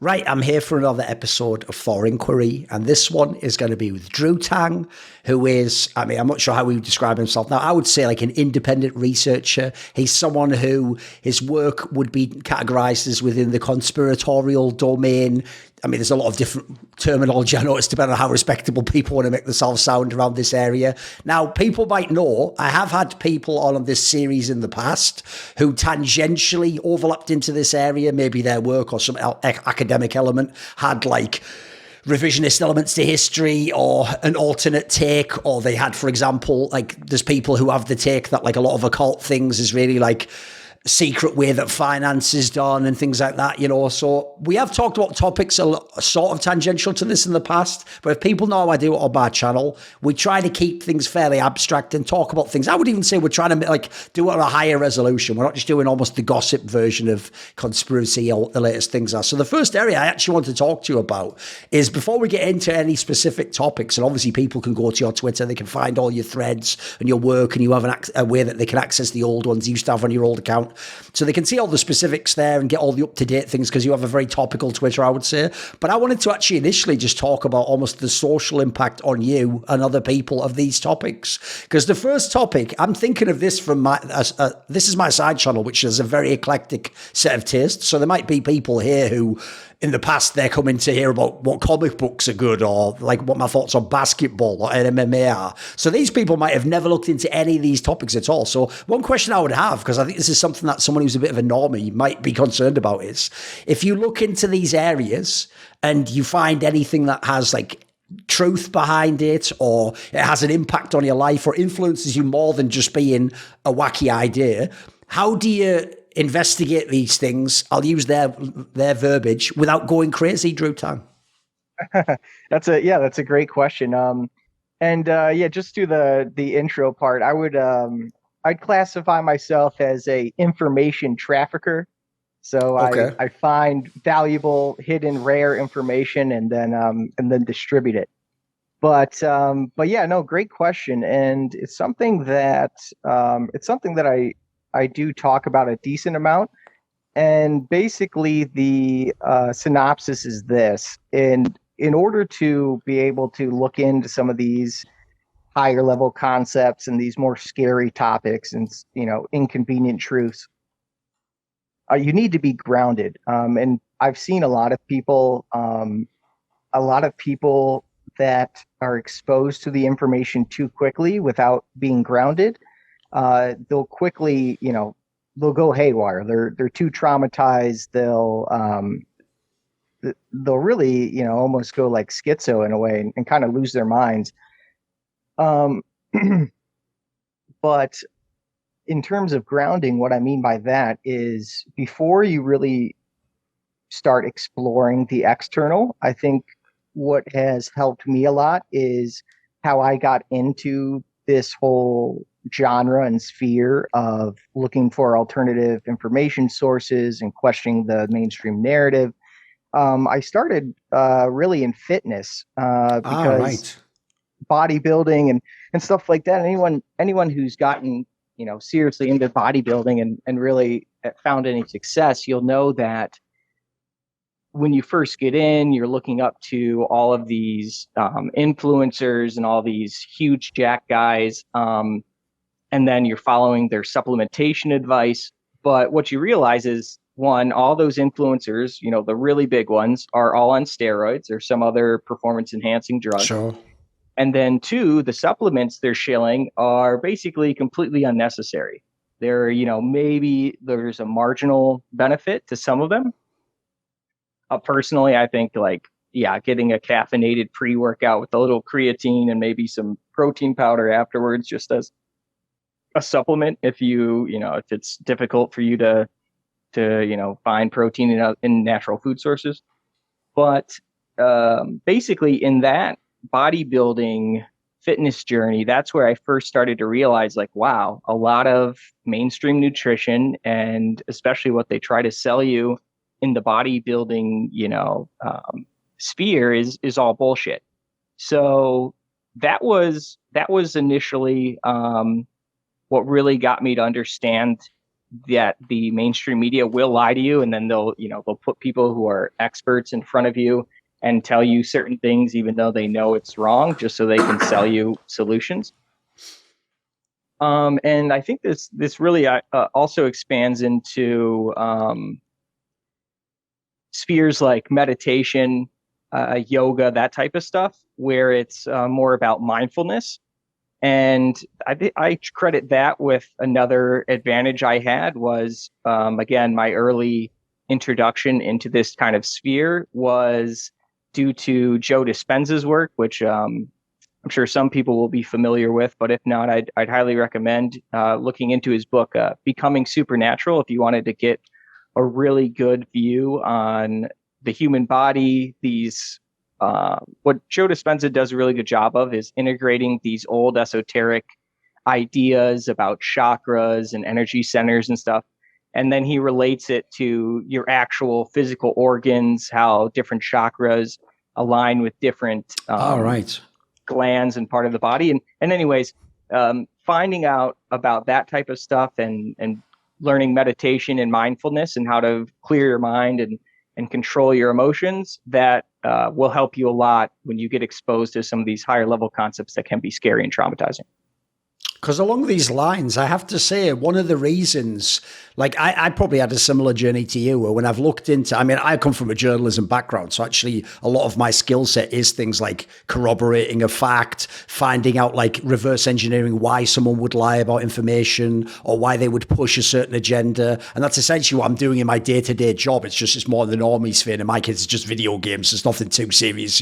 Right, I'm here for another episode of Thorinquiry, and this one is going to be with Drutang, who is, I mean, I'm not sure how he would describe himself now. I would say like an independent researcher. He's someone who his work would be categorized as within the conspiratorial domain. I mean, there's a lot of different terminology I noticed depending on how respectable people want to make themselves sound around this area. Now, people might know I have had people on this series in the past who tangentially overlapped into this area. Maybe their work or some academic element had like revisionist elements to history or an alternate take, or they had, for example, like there's people who have the take that like a lot of occult things is really like secret way that finance is done and things like that, you know. So we have talked about topics sort of tangential to this in the past, but if people know how I do it on my channel, we try to keep things fairly abstract and talk about things. I would even say we're trying to like do it on a higher resolution. We're not just doing almost the gossip version of conspiracy or what the latest things are. So the first area I actually want to talk to you about is, before we get into any specific topics, and obviously people can go to your Twitter, they can find all your threads and your work, and you have a way that they can access the old ones you used to have on your old account. So they can see all the specifics there and get all the up-to-date things, because you have a very topical Twitter, I would say. But I wanted to actually initially just talk about almost the social impact on you and other people of these topics. Because the first topic, I'm thinking of this from my, this is my side channel, which is a very eclectic set of tastes. So there might be people here who, in the past, they're coming to hear about what comic books are good, or like what my thoughts on basketball or MMA are. So these people might have never looked into any of these topics at all. So one question I would have, because I think this is something that someone who's a bit of a normie might be concerned about, is if you look into these areas and you find anything that has like truth behind it, or it has an impact on your life or influences you more than just being a wacky idea, how do you investigate these things? I'll use their verbiage, without going crazy, Drutang. That's a great question. Just do the intro part. I'd classify myself as a information trafficker. So Okay. I find valuable, hidden, rare information and then distribute it. But yeah, no, great question, and it's something that I do talk about a decent amount. And basically, the synopsis is this: in order to be able to look into some of these higher level concepts and these more scary topics and inconvenient truths, you need to be grounded. And I've seen a lot of people that are exposed to the information too quickly without being grounded. They'll quickly, they'll go haywire. They're too traumatized. They'll really, almost go like schizo in a way, and kind of lose their minds. Um, but in terms of grounding, what I mean by that is, before you really start exploring the external, I think what has helped me a lot is how I got into this whole genre and sphere of looking for alternative information sources and questioning the mainstream narrative. I started really in fitness because Right. bodybuilding and stuff like that. Anyone who's gotten seriously into bodybuilding and really found any success, you'll know that when you first get in, you're looking up to all of these influencers and all these huge jack guys. And then you're following their supplementation advice. But what you realize is, one, all those influencers, the really big ones, are all on steroids or some other performance enhancing drug. Sure. And then two, the supplements they're shilling are basically completely unnecessary. They're, maybe there's a marginal benefit to some of them. Personally, I think getting a caffeinated pre-workout with a little creatine and maybe some protein powder afterwards, just as a supplement, if if it's difficult for you to find protein in natural food sources. But basically, in that bodybuilding fitness journey, that's where I first started to realize, wow, a lot of mainstream nutrition, and especially what they try to sell you in the bodybuilding sphere is all bullshit. So that was initially what really got me to understand that the mainstream media will lie to you, and then they'll put people who are experts in front of you and tell you certain things even though they know it's wrong, just so they can sell you solutions. And I think this really also expands into spheres like meditation, yoga, that type of stuff, where it's more about mindfulness. And I credit that with another advantage I had was, again, my early introduction into this kind of sphere was due to Joe Dispenza's work, which I'm sure some people will be familiar with, but if not, I'd highly recommend looking into his book, Becoming Supernatural, if you wanted to get a really good view on the human body. What Joe Dispenza does a really good job of is integrating these old esoteric ideas about chakras and energy centers and stuff. And then he relates it to your actual physical organs, how different chakras align with different glands and part of the body. And anyways, finding out about that type of stuff and learning meditation and mindfulness and how to clear your mind and control your emotions, that will help you a lot when you get exposed to some of these higher level concepts that can be scary and traumatizing. Because along these lines, I have to say, one of the reasons, like I probably had a similar journey to you, where when I've looked into, I mean, I come from a journalism background, so actually a lot of my skill set is things like corroborating a fact, finding out, like reverse engineering why someone would lie about information or why they would push a certain agenda. And that's essentially what I'm doing in my day-to-day job. It's more in the normie sphere, and in my case, it's just video games. It's nothing too serious,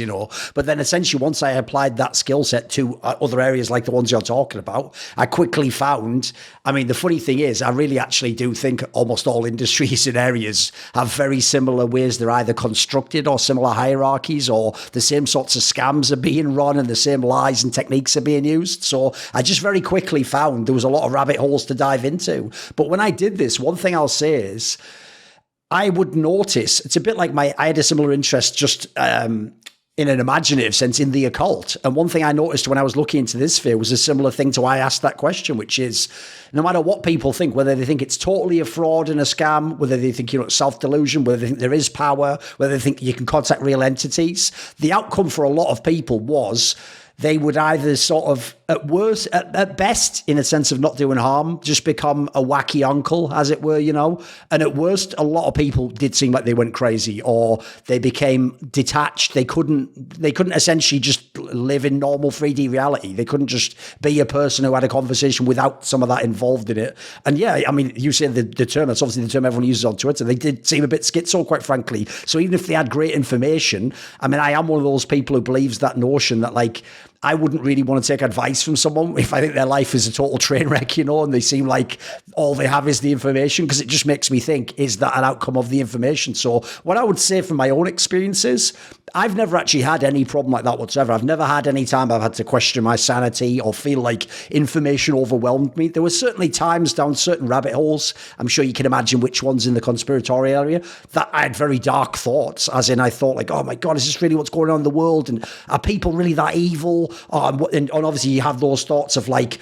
But then essentially, once I applied that skill set to other areas like the ones you're talking about, I quickly found, I mean, the funny thing is, I really actually do think almost all industries and areas have very similar ways they're either constructed or similar hierarchies, or the same sorts of scams are being run and the same lies and techniques are being used. So I just very quickly found there was a lot of rabbit holes to dive into. But when I did this, one thing I'll say is I would notice, it's a bit like I had a similar interest just in an imaginative sense in the occult. And one thing I noticed when I was looking into this sphere was a similar thing to why I asked that question, which is no matter what people think, whether they think it's totally a fraud and a scam, whether they think, self-delusion, whether they think there is power, whether they think you can contact real entities, the outcome for a lot of people was they would either sort of, at worst, at best, in a sense of not doing harm, just become a wacky uncle, as it were, And at worst, a lot of people did seem like they went crazy, or they became detached. They couldn't essentially just live in normal 3D reality. They couldn't just be a person who had a conversation without some of that involved in it. And yeah, I mean, you said the term, that's obviously the term everyone uses on Twitter. They did seem a bit schizo, quite frankly. So even if they had great information, I mean, I am one of those people who believes that notion that, like, I wouldn't really want to take advice from someone if I think their life is a total train wreck, and they seem like all they have is the information, because it just makes me think, is that an outcome of the information? So what I would say from my own experiences, I've never actually had any problem like that whatsoever. I've never had any time I've had to question my sanity or feel like information overwhelmed me. There were certainly times down certain rabbit holes, I'm sure you can imagine which ones in the conspiratorial area, that I had very dark thoughts, as in I thought like, oh my God, is this really what's going on in the world? And are people really that evil? And obviously you have those thoughts of like,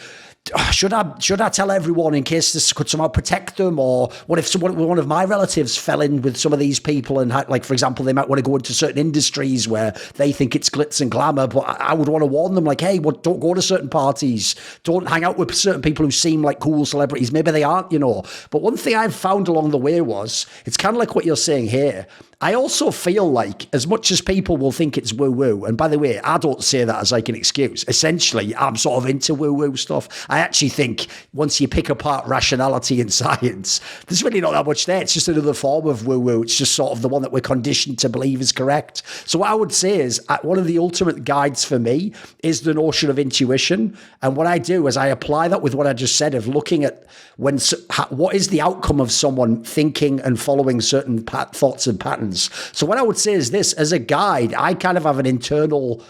should I tell everyone in case this could somehow protect them? Or what if one of my relatives fell in with some of these people and had, like, for example, they might want to go into certain industries where they think it's glitz and glamour, but I would want to warn them, like, hey, don't go to certain parties. Don't hang out with certain people who seem like cool celebrities. Maybe they aren't, But one thing I've found along the way was, it's kind of like what you're saying here. I also feel like, as much as people will think it's woo-woo, and by the way, I don't say that as like an excuse. Essentially, I'm sort of into woo-woo stuff. I actually think once you pick apart rationality and science, there's really not that much there. It's just another form of woo-woo. It's just sort of the one that we're conditioned to believe is correct. So what I would say is, one of the ultimate guides for me is the notion of intuition. And what I do is I apply that with what I just said of looking at what is the outcome of someone thinking and following certain thoughts and patterns. So what I would say is this, as a guide, I kind of have an internal,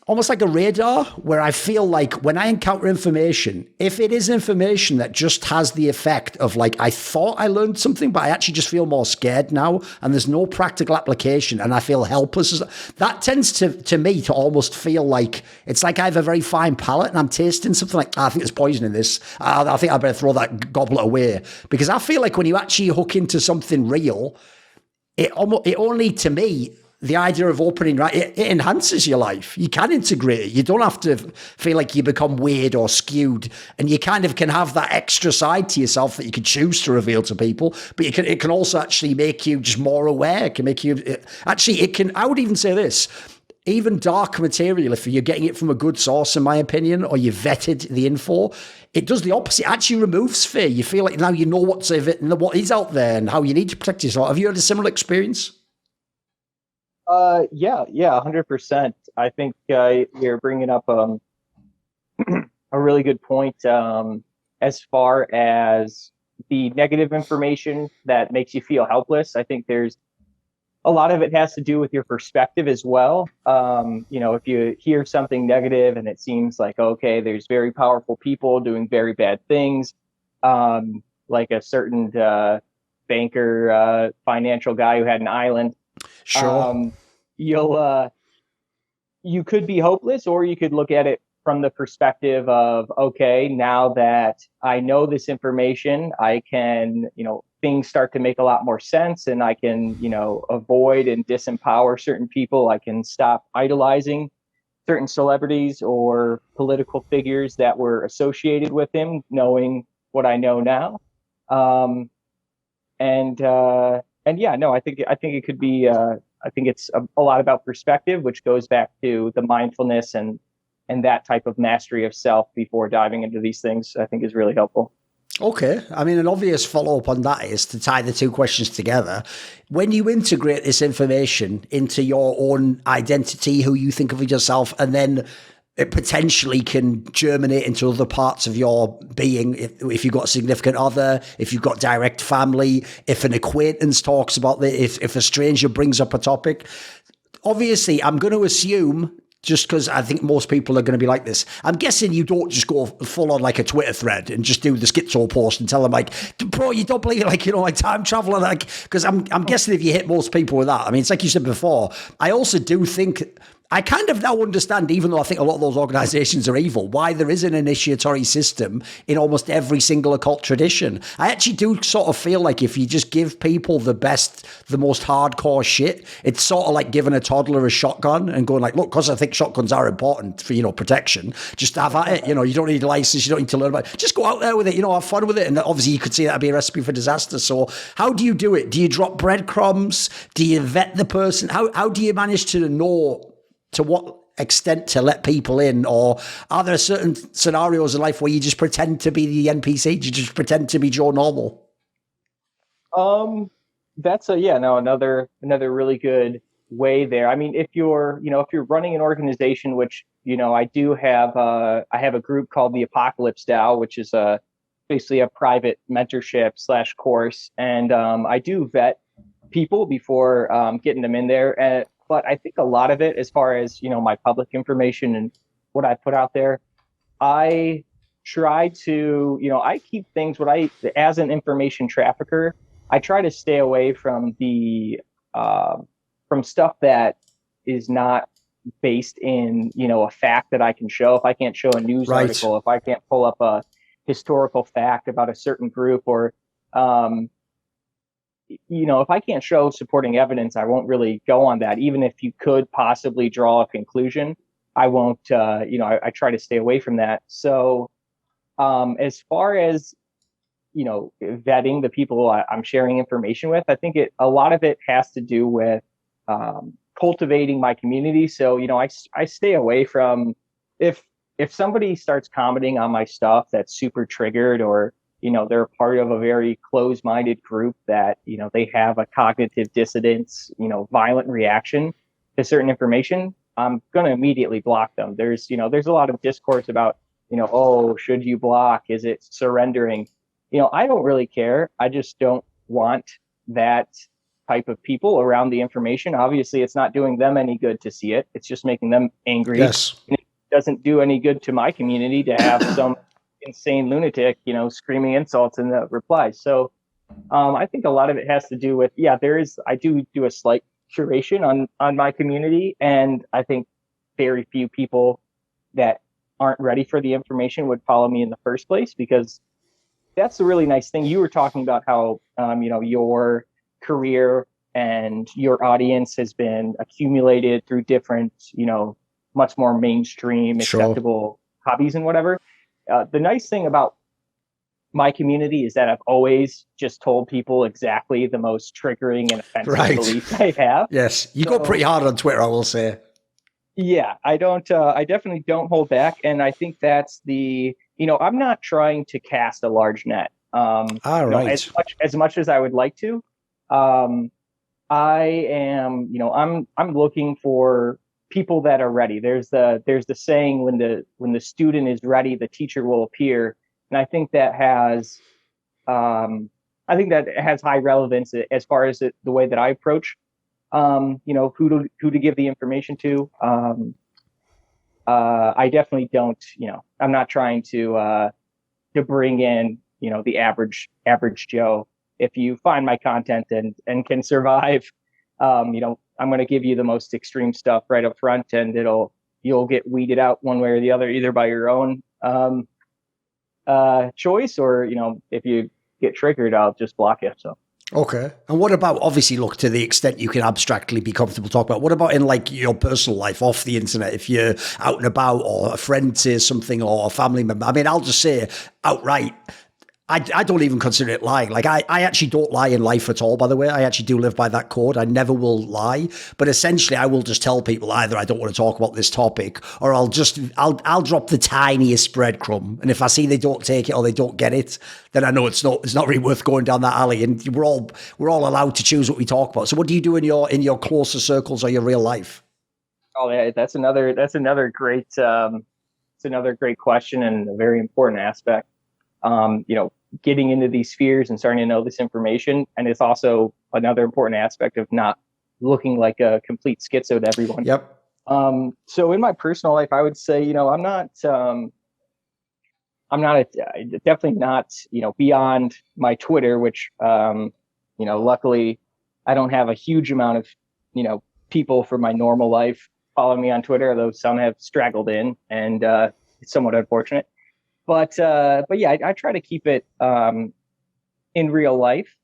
almost like a radar where I feel like when I encounter information, if it is information that just has the effect of like, I thought I learned something, but I actually just feel more scared now and there's no practical application and I feel helpless, that tends to me to almost feel like it's like I have a very fine palate and I'm tasting something like, I think there's poison in this. I think I better throw that goblet away, because I feel like when you actually hook into something real, it only, to me, the idea of opening, right, it enhances your life. You can integrate it. You don't have to feel like you become weird or skewed, and you kind of can have that extra side to yourself that you can choose to reveal to people. But it can also actually make you just more aware. It can make you I would even say this. Even dark material, if you're getting it from a good source, in my opinion, or you vetted the info, it does the opposite. It actually removes fear. You feel like now you know what is out there and how you need to protect yourself. Have you had a similar experience? Yeah, 100%. I think you're bringing up a really good point as far as the negative information that makes you feel helpless. I think there's a lot of it has to do with your perspective as well. If you hear something negative and it seems like, okay, there's very powerful people doing very bad things, like a certain banker, financial guy who had an island. Sure. You could be hopeless, or you could look at it from the perspective of, okay, now that I know this information, I can, things start to make a lot more sense, and I can, avoid and disempower certain people. I can stop idolizing certain celebrities or political figures that were associated with him, knowing what I know now. And yeah, no, I think it could be. I think it's a lot about perspective, which goes back to the mindfulness and that type of mastery of self before diving into these things. I think is really helpful. Okay. I mean, an obvious follow-up on that is to tie the two questions together. When you integrate this information into your own identity, who you think of as yourself, and then it potentially can germinate into other parts of your being, if you've got a significant other, if you've got direct family, if an acquaintance talks about this, if a stranger brings up a topic. Obviously, I'm going to assume, just because I think most people are going to be like this, I'm guessing you don't just go full on like a Twitter thread and just do the schizo post and tell them like, bro, you don't believe like time travel, and like, because I'm guessing if you hit most people with that, I mean, it's like you said before, I also do think, I kind of now understand, even though I think a lot of those organizations are evil, why there is an initiatory system in almost every single occult tradition. I actually do sort of feel like if you just give people the best, the most hardcore shit, it's sort of like giving a toddler a shotgun and going like, look, because I think shotguns are important for, protection, just have at it. You don't need a license, you don't need to learn about it. Just go out there with it, have fun with it. And obviously you could see that'd be a recipe for disaster. So how do you do it? Do you drop breadcrumbs? Do you vet the person? How do you manage to know to what extent to let people in? Or are there certain scenarios in life where you just pretend to be the NPC? You just pretend to be Joe Normal? That's another really good way there. I mean, if you're running an organization, which, I do have, I have a group called the Apocalypse DAO, which is basically a private mentorship / course. And I do vet people before getting them in there. But I think a lot of it, as far as, my public information and what I put out there, I try to, I keep things as an information trafficker, I try to stay away from from stuff that is not based in, a fact that I can show. If I can't show a news article, if I can't pull up a historical fact about a certain group, or, if I can't show supporting evidence, I won't really go on that. Even if you could possibly draw a conclusion, I won't, I try to stay away from that. So as far as, vetting the people I'm sharing information with, I think a lot of it has to do with cultivating my community. So, I stay away from, if somebody starts commenting on my stuff that's super triggered, or they're a part of a very closed-minded group that, they have a cognitive dissonance, violent reaction to certain information, I'm going to immediately block them. There's a lot of discourse about, oh, should you block? Is it surrendering? I don't really care. I just don't want that type of people around the information. Obviously, it's not doing them any good to see it. It's just making them angry. Yes. And it doesn't do any good to my community to have some insane lunatic, screaming insults in the replies. So I think a lot of it has to do with, I do a slight curation on my community. And I think very few people that aren't ready for the information would follow me in the first place, because that's the really nice thing. You were talking about how, your career and your audience has been accumulated through different, much more mainstream, acceptable hobbies and whatever. The nice thing about my community is that I've always just told people exactly the most triggering and offensive beliefs I have. Yes. You go pretty hard on Twitter, I will say. Yeah, I definitely don't hold back. And I think that's I'm not trying to cast a large net. As much as I would like to. I am, I'm looking for people that are ready. There's the saying, when the student is ready, the teacher will appear. And I think that has high relevance as far as the way that I approach, who to give the information to. I definitely don't, I'm not trying to bring in, the average Joe. If you find my content and can survive, I'm going to give you the most extreme stuff right up front, and you'll get weeded out one way or the other, either by your own choice, or if you get triggered, I'll just block you. So okay. And what about, obviously, look, to the extent you can abstractly be comfortable talking about, what about in like your personal life off the internet? If you're out and about, or a friend says something, or a family member, I mean, I'll just say outright, I don't even consider it lying. Like I actually don't lie in life at all, by the way. I actually do live by that code. I never will lie. But essentially I will just tell people either I don't want to talk about this topic, or I'll drop the tiniest breadcrumb. And if I see they don't take it or they don't get it, then I know it's not really worth going down that alley. And we're all allowed to choose what we talk about. So what do you do in your closer circles or your real life? Oh yeah, that's another great it's another great question, and a very important aspect. Getting into these spheres and starting to know this information. And it's also another important aspect of not looking like a complete schizo to everyone. Yep. So in my personal life, I would say, definitely not, beyond my Twitter, which, luckily I don't have a huge amount of, people from my normal life following me on Twitter, although some have straggled in, and it's somewhat unfortunate. But yeah, I try to keep it in real life.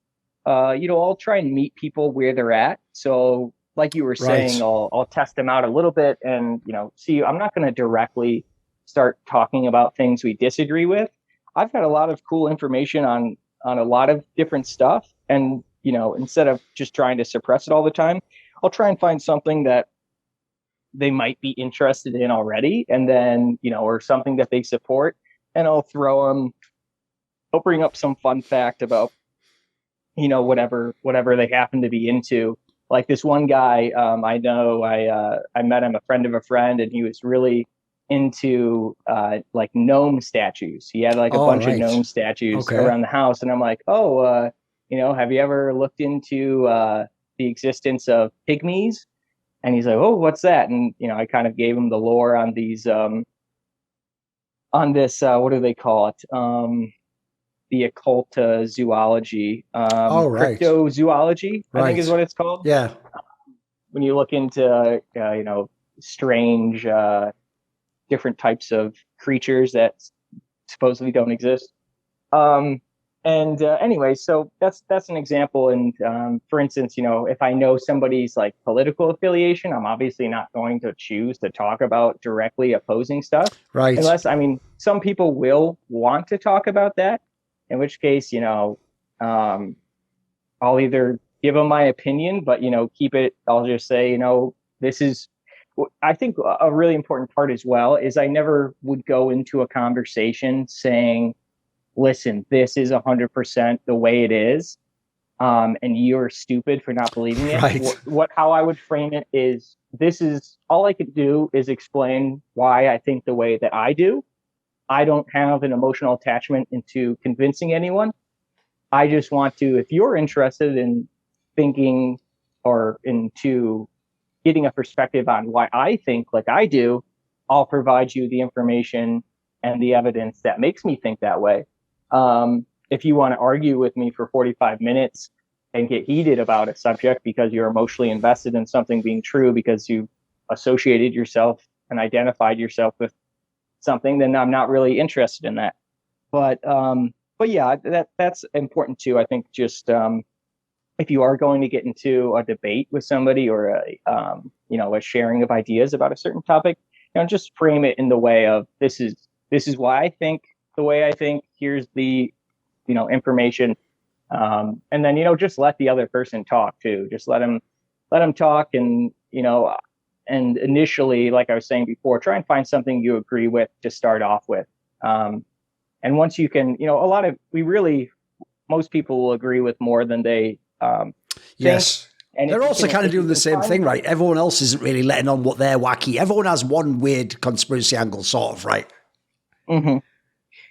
I'll try and meet people where they're at. So like you were saying, I'll test them out a little bit, and see. I'm not going to directly start talking about things we disagree with. I've got a lot of cool information on a lot of different stuff, and instead of just trying to suppress it all the time, I'll try and find something that they might be interested in already, and then or something that they support. And I'll bring up some fun fact about, whatever they happen to be into. Like this one guy, I know, I met him, a friend of a friend, and he was really into like gnome statues. He had like a bunch of gnome statues around the house. And I'm like, have you ever looked into the existence of pygmies? And he's like, oh, what's that? And, I kind of gave him the lore on these on this, what do they call it? The occult zoology, cryptozoology, I think is what it's called. Yeah. When you look into, strange, different types of creatures that supposedly don't exist. Anyway, so that's an example. And for instance, if I know somebody's like political affiliation, I'm obviously not going to choose to talk about directly opposing stuff. Right. Unless, some people will want to talk about that, in which case, I'll either give them my opinion, but, keep it, I'll just say, this is, I think a really important part as well is I never would go into a conversation saying, listen, this is 100% the way it is, and you're stupid for not believing it. Right. How I would frame it is, this is all I could do is explain why I think the way that I do. I don't have an emotional attachment into convincing anyone. I just want to, if you're interested in thinking or into getting a perspective on why I think like I do, I'll provide you the information and the evidence that makes me think that way. If you want to argue with me for 45 minutes and get heated about a subject because you're emotionally invested in something being true because you associated yourself and identified yourself with something, then I'm not really interested in that. But yeah, that's important too. I think just if you are going to get into a debate with somebody or a sharing of ideas about a certain topic, just frame it in the way of this is why I think the way I think. Here's the information, and then just let the other person talk too. Just let them talk, and and initially, like I was saying before, try and find something you agree with to start off with. And once you can, most people will agree with more than they yes. And they're also kind of doing the same thing, right? Everyone else isn't really letting on what they're wacky. Everyone has one weird conspiracy angle, sort of, right? Mm-hmm.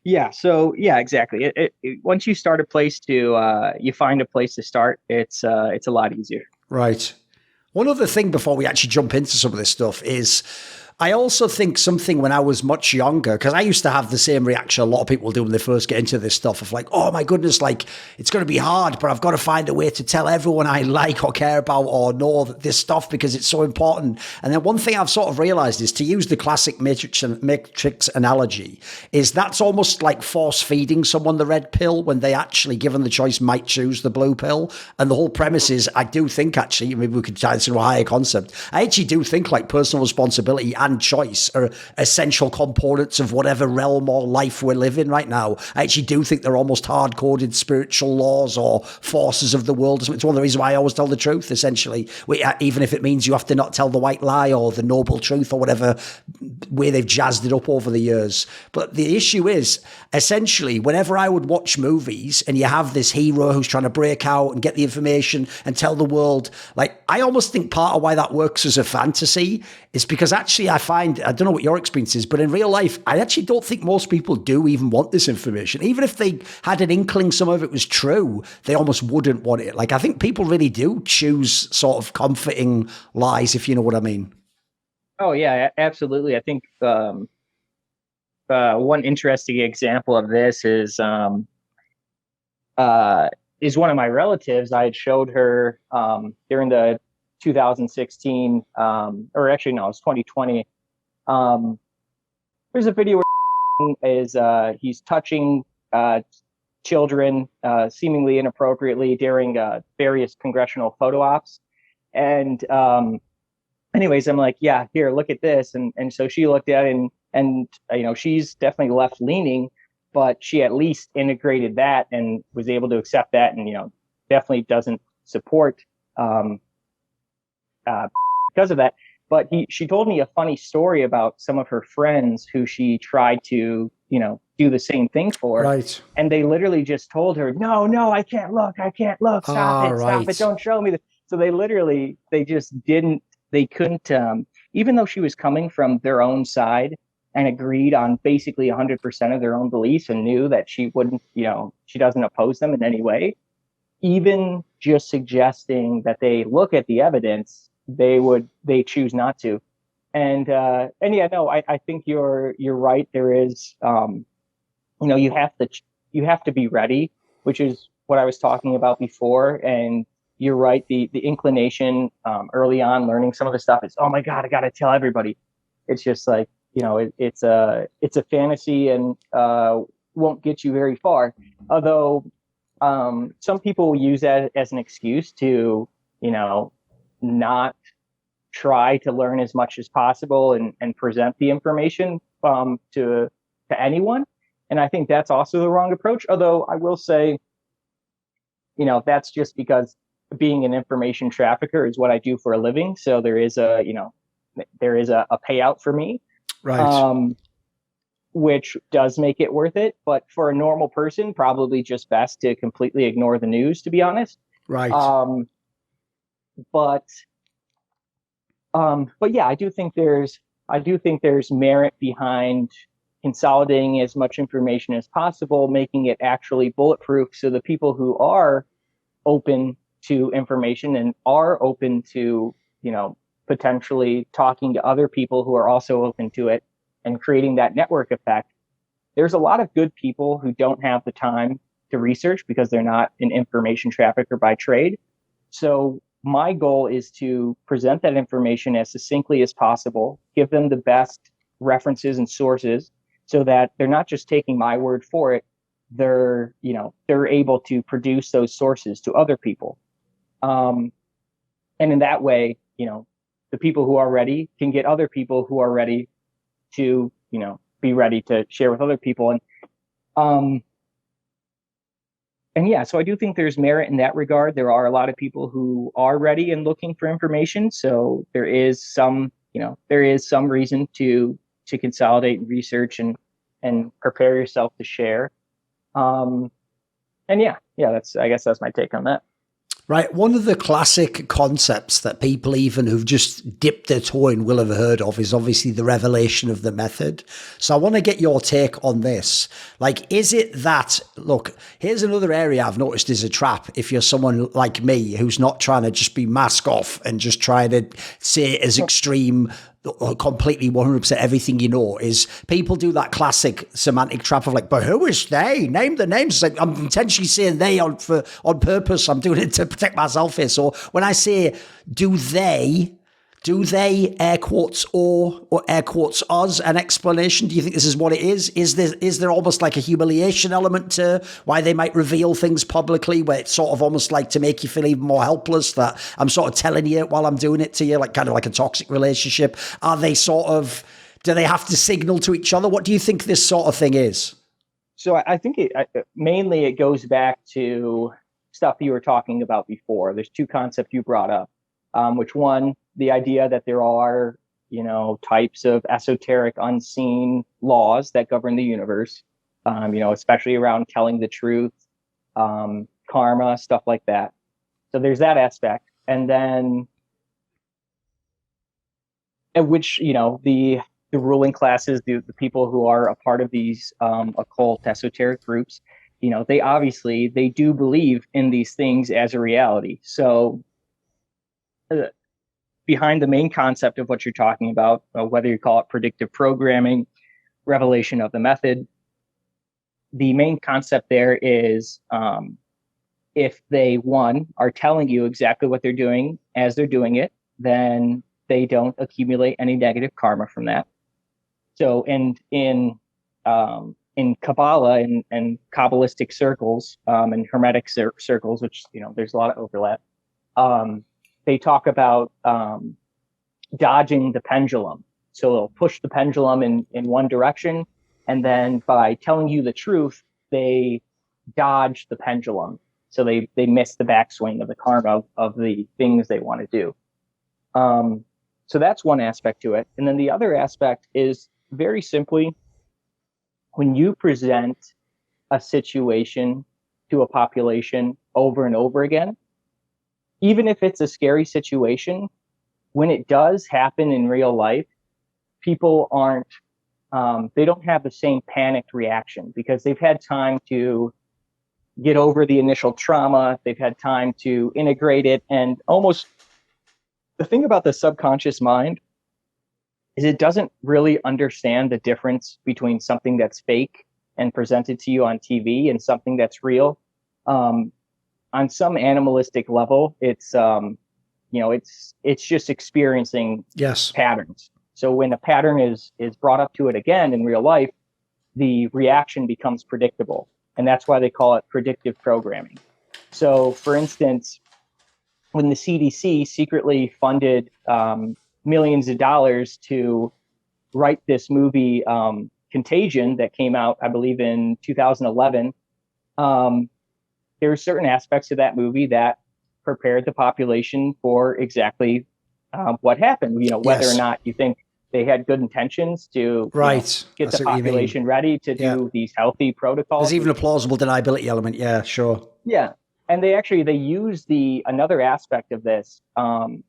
Yeah. So yeah, exactly. Once you start a place to, you find a place to start, it's a lot easier. Right. One other thing before we actually jump into some of this stuff is I also think something when I was much younger, because I used to have the same reaction a lot of people do when they first get into this stuff of like, oh my goodness, like it's going to be hard, but I've got to find a way to tell everyone I like or care about or know this stuff because it's so important. And then one thing I've sort of realized is to use the classic matrix analogy is that's almost like force feeding someone the red pill when they actually, given the choice, might choose the blue pill. And the whole premise is, I do think actually, maybe we could tie this into a higher concept. I actually do think like personal responsibility and choice are essential components of whatever realm or life we're living right now. I actually do think they're almost hard-coded spiritual laws or forces of the world. It's one of the reasons why I always tell the truth, essentially, even if it means you have to not tell the white lie or the noble truth or whatever way they've jazzed it up over the years. But the issue is, essentially, whenever I would watch movies and you have this hero who's trying to break out and get the information and tell the world, like, I almost think part of why that works as a fantasy is because actually I find, I don't know what your experience is, but in real life, I actually don't think most people do even want this information. Even if they had an inkling some of it was true, they almost wouldn't want it. Like, I think people really do choose sort of comforting lies, if you know what I mean. Oh, yeah, absolutely. I think one interesting example of this is one of my relatives. I had showed her during the 2016, or actually no, it was 2020. There's a video where he's touching children seemingly inappropriately during various congressional photo ops. And anyways, I'm like, yeah, here, look at this. And so she looked at it and she's definitely left leaning, but she at least integrated that and was able to accept that, and definitely doesn't support because of that. But she told me a funny story about some of her friends who she tried to, do the same thing for. Right. And they literally just told her, no, I can't look. Stop it. Don't show me this. So they couldn't, even though she was coming from their own side and agreed on basically 100% of their own beliefs and knew that she wouldn't, she doesn't oppose them in any way. Even just suggesting that they look at the evidence, they choose not to. And yeah, no, I think you're right. There is, you have to be ready, which is what I was talking about before. And you're right. The inclination early on learning some of the stuff is, oh my God, I got to tell everybody. It's just like, it's a fantasy and won't get you very far. Although some people will use that as an excuse to, not try to learn as much as possible and present the information to anyone. And I think that's also the wrong approach. Although I will say, that's just because being an information trafficker is what I do for a living. So there is a payout for me, right? Which does make it worth it. But for a normal person, probably just best to completely ignore the news, to be honest. Right. But yeah, I do think there's merit behind consolidating as much information as possible, making it actually bulletproof, so the people who are open to information and are open to, potentially talking to other people who are also open to it and creating that network effect. There's a lot of good people who don't have the time to research because they're not an information trafficker by trade. So my goal is to present that information as succinctly as possible, give them the best references and sources so that they're not just taking my word for it. They're able to produce those sources to other people. And in that way, the people who are ready can get other people who are ready to, be ready to share with other people. And yeah, so I do think there's merit in that regard. There are a lot of people who are ready and looking for information. So there is some reason to consolidate and research and prepare yourself to share. And I guess that's my take on that. Right. One of the classic concepts that people even who've just dipped their toe in will have heard of is obviously the revelation of the method. So I want to get your take on this. Like, is it that, look, here's another area I've noticed is a trap. If you're someone like me who's not trying to just be mask off and just trying to say as extreme completely 100% everything is people do that classic semantic trap of like, but who is they? Name the names. Like, I'm intentionally saying they on purpose. I'm doing it to protect myself here. So when I say do they air quotes or air quotes us an explanation? Do you think this is what it is? Is there almost like a humiliation element to why they might reveal things publicly, where it's sort of almost like to make you feel even more helpless, that I'm sort of telling you while I'm doing it to you, like kind of like a toxic relationship? Are they do they have to signal to each other? What do you think this sort of thing is? So I think mainly it goes back to stuff you were talking about before. There's two concepts you brought up, which one, the idea that there are, types of esoteric, unseen laws that govern the universe, especially around telling the truth, karma, stuff like that. So there's that aspect. And then, at which, the ruling classes, the people who are a part of these occult esoteric groups, they do believe in these things as a reality. So behind the main concept of what you're talking about, whether you call it predictive programming, revelation of the method, the main concept there is if they, are telling you exactly what they're doing as they're doing it, then they don't accumulate any negative karma from that. So, and in Kabbalah and Kabbalistic circles and Hermetic circles, which, there's a lot of overlap, they talk about dodging the pendulum. So they'll push the pendulum in one direction, and then by telling you the truth, they dodge the pendulum. So they miss the backswing of the karma of the things they want to do. So that's one aspect to it. And then the other aspect is very simply, when you present a situation to a population over and over again, even if it's a scary situation, when it does happen in real life, people they don't have the same panicked reaction because they've had time to get over the initial trauma. They've had time to integrate it. And almost the thing about the subconscious mind is it doesn't really understand the difference between something that's fake and presented to you on TV and something that's real. On some animalistic level, it's just experiencing patterns. So when a pattern is brought up to it again in real life, the reaction becomes predictable. And that's why they call it predictive programming. So for instance, when the CDC secretly funded millions of dollars to write this movie, Contagion, that came out, I believe, in 2011, there were certain aspects of that movie that prepared the population for exactly what happened. Whether or not you think they had good intentions to get the population ready to do these healthy protocols. There's even a plausible deniability element. Yeah, sure. Yeah. And they use another aspect of this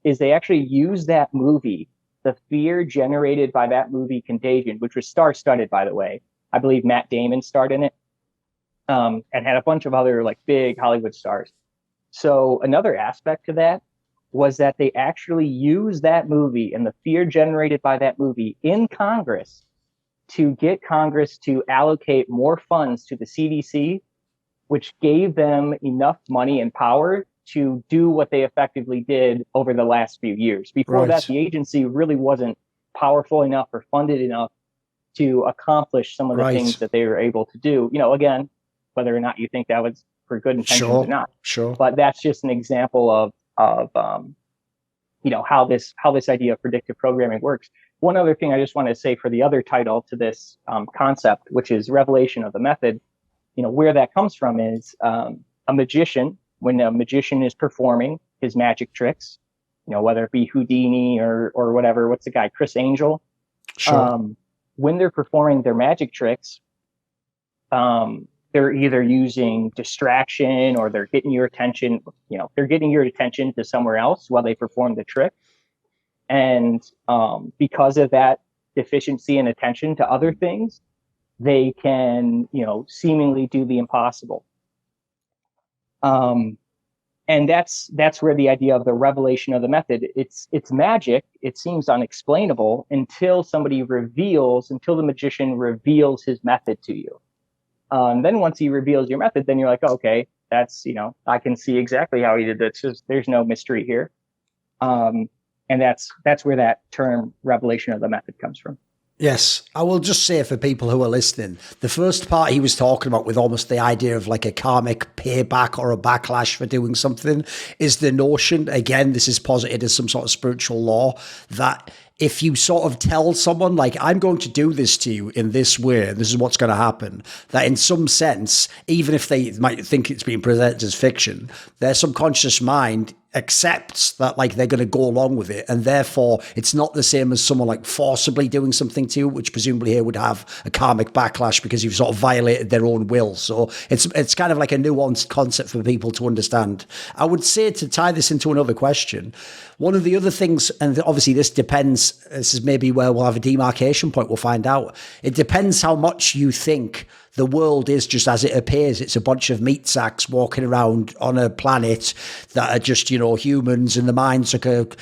is they actually use that movie, the fear generated by that movie Contagion, which was star-studded, by the way. I believe Matt Damon starred in it, and had a bunch of other big Hollywood stars. So another aspect to that was that they actually used that movie and the fear generated by that movie in Congress to get Congress to allocate more funds to the CDC, which gave them enough money and power to do what they effectively did over the last few years. Before that, the agency really wasn't powerful enough or funded enough to accomplish some of the things that they were able to do. Again, whether or not you think that was for good intentions or not. Sure. But that's just an example of how this idea of predictive programming works. One other thing I just want to say for the other title to this concept, which is revelation of the method, where that comes from is a magician, when a magician is performing his magic tricks, whether it be Houdini or whatever, what's the guy, Chris Angel? Sure. When they're performing their magic tricks, they're either using distraction or they're getting your attention, to somewhere else while they perform the trick. And because of that deficiency in attention to other things, they can, seemingly do the impossible. And that's where the idea of the revelation of the method, it's magic. It seems unexplainable until the magician reveals his method to you. Then once he reveals your method, then you're like, okay, that's, I can see exactly how he did this. There's no mystery here. And that's where that term revelation of the method comes from. Yes, I will just say for people who are listening, the first part he was talking about with almost the idea of like a karmic payback or a backlash for doing something is the notion, again, this is posited as some sort of spiritual law, that if you sort of tell someone like, I'm going to do this to you in this way, this is what's going to happen, that in some sense, even if they might think it's being presented as fiction, their subconscious mind accepts that like they're going to go along with it, and therefore it's not the same as someone like forcibly doing something to you, which presumably here would have a karmic backlash because you've sort of violated their own will. So it's kind of like a nuanced concept for people to understand. I would say, to tie this into another question, one of the other things, and obviously this is maybe where we'll have a demarcation point, we'll find out. It depends how much you think the world is just as it appears. It's a bunch of meat sacks walking around on a planet that are just, humans, and the mind's like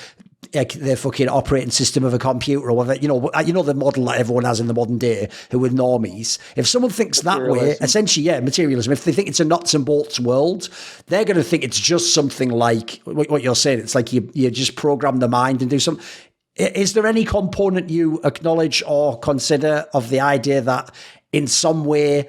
their fucking operating system of a computer or whatever. The model that everyone has in the modern day who are normies. If someone thinks that way, essentially, materialism. If they think it's a nuts and bolts world, they're going to think it's just something like what you're saying. It's like you just program the mind and do something. Is there any component you acknowledge or consider of the idea that in some way,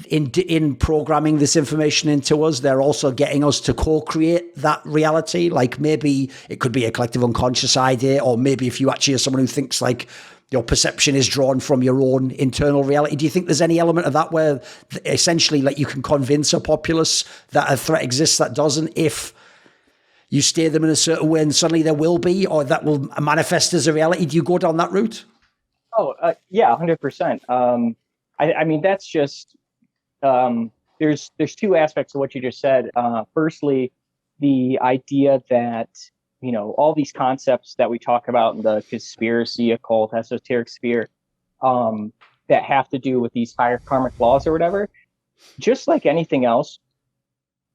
in programming this information into us, they're also getting us to co-create that reality? Like maybe it could be a collective unconscious idea, or maybe if you actually are someone who thinks like your perception is drawn from your own internal reality. Do you think there's any element of that where essentially like you can convince a populace that a threat exists that doesn't, if you steer them in a certain way and suddenly there will be, or that will manifest as a reality? Do you go down that route? Oh, yeah, 100%. I mean, that's just, there's two aspects of what you just said. Firstly, the idea that, all these concepts that we talk about in the conspiracy, occult, esoteric sphere, that have to do with these higher karmic laws or whatever, just like anything else,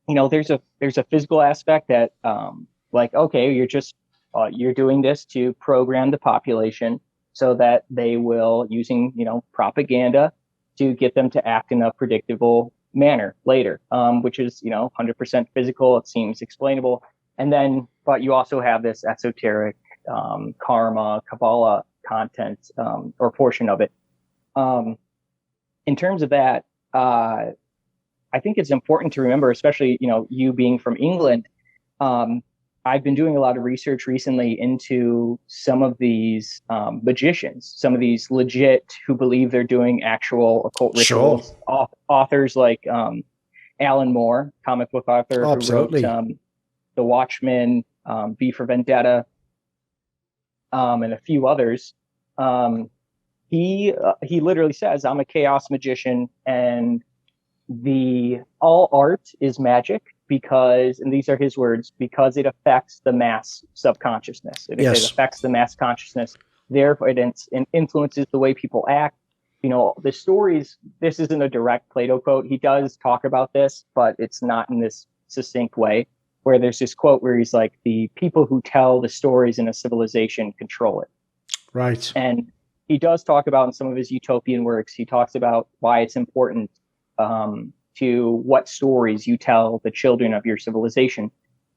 there's a physical aspect that, okay, you're doing this to program the population so that they will, using, propaganda to get them to act in a predictable manner later, which is, 100% physical. It seems explainable. And then, but you also have this esoteric, karma, Kabbalah content, or portion of it. In terms of that, I think it's important to remember, especially, you being from England, I've been doing a lot of research recently into some of these magicians, some of these legit who believe they're doing actual occult rituals. Sure. Authors like Alan Moore, comic book author, who wrote The Watchmen, V for Vendetta, and a few others. He literally says, "I'm a chaos magician, and all art is magic because," and these are his words, "because it affects the mass subconsciousness. It affects the mass consciousness. Therefore, it influences the way people act." The stories, this isn't a direct Plato quote. He does talk about this, but it's not in this succinct way, where there's this quote where he's like, the people who tell the stories in a civilization control it. Right. And he does talk about in some of his utopian works, he talks about why it's important to what stories you tell the children of your civilization.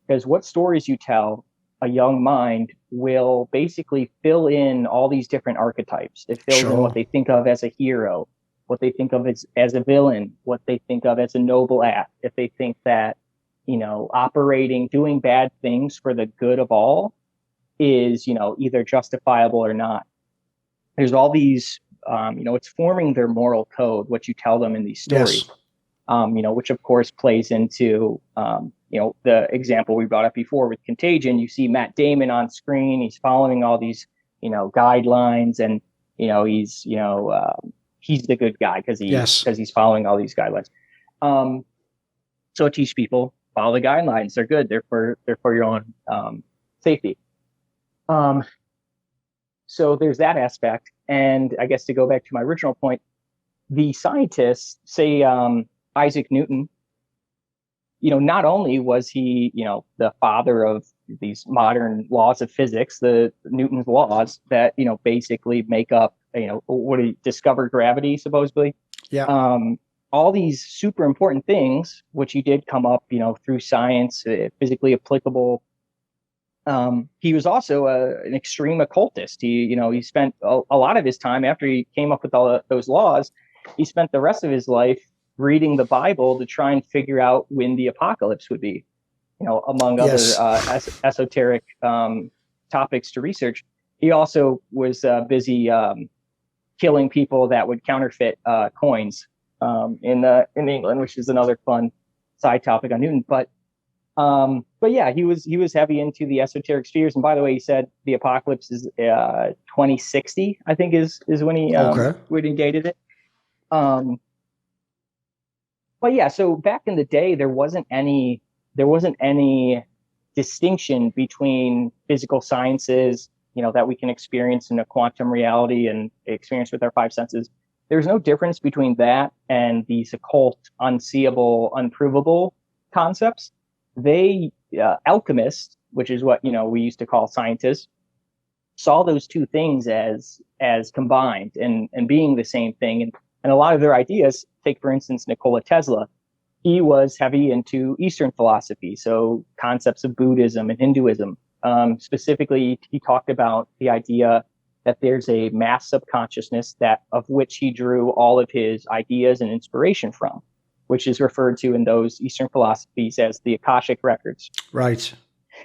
Because what stories you tell, a young mind will basically fill in all these different archetypes. It fills in what they think of as a hero, what they think of as a villain, what they think of as a noble act. If they think that, doing bad things for the good of all is, either justifiable or not. There's all these, it's forming their moral code, what you tell them in these stories, which of course plays into, the example we brought up before with Contagion. You see Matt Damon on screen. He's following all these, guidelines, and, he's the good guy because he's following all these guidelines. So teach people, follow the guidelines. They're good. They're for your own safety. So there's that aspect. And I guess to go back to my original point, the scientists, say Isaac Newton, not only was he, the father of these modern laws of physics, the Newton's laws that, basically make up, what he discovered gravity, supposedly. Yeah. All these super important things, which he did come up, through science, physically applicable. He was also an extreme occultist. He spent a lot of his time after he came up with all those laws. He spent the rest of his life reading the Bible to try and figure out when the apocalypse would be, among other esoteric topics to research. He also was busy killing people that would counterfeit coins in England, which is another fun side topic on Newton. But yeah, he was heavy into the esoteric spheres. And by the way, he said the apocalypse is 2060, I think is when he dated it. But yeah, so back in the day, there wasn't any distinction between physical sciences, that we can experience in a quantum reality and experience with our five senses. There's no difference between that and these occult, unseeable, unprovable concepts. They, alchemists, which is what, we used to call scientists, saw those two things as combined and being the same thing. And a lot of their ideas, take for instance, Nikola Tesla, he was heavy into Eastern philosophy. So concepts of Buddhism and Hinduism. Specifically, he talked about the idea that there's a mass subconsciousness of which he drew all of his ideas and inspiration from, which is referred to in those Eastern philosophies as the Akashic records. Right.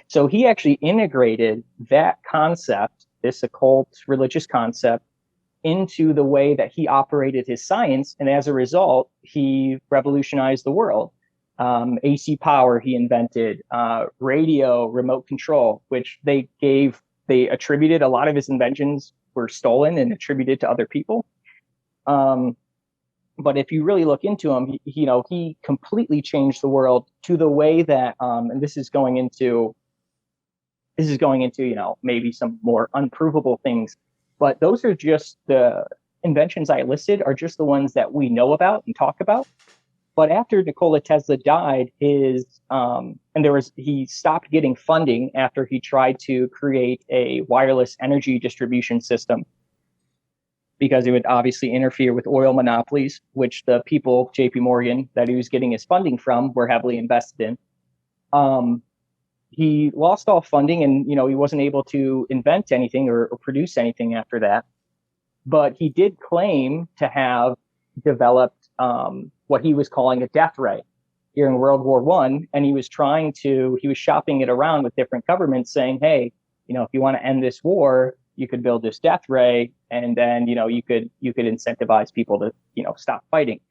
So he actually integrated that concept, this occult religious concept, into the way that he operated his science. And as a result, he revolutionized the world. AC power he invented, radio, remote control, which they attributed, a lot of his inventions were stolen and attributed to other people. But if you really look into him, he completely changed the world to the way that, and this is going into, maybe some more unprovable things, but those are just the inventions I listed are just the ones that we know about and talk about. But after Nikola Tesla died, he stopped getting funding after he tried to create a wireless energy distribution system, because it would obviously interfere with oil monopolies, which the people, JP Morgan, that he was getting his funding from, were heavily invested in. He lost all funding, and he wasn't able to invent anything or produce anything after that. But he did claim to have developed what he was calling a death ray during World War I, and he was shopping it around with different governments, saying, "Hey, if you want to end this war, you could build this death ray, and then you could incentivize people to stop fighting."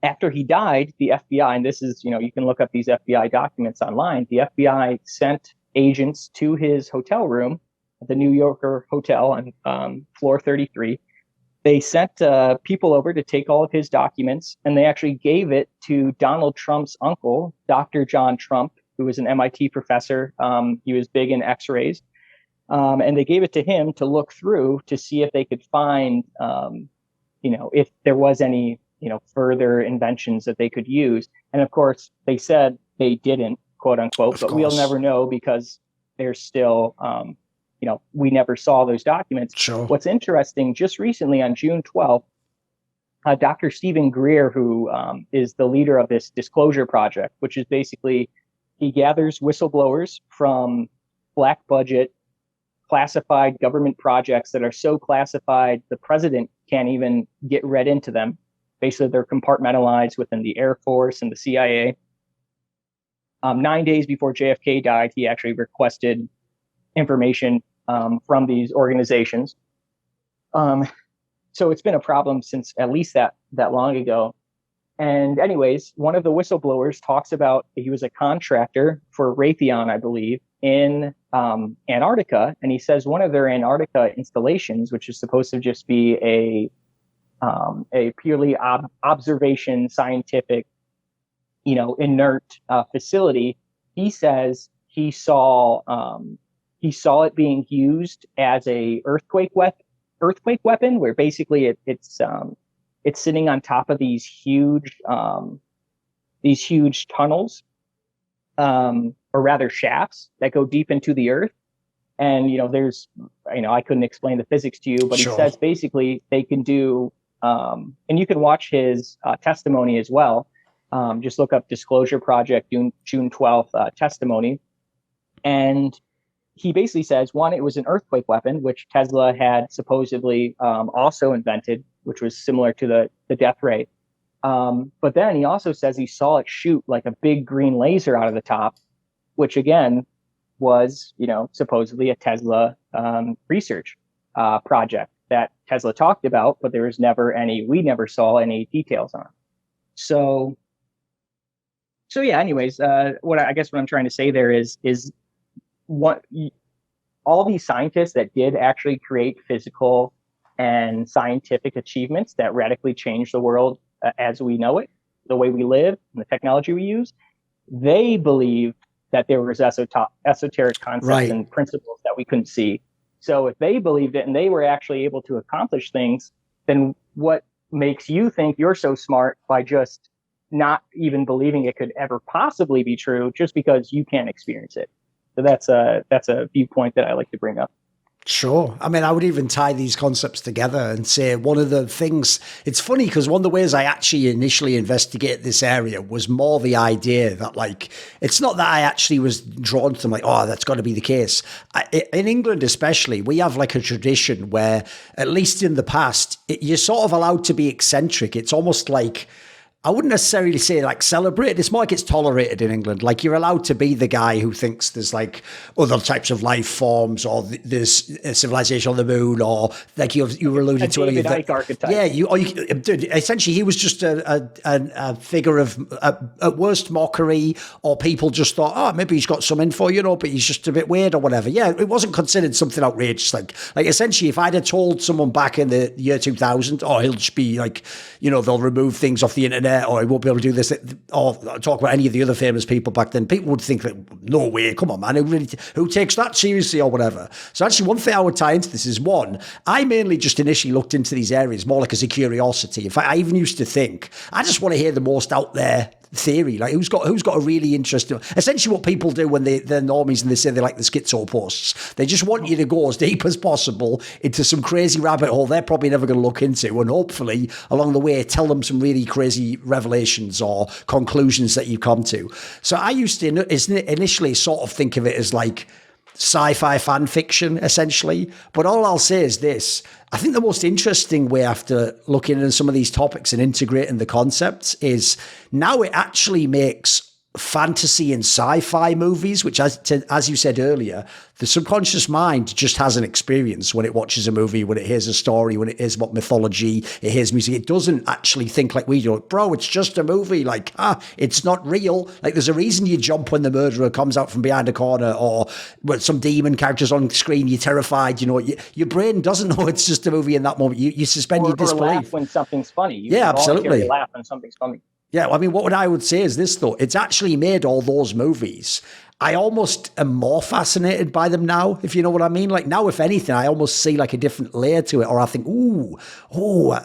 After he died, the FBI, and this is, you can look up these FBI documents online, the FBI sent agents to his hotel room at the New Yorker Hotel on floor 33. They sent people over to take all of his documents, and they actually gave it to Donald Trump's uncle, Dr. John Trump, who was an MIT professor. He was big in X-rays. And they gave it to him to look through to see if they could find, if there was any further inventions that they could use. And of course, they said they didn't, quote unquote, but we'll never know because there's still, we never saw those documents. Sure. What's interesting, just recently on June 12th, Dr. Stephen Greer, who is the leader of this disclosure project, which is basically he gathers whistleblowers from black budget classified government projects that are so classified the president can't even get read into them. Basically, they're compartmentalized within the Air Force and the CIA. 9 days before JFK died, he actually requested information from these organizations. So it's been a problem since at least that long ago. And anyways, one of the whistleblowers talks about he was a contractor for Raytheon, I believe, in Antarctica. And he says one of their Antarctica installations, which is supposed to just be a purely observation, scientific, inert facility, he says he saw it being used as a earthquake weapon, where basically it's sitting on top of these huge tunnels, or rather shafts that go deep into the earth. And there's I couldn't explain the physics to you, but Sure. He says basically they can do, and you can watch his testimony as well. Just look up Disclosure Project June 12th testimony, and he basically says, one, it was an earthquake weapon, which Tesla had supposedly also invented, which was similar to the death ray. But then he also says he saw it shoot like a big green laser out of the top, which again was, supposedly a Tesla research project that Tesla talked about, but there was we never saw any details on. So yeah, anyways, what I'm trying to say there is what all these scientists that did actually create physical and scientific achievements that radically changed the world as we know it, the way we live, and the technology we use, they believed that there was esoteric concepts Right. and principles that we couldn't see. So if they believed it and they were actually able to accomplish things, then what makes you think you're so smart by just not even believing it could ever possibly be true just because you can't experience it? So that's a viewpoint that I like to bring up. Sure. I mean, I would even tie these concepts together and say one of the things, it's funny because one of the ways I actually initially investigated this area was more the idea that, like, it's not that I actually was drawn to them, like, oh, that's got to be the case. In England especially, we have like a tradition where, at least in the past, you're sort of allowed to be eccentric. It's almost like, I wouldn't necessarily say like celebrated. It's more like it's tolerated in England. Like you're allowed to be the guy who thinks there's like other types of life forms, or there's a civilization on the moon, or like you were alluded to earlier. David Icke archetype. Yeah, dude, essentially he was just a figure of at worst mockery, or people just thought, oh, maybe he's got some info, but he's just a bit weird or whatever. Yeah, it wasn't considered something outrageous. Like essentially, if I'd have told someone back in the year 2000, oh, he'll just be like, they'll remove things off the internet, or he won't be able to do this, or talk about any of the other famous people back then, people would think that, no way, come on, man, who takes that seriously or whatever. So actually, one thing I would tie into this is, one, I mainly just initially looked into these areas more like as a curiosity. In fact, I even used to think, I just want to hear the most out there theory, like who's got a really interesting, essentially what people do when they're normies and they say they like the schizo posts, they just want you to go as deep as possible into some crazy rabbit hole they're probably never going to look into, and hopefully along the way tell them some really crazy revelations or conclusions that you come to. So I used to initially sort of think of it as like sci-fi fan fiction, essentially. But all I'll say is this. I think the most interesting way, after looking at some of these topics and integrating the concepts, is now it actually makes fantasy and sci-fi movies, which, as you said earlier, the subconscious mind just has an experience when it watches a movie, when it hears a story, when it hears what mythology, it hears music. It doesn't actually think like we do. Bro, it's just a movie. Like, it's not real. Like, there's a reason you jump when the murderer comes out from behind a corner, or when some demon character's on screen, you're terrified. Your brain doesn't know it's just a movie in that moment. You suspend your disbelief. Or laugh when something's funny. Yeah, absolutely. Laugh when something's funny. Yeah, I mean, what I would say is this, though. It's actually made all those movies I almost am more fascinated by them now, if you know what I mean. Like now, if anything, I almost see like a different layer to it, or I think, before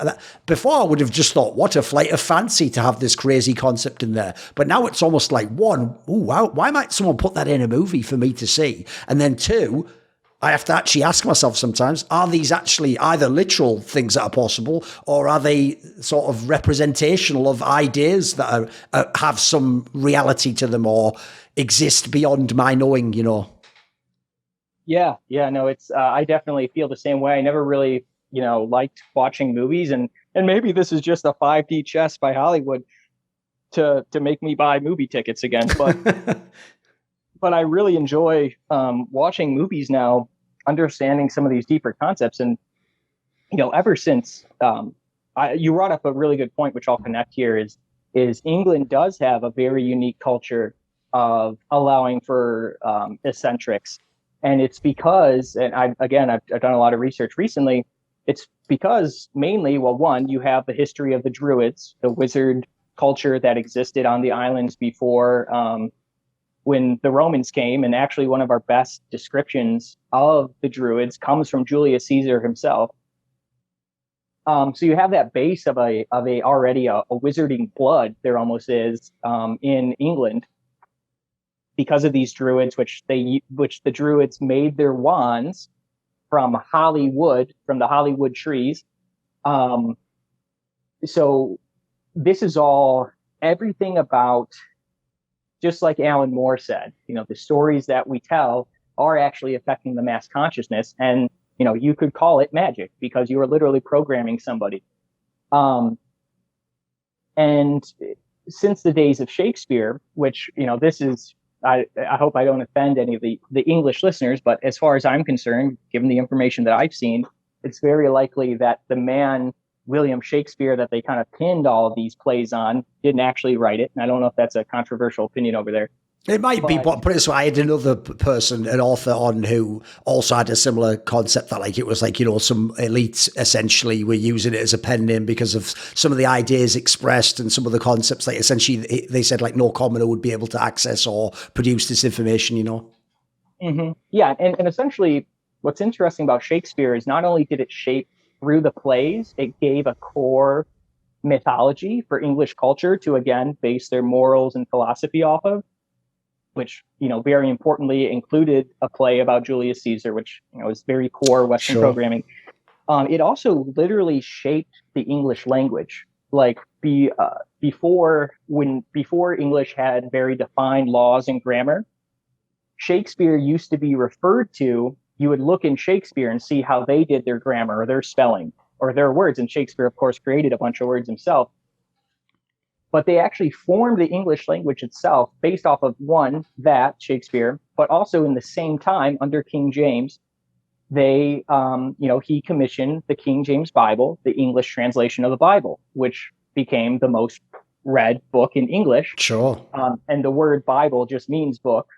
I would have just thought, what a flight of fancy to have this crazy concept in there. But now it's almost like why might someone put that in a movie for me to see? And then two, I have to actually ask myself sometimes, are these actually either literal things that are possible, or are they sort of representational of ideas that have some reality to them or exist beyond my knowing, Yeah, no, it's I definitely feel the same way. I never really, liked watching movies, and maybe this is just a 5D chess by Hollywood to make me buy movie tickets again. But but I really enjoy watching movies now, understanding some of these deeper concepts. And, ever since you brought up a really good point, which I'll connect here, is England does have a very unique culture of allowing for eccentrics. And it's because, and I've done a lot of research recently, it's because mainly, well, one, you have the history of the Druids, the wizard culture that existed on the islands before when the Romans came. And actually one of our best descriptions of the Druids comes from Julius Caesar himself. So you have that base of a already a wizarding blood, there almost is, in England, because of these Druids, which the Druids made their wands from Hollywood, from the Hollywood trees. So this is all, everything about, just like Alan Moore said, the stories that we tell are actually affecting the mass consciousness. And, you could call it magic because you are literally programming somebody. And since the days of Shakespeare, which, this is, I hope I don't offend any of the English listeners, but as far as I'm concerned, given the information that I've seen, it's very likely that the man, William Shakespeare, that they kind of pinned all of these plays on, didn't actually write it. And I don't know if that's a controversial opinion over there. It might be, but put it this way, I had another person, an author on, who also had a similar concept that it was some elites essentially were using it as a pen name because of some of the ideas expressed and some of the concepts that essentially they said no commoner would be able to access or produce this information, Mm-hmm. Yeah. And essentially what's interesting about Shakespeare is not only did it shape through the plays, it gave a core mythology for English culture to, again, base their morals and philosophy off of, which, very importantly included a play about Julius Caesar, which, is very core Western programming. It also literally shaped the English language. Before English had very defined laws and grammar, Shakespeare used to be referred to, you would look in Shakespeare and see how they did their grammar or their spelling or their words. And Shakespeare, of course, created a bunch of words himself. But they actually formed the English language itself based off of, one, that Shakespeare, but also in the same time under King James, they, he commissioned the King James Bible, the English translation of the Bible, which became the most read book in English. Sure. And the word Bible just means book.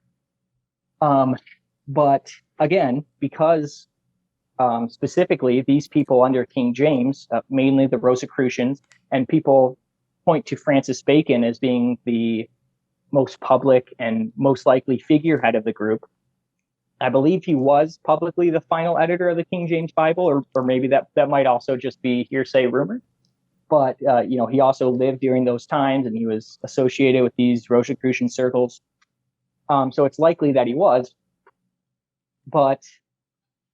But again, because specifically these people under King James, mainly the Rosicrucians, and people point to Francis Bacon as being the most public and most likely figurehead of the group. I believe he was publicly the final editor of the King James Bible, or maybe that might also just be hearsay rumor. But, he also lived during those times and he was associated with these Rosicrucian circles. So it's likely that he was. But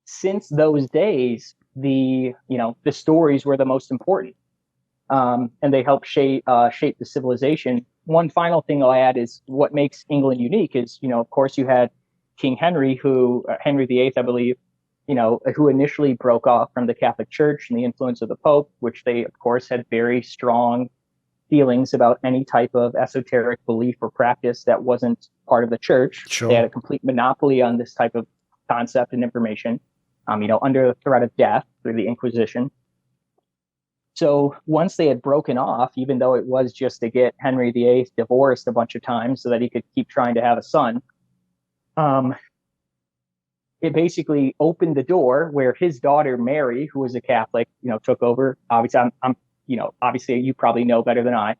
since those days, the stories were the most important. And they helped shape the civilization. One final thing I'll add is what makes England unique is, of course, you had King Henry, Henry VIII, I believe, who initially broke off from the Catholic Church and the influence of the Pope, which they, of course, had very strong feelings about any type of esoteric belief or practice that wasn't part of the church. Sure. They had a complete monopoly on this type of concept and information, under the threat of death through the Inquisition. So once they had broken off, even though it was just to get Henry VIII divorced a bunch of times so that he could keep trying to have a son, it basically opened the door where his daughter Mary, who was a Catholic, took over. Obviously, obviously you probably know better than I,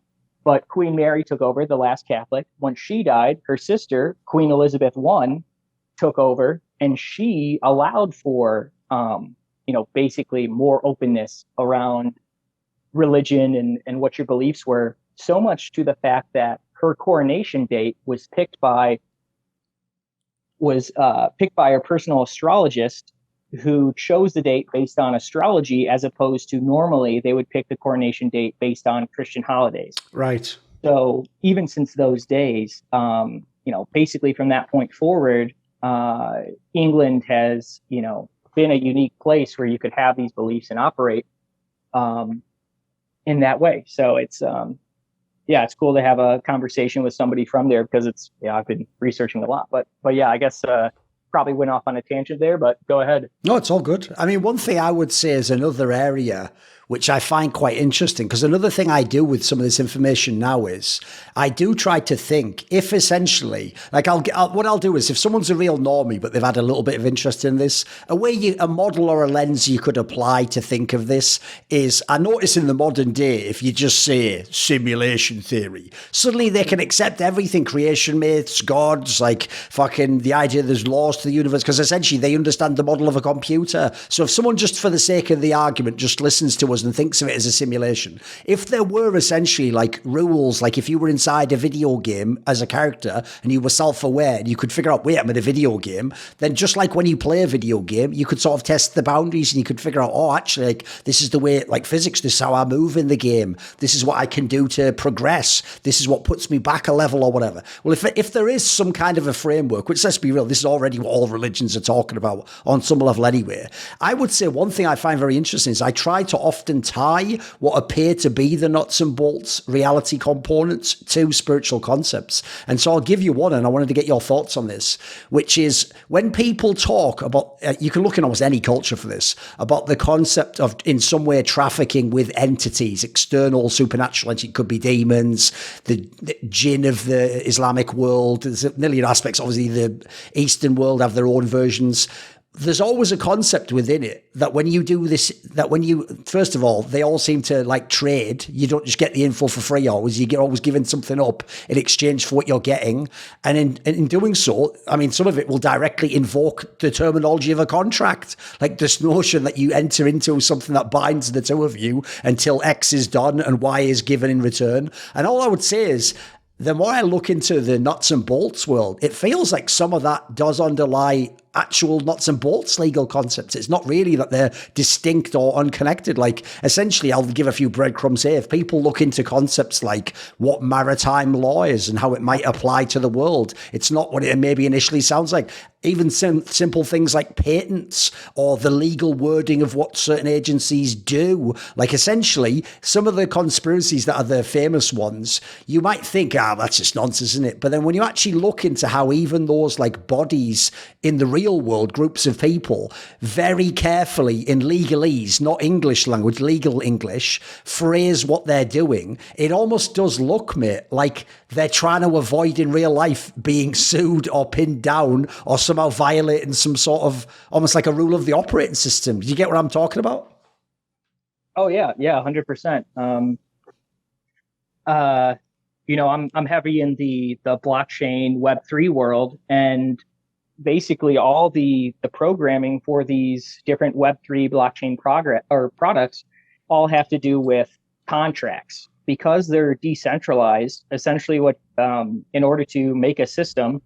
But Queen Mary took over, the last Catholic. Once she died, her sister, Queen Elizabeth I, took over, and she allowed for, basically more openness around religion and what your beliefs were, so much to the fact that her coronation date was picked by a personal astrologist who chose the date based on astrology, as opposed to normally they would pick the coronation date based on Christian holidays. Right. So even since those days, basically from that point forward, England has, been a unique place where you could have these beliefs and operate in that way. So it's cool to have a conversation with somebody from there, because I've been researching a lot, but yeah, I guess probably went off on a tangent there, but go ahead. No, it's all good. I mean, one thing I would say is another area which I find quite interesting, because another thing I do with some of this information now is I do try to think if essentially, like what I'll do is if someone's a real normie, but they've had a little bit of interest in this, a model or a lens you could apply to think of this is, I notice in the modern day, if you just say simulation theory, suddenly they can accept everything, creation myths, gods, like fucking the idea there's laws to the universe, because essentially they understand the model of a computer. So if someone just for the sake of the argument just listens to us and thinks of it as a simulation, if there were essentially like rules, like if you were inside a video game as a character and you were self-aware and you could figure out, wait, I'm in a video game, then just like when you play a video game, you could sort of test the boundaries and you could figure out, oh, actually, like this is the way, like physics, this is how I move in the game. This is what I can do to progress. This is what puts me back a level or whatever. Well, if there is some kind of a framework, which let's be real, this is already what all religions are talking about on some level anyway, I would say one thing I find very interesting is I try to often tie what appear to be the nuts and bolts reality components to spiritual concepts. And so I'll give you one, and I wanted to get your thoughts on this, which is when people talk about, you can look in almost any culture for this, about the concept of in some way trafficking with entities, external supernatural entities. It could be demons, the jinn of the Islamic world. There's a million aspects. Obviously, the Eastern world have their own versions. There's always a concept within it that when you do this, first of all, they all seem to like trade. You don't just get the info for free always. You get always giving something up in exchange for what you're getting. And in doing so, I mean, some of it will directly invoke the terminology of a contract, like this notion that you enter into something that binds the two of you until X is done and Y is given in return. And all I would say is, the more I look into the nuts and bolts world, it feels like some of that does underlie actual nuts and bolts legal concepts. It's not really that they're distinct or unconnected. Like, essentially, I'll give a few breadcrumbs here. If people look into concepts like what maritime law is and how it might apply to the world, it's not what it maybe initially sounds like. Even simple things like patents or the legal wording of what certain agencies do. Like, essentially, some of the conspiracies that are the famous ones, you might think, that's just nonsense, isn't it? But then when you actually look into how even those like bodies in the real world, groups of people, very carefully in legalese, not English language, legal English, phrase what they're doing, it almost does look, mate, like they're trying to avoid in real life being sued or pinned down or somehow violating some sort of almost like a rule of the operating system. Do you get what I'm talking about? Oh yeah, 100%. I'm heavy in the blockchain Web3 world, and basically all the programming for these different Web3 blockchain products all have to do with contracts, because they're decentralized. Essentially, what in order to make a system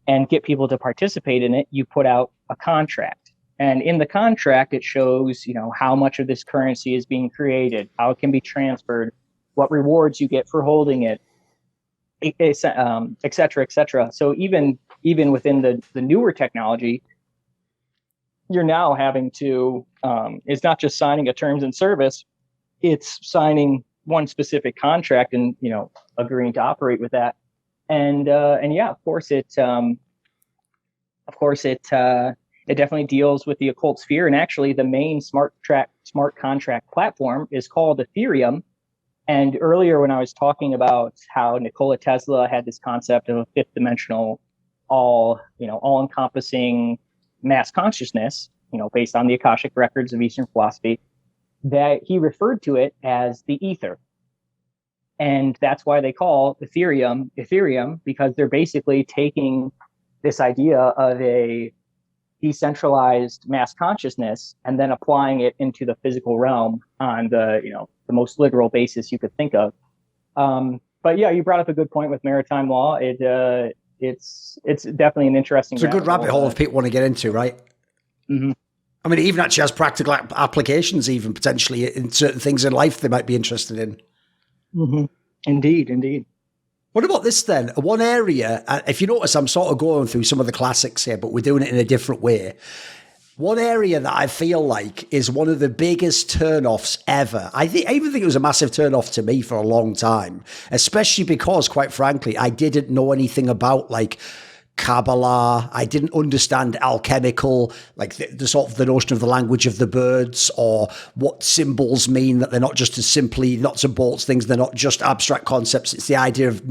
and get people to participate in it, you put out a contract. And in the contract, it shows, how much of this currency is being created, how it can be transferred, what rewards you get for holding it, et cetera, et cetera. So even within the newer technology, you're now having to, it's not just signing a terms and service, it's signing one specific contract and, agreeing to operate with that. And yeah, of course it definitely deals with the occult sphere. And actually the main smart contract platform is called Ethereum. And earlier when I was talking about how Nikola Tesla had this concept of a fifth dimensional, all-encompassing mass consciousness, based on the Akashic records of Eastern philosophy, that he referred to it as the ether. And that's why they call Ethereum, because they're basically taking this idea of a decentralized mass consciousness and then applying it into the physical realm on the the most literal basis you could think of. But yeah, you brought up a good point with maritime law. It's definitely an interesting. It's a good rabbit hole if people want to get into, right? Mm-hmm. I mean, it even actually has practical applications, even potentially in certain things in life they might be interested in. Mm-hmm. Indeed. What about this then? One area, if you notice, I'm sort of going through some of the classics here, but we're doing it in a different way. One area that I feel like is one of the biggest turnoffs ever. I even think it was a massive turnoff to me for a long time, especially because, quite frankly, I didn't know anything about like Kabbalah. I didn't understand alchemical, like the sort of the notion of the language of the birds, or what symbols mean, that they're not just as simply nuts and bolts things. They're not just abstract concepts. It's the idea of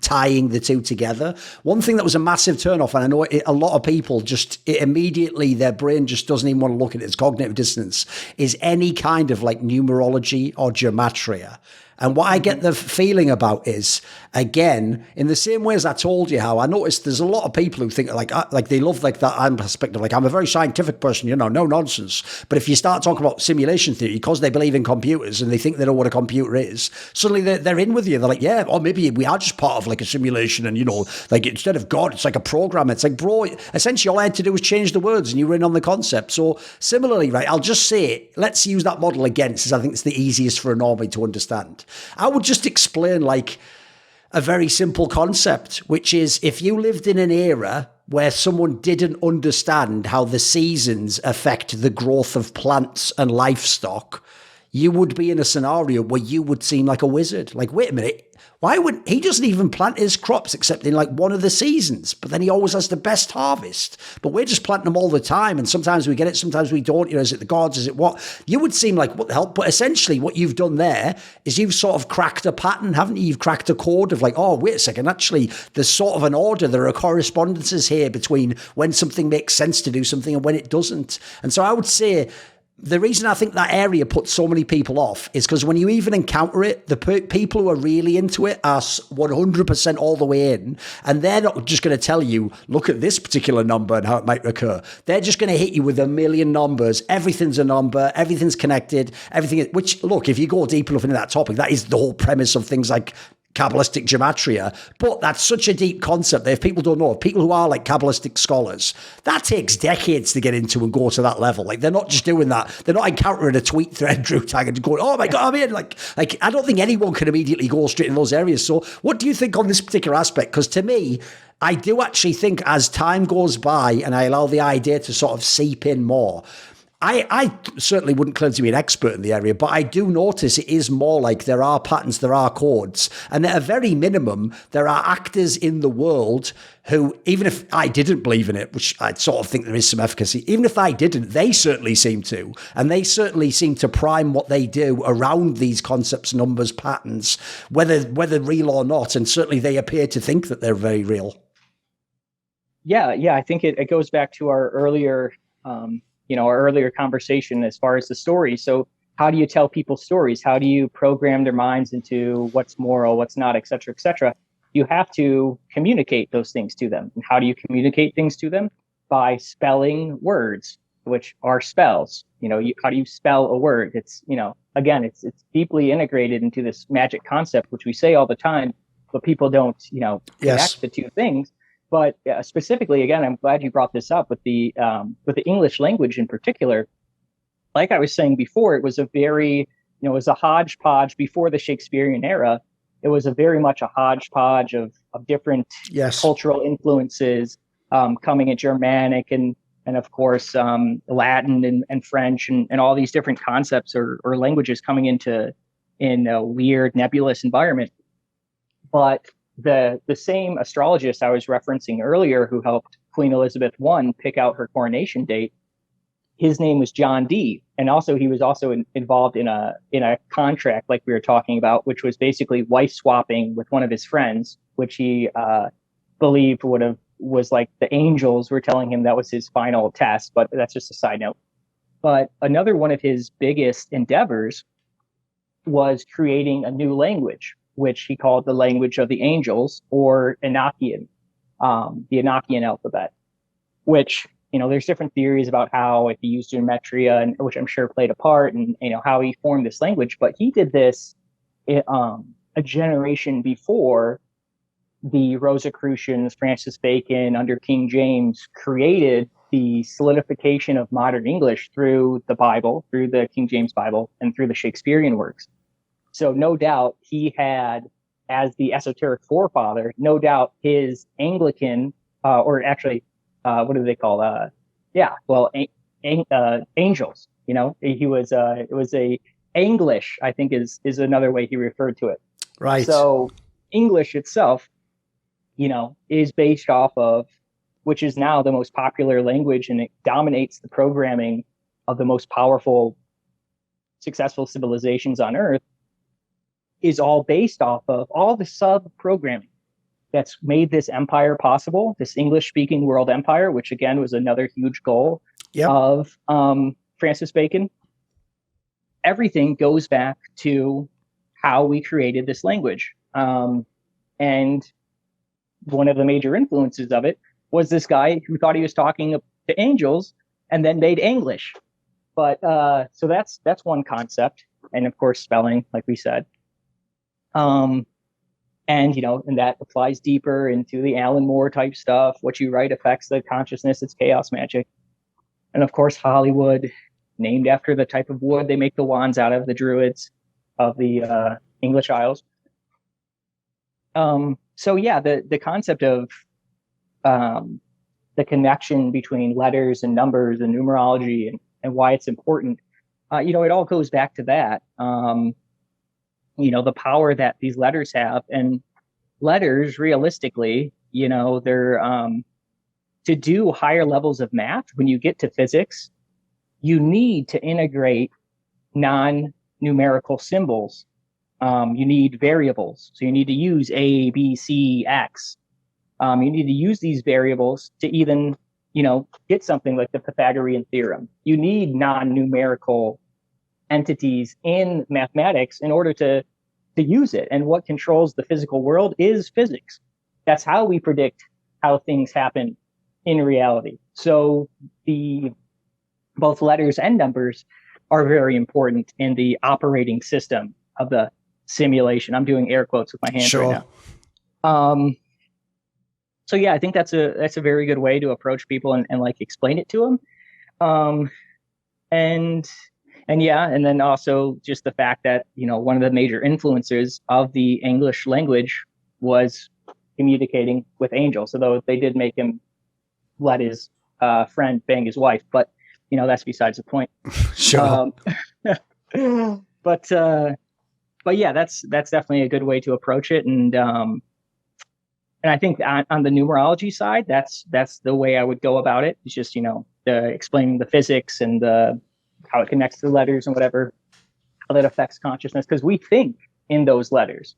tying the two together. One thing that was a massive turnoff, and I know a lot of people immediately, their brain just doesn't even want to look at it. It's cognitive dissonance, is any kind of like numerology or gematria. And what I get the feeling about is, again, in the same way as I told you how I noticed there's a lot of people who think like they love like that aspect of like, I'm a very scientific person, no nonsense. But if you start talking about simulation theory, because they believe in computers and they think they know what a computer is, suddenly they're in with you. They're like, yeah, or maybe we are just part of like a simulation, and like instead of God, it's like a program. It's like, bro, essentially all I had to do was change the words and you were in on the concept. So similarly, right, I'll just say, let's use that model again, since I think it's the easiest for a normie to understand. I would just explain like a very simple concept, which is if you lived in an era where someone didn't understand how the seasons affect the growth of plants and livestock, you would be in a scenario where you would seem like a wizard. Like, wait a minute, why would he doesn't even plant his crops except in like one of the seasons, but then he always has the best harvest. But we're just planting them all the time, and sometimes we get it, sometimes we don't. Is it the gods? Is it what? You would seem like, what the hell? But essentially what you've done there is you've sort of cracked a pattern, haven't you? You've cracked a code of like, oh, wait a second, actually there's sort of an order. There are correspondences here between when something makes sense to do something and when it doesn't. And so I would say, the reason I think that area puts so many people off is because when you even encounter it, the people who are really into it are 100% all the way in, and they're not just going to tell you, look at this particular number and how it might occur. They're just going to hit you with a million numbers. Everything's a number. Everything's connected. Everything. Which, look, if you go deep enough into that topic, that is the whole premise of things like Kabbalistic gematria. But that's such a deep concept that if people don't know, people who are like Kabbalistic scholars, that takes decades to get into and go to that level. Like, they're not just doing that. They're not encountering a tweet thread, Drutang, and going, oh my God, I'm in. Like, I don't think anyone can immediately go straight in those areas. So what do you think on this particular aspect? Because to me, I do actually think as time goes by and I allow the idea to sort of seep in more, I certainly wouldn't claim to be an expert in the area, but I do notice it is more like there are patterns, there are codes, and at a very minimum, there are actors in the world who, even if I didn't believe in it, which I sort of think there is some efficacy, even if I didn't, they certainly seem to, and they certainly seem to prime what they do around these concepts, numbers, patterns, whether real or not, and certainly they appear to think that they're very real. Yeah, I think it goes back to our earlier our earlier conversation as far as the story. So how do you tell people stories? How do you program their minds into what's moral, what's not, et cetera, et cetera? You have to communicate those things to them. And how do you communicate things to them? By spelling words, which are spells. How do you spell a word? It's, again, it's deeply integrated into this magic concept, which we say all the time, but people don't, connect the two things. But specifically, again, I'm glad you brought this up with the English language in particular. Like I was saying before, it was a very, it was a hodgepodge before the Shakespearean era. It was a very much a hodgepodge of different cultural influences coming in Germanic and of course Latin and French and all these different concepts or languages coming in a weird nebulous environment. But the same astrologist I was referencing earlier who helped Queen Elizabeth I pick out her coronation date, his name was John Dee. And also he was also involved in a contract like we were talking about, which was basically wife swapping with one of his friends, which he believed was like the angels were telling him that was his final test. But that's just a side note. But another one of his biggest endeavors was creating a new language. which he called the language of the angels, or Enochian, the Enochian alphabet, which, there's different theories about how if he used gematria, and which I'm sure played a part, and how he formed this language. But he did this a generation before the Rosicrucians, Francis Bacon, under King James, created the solidification of modern English through the Bible, through the King James Bible, and through the Shakespearean works. So no doubt he had, as the esoteric forefather, no doubt his Anglican, or actually, what do they call? Angels. He was. It was a English, I think, is another way he referred to it. Right. So English itself, is based off of, which is now the most popular language, and it dominates the programming of the most powerful, successful civilizations on Earth, is all based off of all the sub-programming that's made this empire possible, this English-speaking world empire, which again was another huge goal of Francis Bacon. Everything goes back to how we created this language. And one of the major influences of it was this guy who thought he was talking to angels and then made English. But so that's one concept. And of course, spelling, like we said. And that applies deeper into the Alan Moore type stuff. What you write affects the consciousness. It's chaos magic. And of course, Hollywood, named after the type of wood they make the wands out of, the Druids of the English Isles. So yeah, the concept of the connection between letters and numbers and numerology and why it's important, it all goes back to that. The power that these letters have, and letters realistically, they're to do higher levels of math. When you get to physics, you need to integrate non-numerical symbols. You need variables. So you need to use A, B, C, X. You need to use these variables to even, get something like the Pythagorean theorem. You need non-numerical entities in mathematics in order to use it. And what controls the physical world is physics. That's how we predict how things happen in reality. So both letters and numbers are very important in the operating system of the simulation. I'm doing air quotes with my hands right now. So yeah, I think that's a very good way to approach people and like explain it to them. And then also just the fact that, one of the major influences of the English language was communicating with angels, although they did make him let his friend bang his wife, but that's besides the point. Sure. But yeah, that's definitely a good way to approach it. And I think on the numerology side, that's the way I would go about it. It's just, explaining the physics and how it connects to the letters and whatever, how that affects consciousness. Because we think in those letters.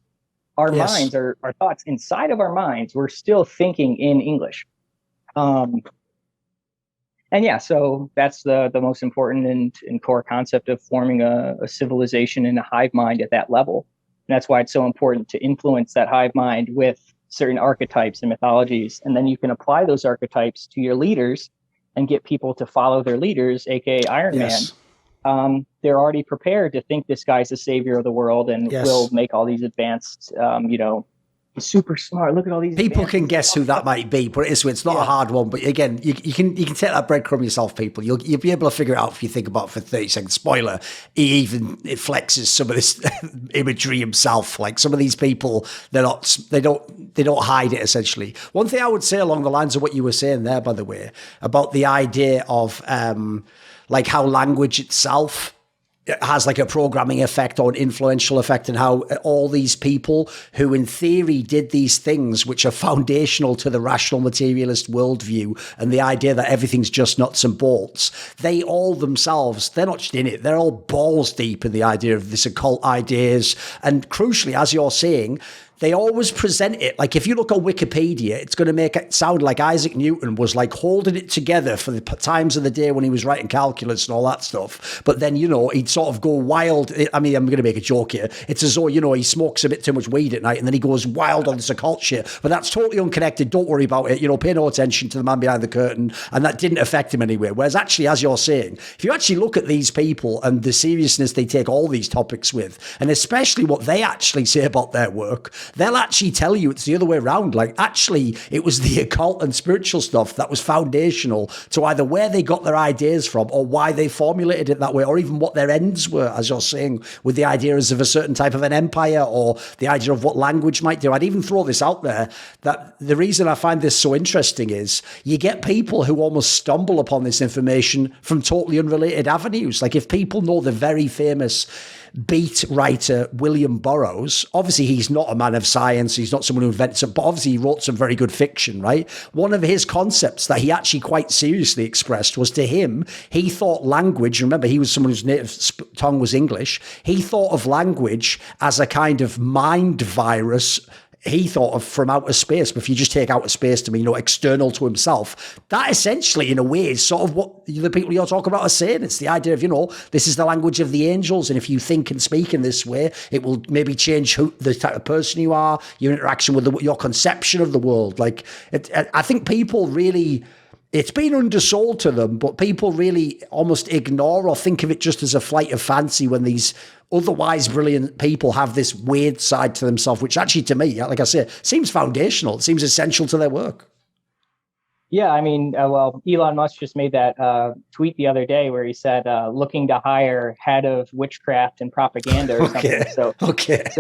Our minds, our thoughts inside of our minds, we're still thinking in English. And yeah, so that's the most important and core concept of forming a civilization and a hive mind at that level. And that's why it's so important to influence that hive mind with certain archetypes and mythologies. And then you can apply those archetypes to your leaders and get people to follow their leaders, aka Iron Man. They're already prepared to think this guy's the savior of the world and will make all these advanced, he's super smart. Look at all these people can guess who that might be, but it's not a hard one. But again, you can take that breadcrumb yourself, people. You'll be able to figure it out if you think about it for 30 seconds. Spoiler: it flexes some of this imagery himself. Like some of these people, they don't hide it. Essentially, one thing I would say along the lines of what you were saying there, by the way, about the idea of like how language itself has like a programming effect or an influential effect, and how all these people who in theory did these things which are foundational to the rational materialist worldview and the idea that everything's just nuts and bolts, they all themselves, they're not just in it, they're all balls deep in the idea of this occult ideas. And crucially, as you're saying, they always present it like, if you look on Wikipedia, it's going to make it sound like Isaac Newton was like holding it together for the times of the day when he was writing calculus and all that stuff. But then, you know, he'd sort of go wild. I mean, I'm going to make a joke here. It's as though, you know, he smokes a bit too much weed at night and then he goes wild on this occult shit. But that's totally unconnected. Don't worry about it. You know, pay no attention to the man behind the curtain. And that didn't affect him anyway. Whereas actually, as you're saying, if you actually look at these people and the seriousness they take all these topics with, and especially what they actually say about their work, they'll actually tell you it's the other way around. Like, actually, it was the occult and spiritual stuff that was foundational to either where they got their ideas from or why they formulated it that way, or even what their ends were, as you're saying, with the ideas of a certain type of an empire or the idea of what language might do. I'd even throw this out there, that the reason I find this so interesting is you get people who almost stumble upon this information from totally unrelated avenues. Like, if people know the very famous beat writer William Burroughs, obviously he's not a man of science, he's not someone who invents it, but obviously he wrote some very good fiction, right? One of his concepts that he actually quite seriously expressed was, to him, he thought language, remember he was someone whose native tongue was English, he thought of language as a kind of mind virus he thought of from outer space. But if you just take outer space to mean, you know, external to himself, that essentially, in a way, is sort of what the people you're talking about are saying. It's the idea of, you know, this is the language of the angels, and if you think and speak in this way, it will maybe change who the type of person you are, your interaction with your conception of the world. Like, I think people really, it's been undersold to them, but people really almost ignore or think of it just as a flight of fancy when these otherwise brilliant people have this weird side to themselves, which actually, to me, like I say, seems foundational. It seems essential to their work. Yeah, I mean, well, Elon Musk just made that tweet the other day where he said, looking to hire head of witchcraft and propaganda or something. So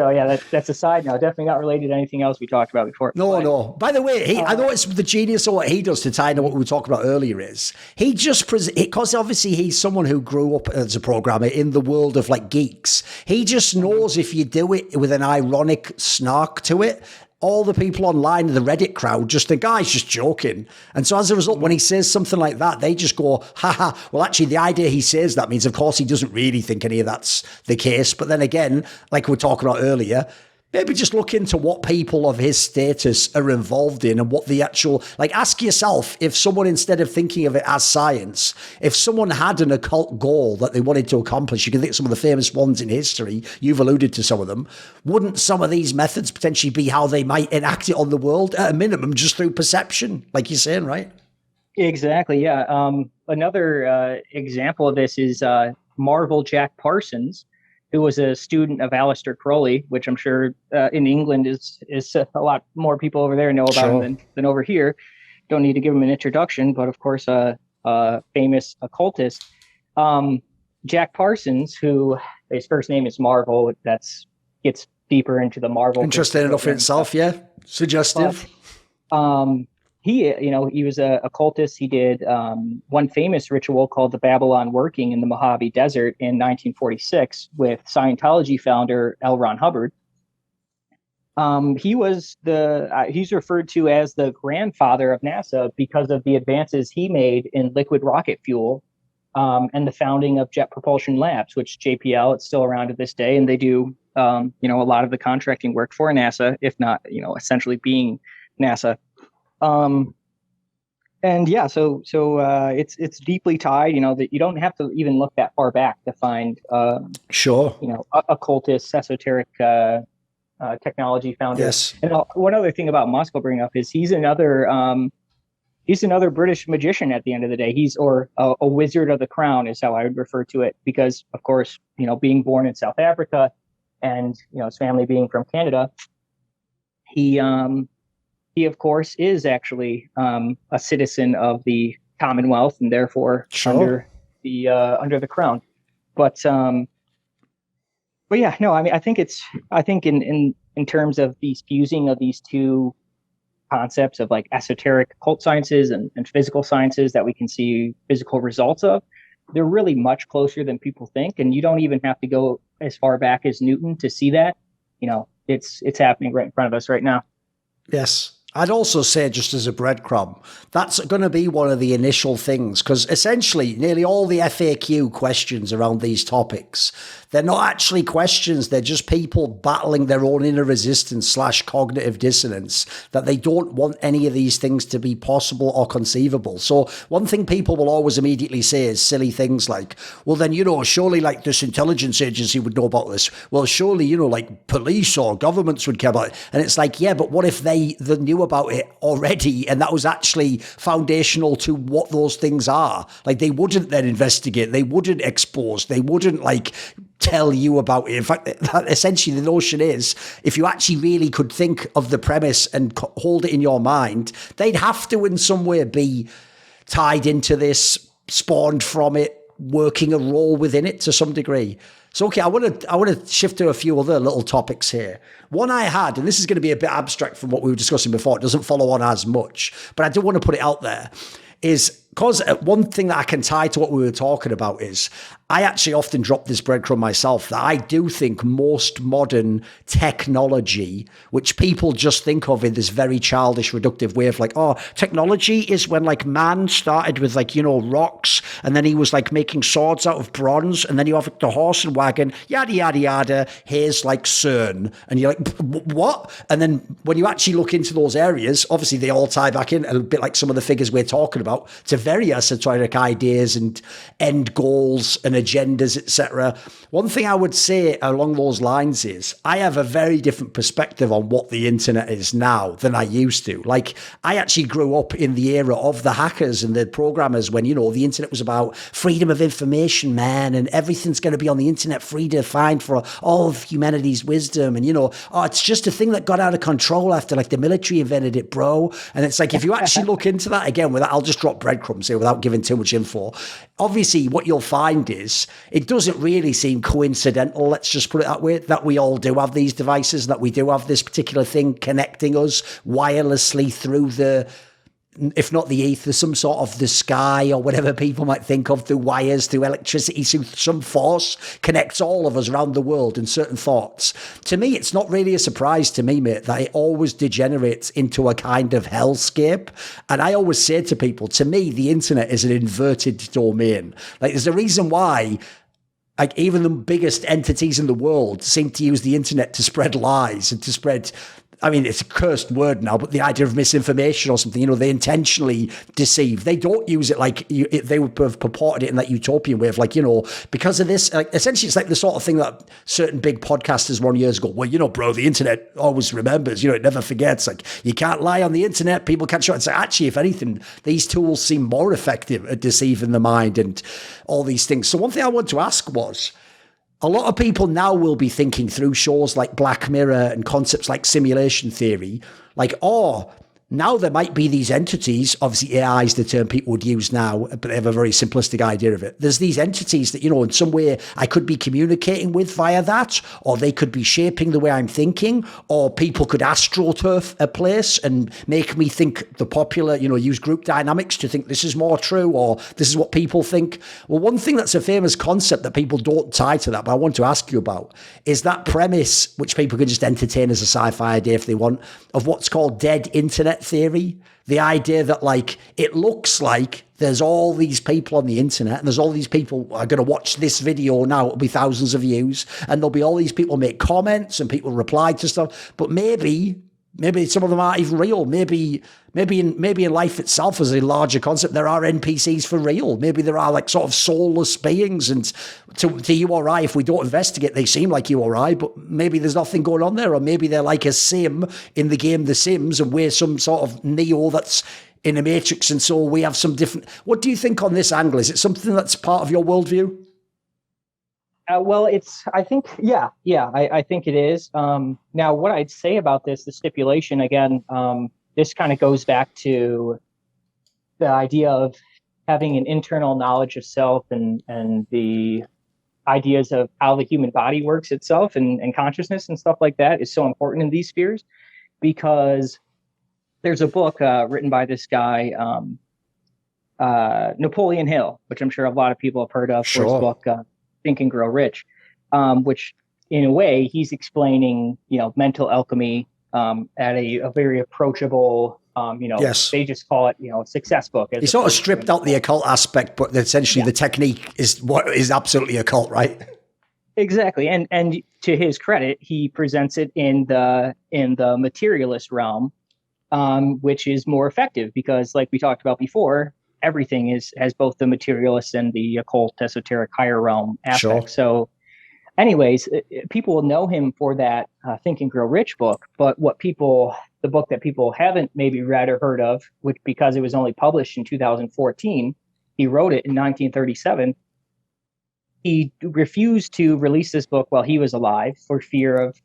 yeah, that's a side note. Definitely not related to anything else we talked about before. No. By the way, I know it's the genius of what he does to tie into what we were talking about earlier is he just, because obviously he's someone who grew up as a programmer in the world of like geeks. He just knows if you do it with an ironic snark to it, all the people online in the Reddit crowd just think, he's just joking. And so as a result, when he says something like that, they just go, haha, well, actually, the idea he says that means, of course, he doesn't really think any of that's the case. But then again, like we were talking about earlier, maybe just look into what people of his status are involved in and what the actual, like, ask yourself if someone, instead of thinking of it as science, if someone had an occult goal that they wanted to accomplish, you can think of some of the famous ones in history, you've alluded to some of them, wouldn't some of these methods potentially be how they might enact it on the world, at a minimum, just through perception, like you're saying, right? Exactly, yeah. Another example of this is Marvel Jack Parsons, who was a student of Aleister Crowley, which I'm sure in England is a lot more people over there know about him than over here. Don't need to give him an introduction, but of course, a famous occultist. Jack Parsons, who his first name is Marvel, gets deeper into the Marvel. Interesting enough in itself, yeah. Suggestive. But, he was a occultist. He did one famous ritual called the Babylon Working in the Mojave Desert in 1946 with Scientology founder L. Ron Hubbard. He's referred to as the grandfather of NASA because of the advances he made in liquid rocket fuel and the founding of Jet Propulsion Labs, which JPL, it's still around to this day, and they do a lot of the contracting work for NASA, if not essentially being NASA. It's deeply tied, that you don't have to even look that far back to find, occultist, esoteric, technology founders. Yes. And one other thing about Musk I'll bring up is he's another British magician at the end of the day. He's a wizard of the crown is how I would refer to it, because of course, being born in South Africa and, his family being from Canada, he of course is actually a citizen of the Commonwealth and therefore under the crown. But yeah, no, I mean, I think in terms of these fusing of these two concepts of like esoteric occult sciences and physical sciences that we can see physical results of, they're really much closer than people think. And you don't even have to go as far back as Newton to see that. It's happening right in front of us right now. Yes. I'd also say, just as a breadcrumb, that's going to be one of the initial things, because essentially nearly all the FAQ questions around these topics, they're not actually questions. They're just people battling their own inner resistance / cognitive dissonance, that they don't want any of these things to be possible or conceivable. So one thing people will always immediately say is silly things like, well, then, surely like this intelligence agency would know about this. Well, surely, like police or governments would care about it. And it's like, yeah, but what if they knew about it already, and that was actually foundational to what those things are? Like, they wouldn't then investigate, they wouldn't expose, they wouldn't like tell you about it. In fact, essentially the notion is, if you actually really could think of the premise and hold it in your mind, they'd have to in some way be tied into this, spawned from it, working a role within it to some degree. So, okay, I want to shift to a few other little topics here. One I had, and this is going to be a bit abstract from what we were discussing before, it doesn't follow on as much, but I do want to put it out there, is because one thing that I can tie to what we were talking about is, I actually often drop this breadcrumb myself, that I do think most modern technology, which people just think of in this very childish, reductive way of like, oh, technology is when like man started with like, rocks, and then he was like making swords out of bronze, and then you have the horse and wagon, yada, yada, yada, here's like CERN. And you're like, what? And then when you actually look into those areas, obviously they all tie back in a bit like some of the figures we're talking about, to very esoteric ideas and end goals and agendas, etc. One thing I would say along those lines is, I have a very different perspective on what the internet is now than I used to. Like, I actually grew up in the era of the hackers and the programmers, when, the internet was about freedom of information, man, and everything's going to be on the internet, free to find for all of humanity's wisdom. And, it's just a thing that got out of control after like the military invented it, bro. And it's like, if you actually look into that again, I'll just drop breadcrumbs here without giving too much info. Obviously, what you'll find is, it doesn't really seem coincidental, let's just put it that way, that we all do have these devices, that we do have this particular thing connecting us wirelessly through the, if not the ether, some sort of the sky, or whatever people might think of, through wires, through electricity, through some force, connects all of us around the world in certain thoughts. To me, it's not really a surprise to me, mate, that it always degenerates into a kind of hellscape. And I always say to people, to me, the internet is an inverted domain. Like, there's a reason why, like, even the biggest entities in the world seem to use the internet to spread lies and to spread, I mean, it's a cursed word now, but the idea of misinformation or something, they intentionally deceive. They don't use it like they would have purported it in that utopian way of like, because of this, like, essentially it's like the sort of thing that certain big podcasters won years ago. Well, bro, the internet always remembers, it never forgets. Like, you can't lie on the internet. People can't show it. So actually, if anything, these tools seem more effective at deceiving the mind and all these things. So one thing I want to ask was, a lot of people now will be thinking through shows like Black Mirror and concepts like simulation theory, like, now there might be these entities, obviously AI is the term people would use now, but they have a very simplistic idea of it. There's these entities that, in some way I could be communicating with via that, or they could be shaping the way I'm thinking, or people could astroturf a place and make me think the popular, use group dynamics to think this is more true, or this is what people think. Well, one thing that's a famous concept that people don't tie to that, but I want to ask you about, is that premise, which people can just entertain as a sci-fi idea if they want, of what's called dead internet theory. The idea that, like, it looks like there's all these people on the internet, and there's all these people are going to watch this video now, it'll be thousands of views, and there'll be all these people make comments and people reply to stuff, but maybe some of them aren't even real. Maybe in life itself as a larger concept, there are NPCs for real. Maybe there are like sort of soulless beings, and to you or I, if we don't investigate, they seem like you or I, but maybe there's nothing going on there, or maybe they're like a sim in the game The Sims, and we're some sort of Neo that's in a matrix, and so we have some different. What do you think on this angle? Is it something that's part of your worldview? Well, I think it is. Now, what I'd say about this, the stipulation, again, this kind of goes back to the idea of having an internal knowledge of self and the ideas of how the human body works itself and consciousness and stuff like that is so important in these spheres, because there's a book written by this guy, Napoleon Hill, which I'm sure a lot of people have heard of, for his book, Think and Grow Rich, which in a way he's explaining, mental alchemy, at a very approachable, Yes. they just call it, a success book. He sort of stripped out the occult aspect, but essentially the technique is what is absolutely occult, right? Exactly. And to his credit, he presents it in the materialist realm, which is more effective because, like we talked about before, everything has both the materialist and the occult, esoteric, higher realm aspect. Sure. So anyways, people will know him for that Think and Grow Rich book, but the book that people haven't maybe read or heard of, which because it was only published in 2014, he wrote it in 1937. He refused to release this book while he was alive for fear of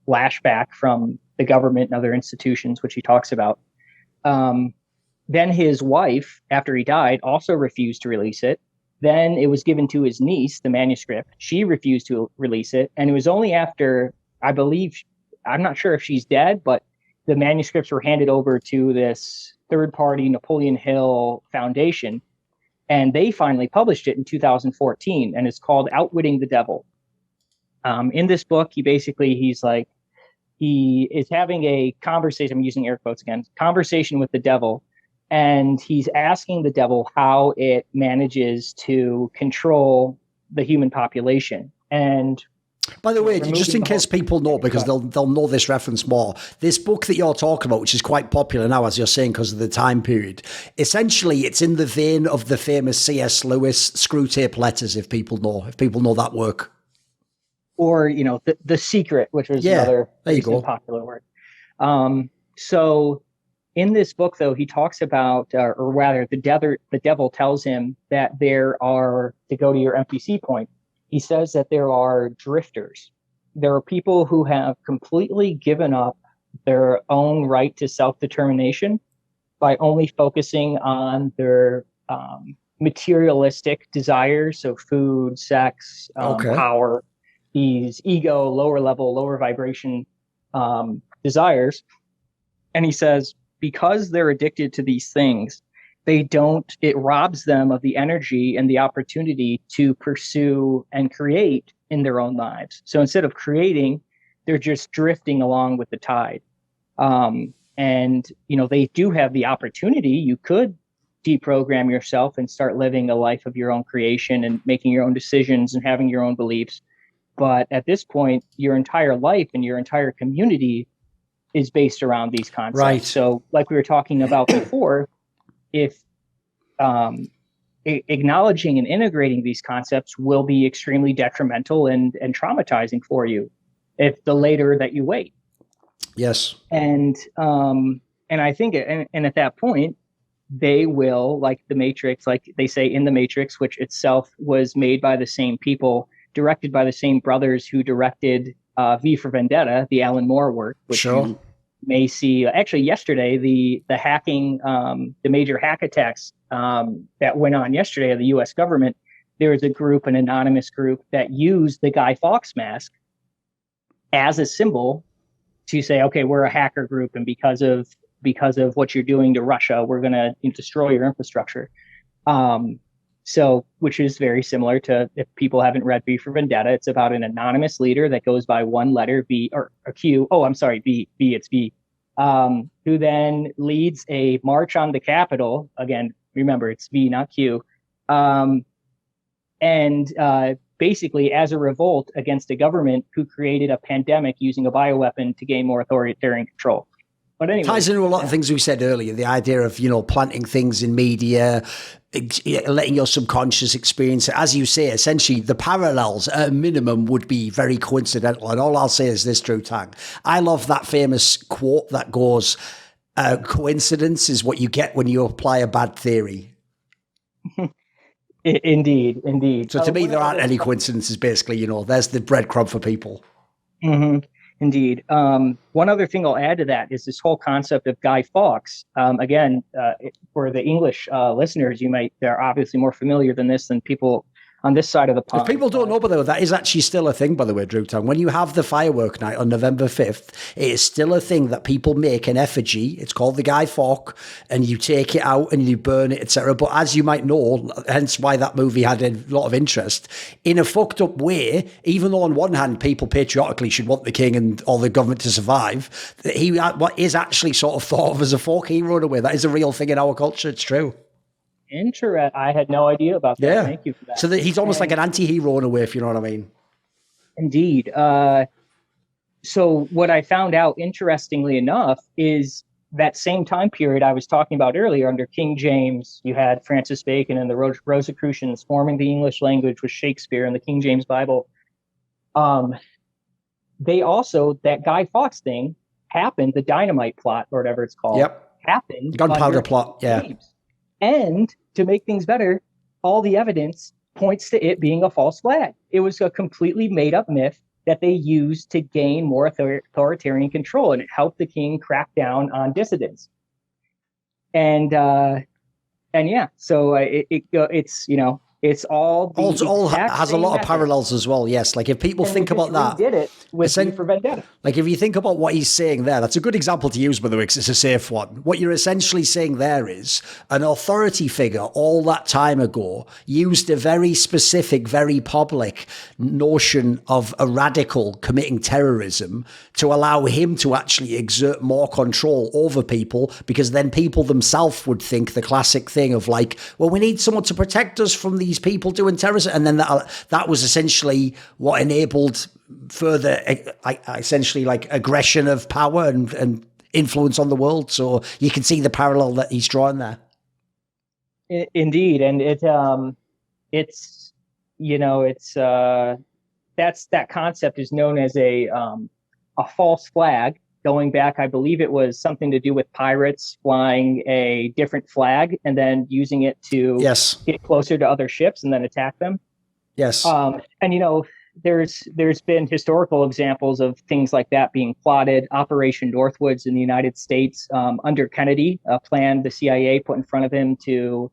lashback from the government and other institutions, which he talks about. Then his wife, after he died, also refused to release it. Then it was given to his niece, the manuscript. She refused to release it. And it was only after, I believe, I'm not sure if she's dead, but the manuscripts were handed over to this third-party Napoleon Hill Foundation. And they finally published it in 2014, and it's called Outwitting the Devil. In this book, he is having a conversation, I'm using air quotes again, conversation with the devil. And he's asking the devil how it manages to control the human population. And by the way, just in case people know, because they'll know this reference more, this book that you're talking about, which is quite popular now, as you're saying, because of the time period, essentially it's in the vein of the famous C.S. Lewis Screwtape Letters, if people know that work. Or, The Secret, which was another popular work. So in this book, though, he talks about, or rather, the devil tells him that there are, to go to your MPC point, he says that there are drifters. There are people who have completely given up their own right to self-determination by only focusing on their materialistic desires, so food, sex, power, these ego, lower level, lower vibration desires. And he says, because they're addicted to these things, it robs them of the energy and the opportunity to pursue and create in their own lives. So instead of creating, they're just drifting along with the tide. And, they do have the opportunity. You could deprogram yourself and start living a life of your own creation and making your own decisions and having your own beliefs. But at this point, your entire life and your entire community is based around these concepts. Right. So like we were talking about before, if acknowledging and integrating these concepts will be extremely detrimental and traumatizing for you if the later that you wait. Yes. And I think, and at that point, they will, like the Matrix, like they say in the Matrix, which itself was made by the same people, directed by the same brothers who directed V for Vendetta, the Alan Moore work, which you may see. Actually, yesterday, the hacking, the major hack attacks that went on yesterday of the U.S. government, there was a group, an anonymous group, that used the Guy Fawkes mask as a symbol to say, okay, we're a hacker group, and because of what you're doing to Russia, we're going to destroy your infrastructure. So, which is very similar to, if people haven't read V for Vendetta, it's about an anonymous leader that goes by one letter, V, or a Q. Oh, I'm sorry, V, it's V, who then leads a march on the Capitol. Again, remember, it's V, not Q. Basically as a revolt against a government who created a pandemic using a bioweapon to gain more authoritarian control. But anyway, ties into a lot of things we said earlier, the idea of, planting things in media, letting your subconscious experience it. As you say, essentially the parallels at a minimum would be very coincidental. And all I'll say is this, Drutang. I love that famous quote that goes, coincidence is what you get when you apply a bad theory. Indeed. So to me, there aren't any coincidences, basically, there's the breadcrumb for people. Mm-hmm. Indeed. One other thing I'll add to that is this whole concept of Guy Fawkes. Again, for the English listeners, they're obviously more familiar than this than people on this side of the pond. If people don't know, by the way, that is actually still a thing, by the way, Drutang. When you have the firework night on November 5th, it is still a thing that people make an effigy. It's called the Guy Fawkes, and you take it out and you burn it, etc. But as you might know, hence why that movie had a lot of interest, in a fucked up way, even though on one hand, people patriotically should want the king and all the government to survive, he is actually sort of thought of as a folk hero in a way. That is a real thing in our culture. It's true. I had no idea about that. Yeah. Thank you for that. So he's almost like an anti-hero in a way, if you know what I mean. Indeed. So what I found out, interestingly enough, is that same time period I was talking about earlier, under King James, you had Francis Bacon and the Rosicrucians forming the English language with Shakespeare and the King James Bible. They also, that Guy Fawkes thing happened, the dynamite plot, or whatever it's called, happened. Gunpowder plot, yeah. James. And to make things better, all the evidence points to it being a false flag. It was a completely made-up myth that they used to gain more authoritarian control, and it helped the king crack down on dissidents. And yeah, so it's it's all has a lot of parallels as well. Yes, like if people think about that, did it with V for Vendetta. Like if you think about what he's saying there, that's a good example to use, by the way, because it's a safe one. What you're essentially saying there is an authority figure all that time ago used a very specific, very public notion of a radical committing terrorism to allow him to actually exert more control over people, because then people themselves would think the classic thing of like, well, we need someone to protect us from these people doing terrorism, and then that was essentially what enabled further essentially like aggression of power and influence on the world. So you can see the parallel that he's drawing there. Indeed. And that concept is known as a false flag. Going back, I believe it was something to do with pirates flying a different flag and then using it to get closer to other ships and then attack them. Yes. And there's been historical examples of things like that being plotted. Operation Northwoods in the United States, under Kennedy, a plan the CIA put in front of him to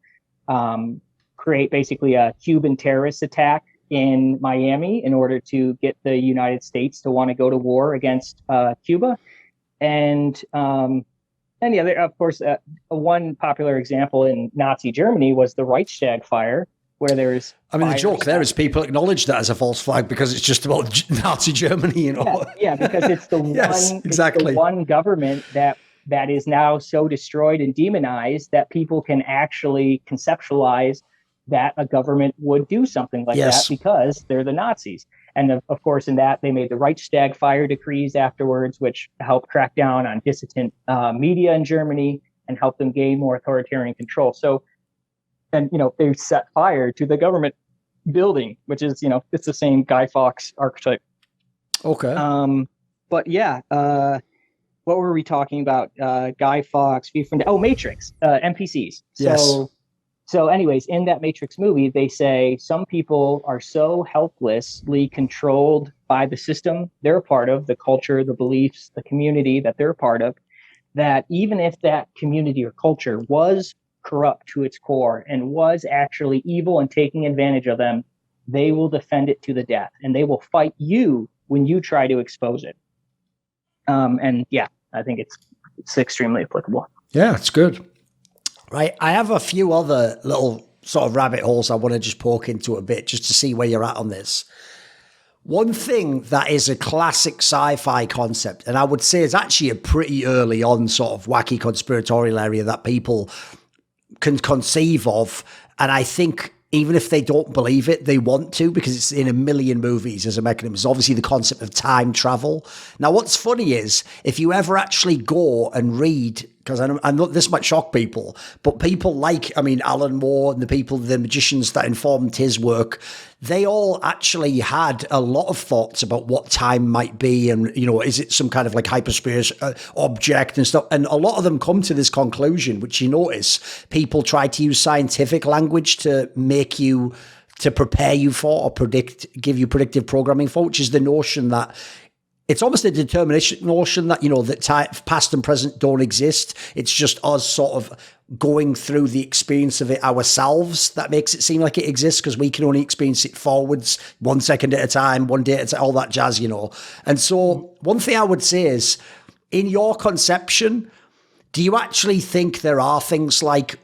create basically a Cuban terrorist attack in Miami in order to get the United States to want to go to war against Cuba. And yeah, of course, one popular example in Nazi Germany was the Reichstag fire, where there's... I mean, the joke there is people acknowledge that as a false flag because it's just about Nazi Germany, you know? Yeah, because it's the one government that is now so destroyed and demonized that people can actually conceptualize that a government would do something like that because they're the Nazis. And of course, in that, they made the Reichstag fire decrees afterwards, which helped crack down on dissident media in Germany and helped them gain more authoritarian control. So, and, they set fire to the government building, which is, it's the same Guy Fawkes archetype. Okay. But yeah, what were we talking about? Guy Fawkes, Matrix, NPCs. So anyways, in that Matrix movie, they say some people are so helplessly controlled by the system they're a part of, the culture, the beliefs, the community that they're a part of, that even if that community or culture was corrupt to its core and was actually evil and taking advantage of them, they will defend it to the death, and they will fight you when you try to expose it. And yeah, I think it's extremely applicable. Yeah, it's good. Right, I have a few other little sort of rabbit holes I want to just poke into a bit just to see where you're at on this. One thing that is a classic sci-fi concept, and I would say is actually a pretty early on sort of wacky conspiratorial area that people can conceive of, and I think even if they don't believe it, they want to, because it's in a million movies as a mechanism. It's obviously the concept of time travel. Now, what's funny is if you ever actually go and read, because I know this might shock people, but people like, Alan Moore and the magicians that informed his work, they all actually had a lot of thoughts about what time might be, and, is it some kind of like hyperspace object and stuff. And a lot of them come to this conclusion, which you notice people try to use scientific language to prepare you for or give you predictive programming for, which is the notion that It's almost a determination notion that, you know, that past and present don't exist. It's just us sort of going through the experience of it ourselves that makes it seem like it exists, because we can only experience it forwards 1 second at a time, 1 day at a time, all that jazz, you know. And so one thing I would say is, in your conception, do you actually think there are things like,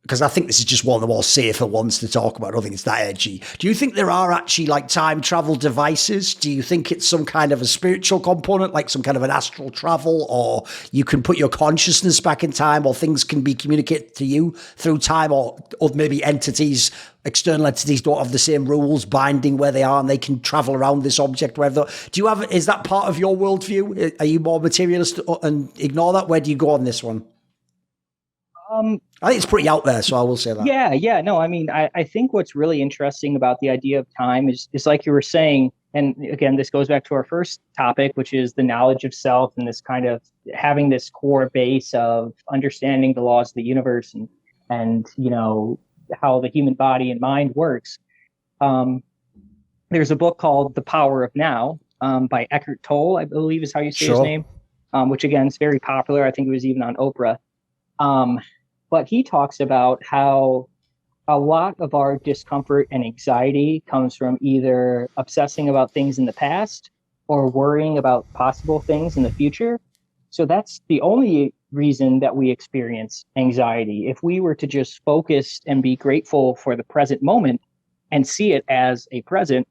because I think this is just one of the more safer ones to talk about. I don't think it's that edgy. Do you think there are actually like time travel devices? Do you think it's some kind of a spiritual component, like some kind of an astral travel, or you can put your consciousness back in time, or things can be communicated to you through time, or maybe entities, external entities don't have the same rules binding where they are and they can travel around this object, wherever. Do you have, is that part of your worldview? Are you more materialist and ignore that? Where do you go on this one? I think it's pretty out there, so I will say that. Yeah. No, I mean, I think what's really interesting about the idea of time is like you were saying, and again, this goes back to our first topic, which is the knowledge of self, and this kind of having this core base of understanding the laws of the universe and you know, how the human body and mind works. There's a book called The Power of Now by Eckhart Tolle, I believe is how you say his name, which again is very popular. I think it was even on Oprah. But he talks about how a lot of our discomfort and anxiety comes from either obsessing about things in the past or worrying about possible things in the future. So that's the only reason that we experience anxiety. If we were to just focus and be grateful for the present moment and see it as a present,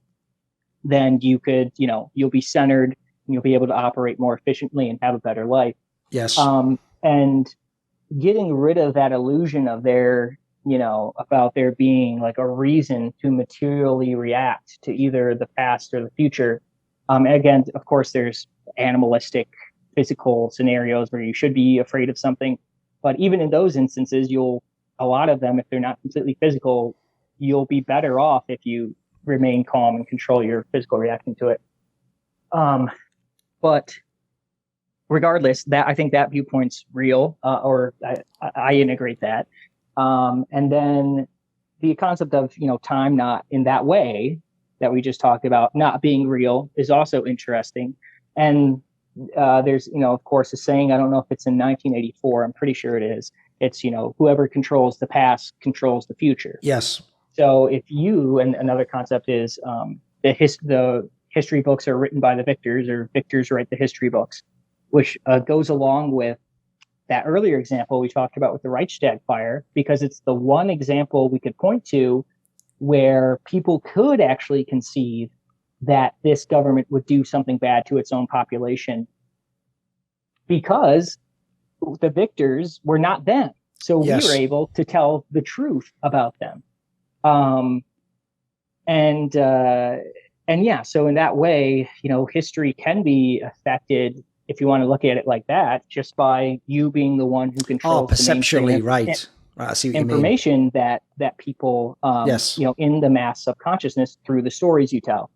then you could, you know, you'll be centered and you'll be able to operate more efficiently and have a better life. Yes. And getting rid of that illusion of there, you know, about there being like a reason to materially react to either the past or the future. Again, of course, there's animalistic, physical scenarios where you should be afraid of something. But even in those instances, a lot of them, if they're not completely physical, you'll be better off if you remain calm and control your physical reaction to it. But regardless, that I think that viewpoint's real, or I integrate that. And then the concept of, you know, time not in that way that we just talked about, not being real, is also interesting. And there's, you know, of course, a saying, I don't know if it's in 1984, I'm pretty sure it is. It's, you know, whoever controls the past controls the future. Yes. So if you, and another concept is the history books are written by the victors, or victors write the history books, which goes along with that earlier example we talked about with the Reichstag fire, because it's the one example we could point to where people could actually conceive that this government would do something bad to its own population, because the victors were not them. So we were able to tell the truth about them. And yeah, so in that way, you know, history can be affected, if you want to look at it like that, just by you being the one who controls perceptually, right. I see what information you mean. that people, you know, in the mass subconsciousness through the stories you tell.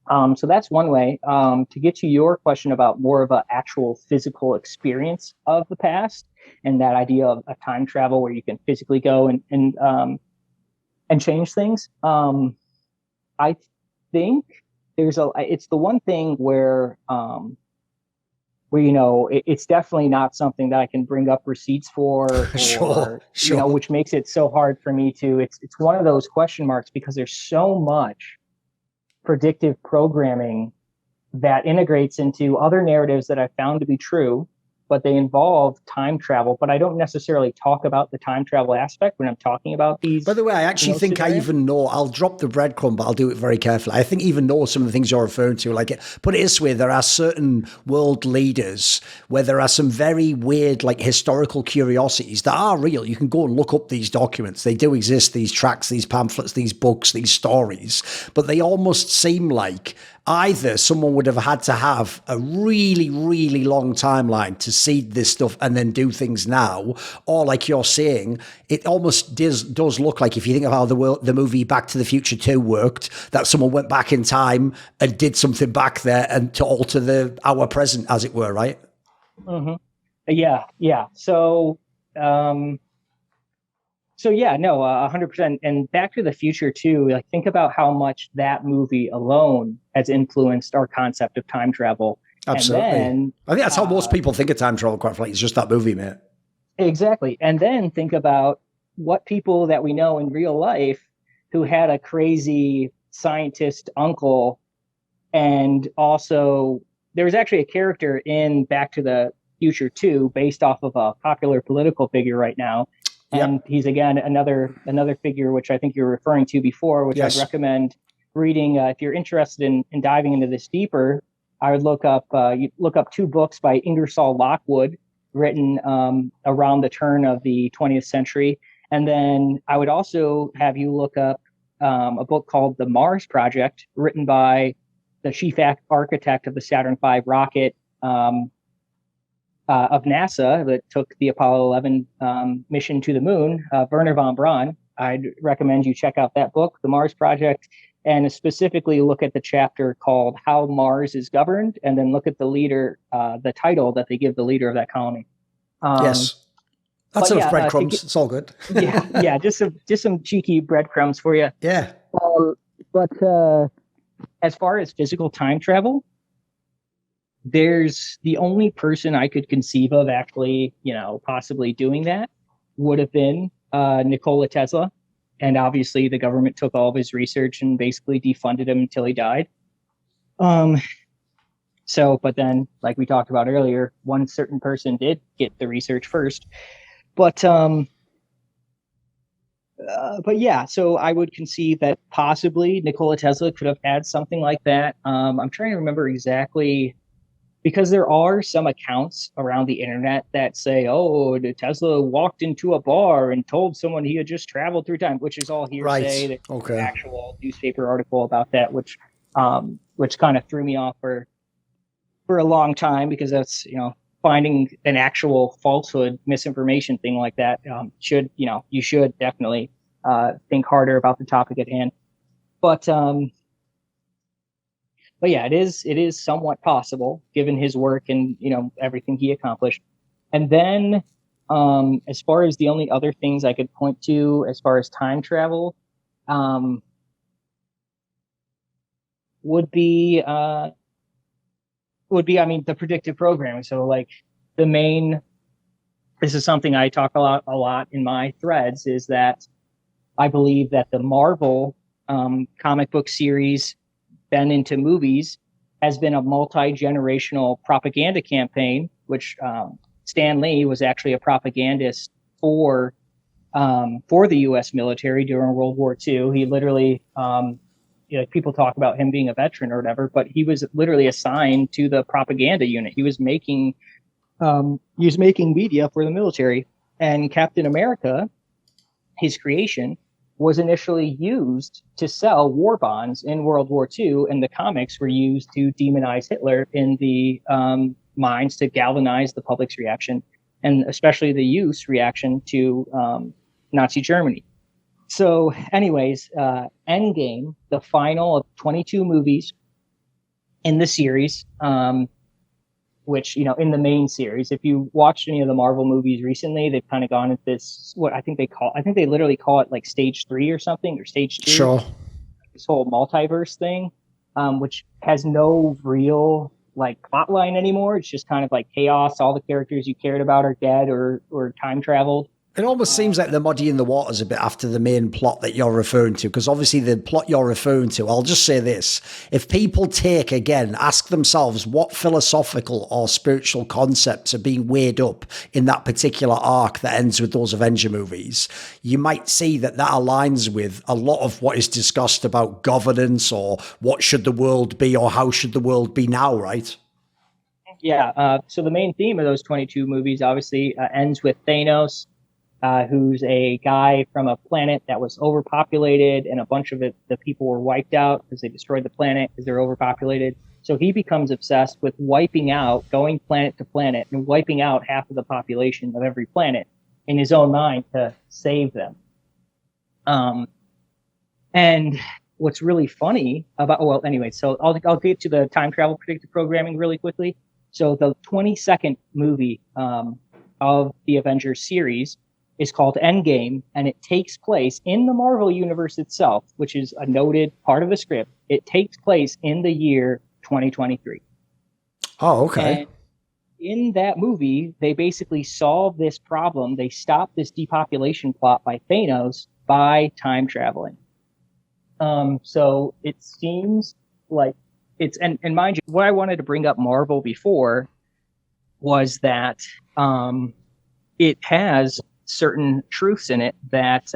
So that's one way. To get to your question about more of an actual physical experience of the past, and that idea of a time travel where you can physically go and change things. I think it's the one thing where you know, it's definitely not something that I can bring up receipts for, or, sure. You know, which makes it so hard for me to, it's one of those question marks, because there's so much predictive programming that integrates into other narratives that I found to be true, but they involve time travel. But I don't necessarily talk about the time travel aspect when I'm talking about these. By the way, I actually think I even know, I'll drop the breadcrumb, but I'll do it very carefully. I think even know some of the things you're referring to. Like, put it this way, there are certain world leaders where there are some very weird, like, historical curiosities that are real. You can go and look up these documents. They do exist, these tracts, these pamphlets, these books, these stories, but they almost seem like either someone would have had to have a really, really long timeline to seed this stuff and then do things now, or like you're saying, it almost does look like, if you think of how the movie Back to the Future 2 worked, that someone went back in time and did something back there and to alter our present, as it were, right? Mm-hmm. Yeah. So So yeah, no, 100%. And Back to the Future too. Like, think about how much that movie alone has influenced our concept of time travel. Absolutely. And then, I think that's how most people think of time travel, quite frankly. It's just that movie, mate. exactly. And then think about what people that we know in real life who had a crazy scientist uncle. And also, there was actually a character in Back to the Future 2 based off of a popular political figure right now. And Yep. he's, again, another figure, which I think you were referring to before, which Yes. I'd recommend reading. If you're interested in diving into this deeper, I would look up two books by Ingersoll Lockwood, written around the turn of the 20th century. And then I would also have you look up a book called The Mars Project, written by the chief architect of the Saturn V rocket of NASA that took the Apollo 11 mission to the moon, Werner von Braun. I'd recommend you check out that book, The Mars Project, and specifically look at the chapter called How Mars is Governed, and then look at the leader, the title that they give the leader of that colony. Yes. That's enough breadcrumbs. It's all good. yeah, just some cheeky breadcrumbs for you. Yeah. But as far as physical time travel, there's the only person I could conceive of actually, possibly doing that would have been Nikola Tesla. And obviously the government took all of his research and basically defunded him until he died. But then, like we talked about earlier, one certain person did get the research first. But yeah, so I would conceive that possibly Nikola Tesla could have had something like that. I'm trying to remember exactly, because there are some accounts around the internet that say, oh, Tesla walked into a bar and told someone he had just traveled through time, which is all hearsay. Right. There's Okay. an actual newspaper article about that, which kind of threw me off for a long time, because that's, finding an actual falsehood, misinformation thing like that you should definitely think harder about the topic at hand. But yeah, it is somewhat possible given his work and everything he accomplished. And then as far as the only other things I could point to as far as time travel would be the predictive programming. So like this is something I talk a lot in my threads, is that I believe that the Marvel comic book series then into movies has been a multi-generational propaganda campaign, which Stan Lee was actually a propagandist for the U.S. military during World War II. He literally, people talk about him being a veteran or whatever, but he was literally assigned to the propaganda unit. He was making media for the military. And Captain America, his creation, was initially used to sell war bonds in World War II, and the comics were used to demonize Hitler in the minds, to galvanize the public's reaction, and especially the youth's reaction to Nazi Germany. So anyways, Endgame, the final of 22 movies in the series, which, in the main series, if you watched any of the Marvel movies recently, they've kind of gone into this, I think they literally call it like stage 3 or something, or stage 2. Sure. This whole multiverse thing, which has no real like plot line anymore. It's just kind of like chaos. All the characters you cared about are dead or time traveled. It almost seems like they're muddying the waters a bit after the main plot that you're referring to, because obviously the plot you're referring to, I'll just say this, if people ask themselves what philosophical or spiritual concepts are being weighed up in that particular arc that ends with those Avenger movies, you might see that aligns with a lot of what is discussed about governance, or what should the world be, or how should the world be now, right? Yeah, so the main theme of those 22 movies obviously ends with Thanos, who's a guy from a planet that was overpopulated, and a bunch of the people were wiped out because they destroyed the planet because they're overpopulated. So he becomes obsessed with going planet to planet and wiping out half of the population of every planet in his own mind to save them. And what's really funny so I'll get to the time travel predictive programming really quickly. So the 22nd movie of the Avengers series, is called Endgame, and it takes place in the Marvel universe itself, which is a noted part of the script. It takes place in the year 2023. Oh, okay. And in that movie, they basically solve this problem. They stop this depopulation plot by Thanos by time traveling. So it seems like it's, and mind you, what I wanted to bring up Marvel before was that it has certain truths in it that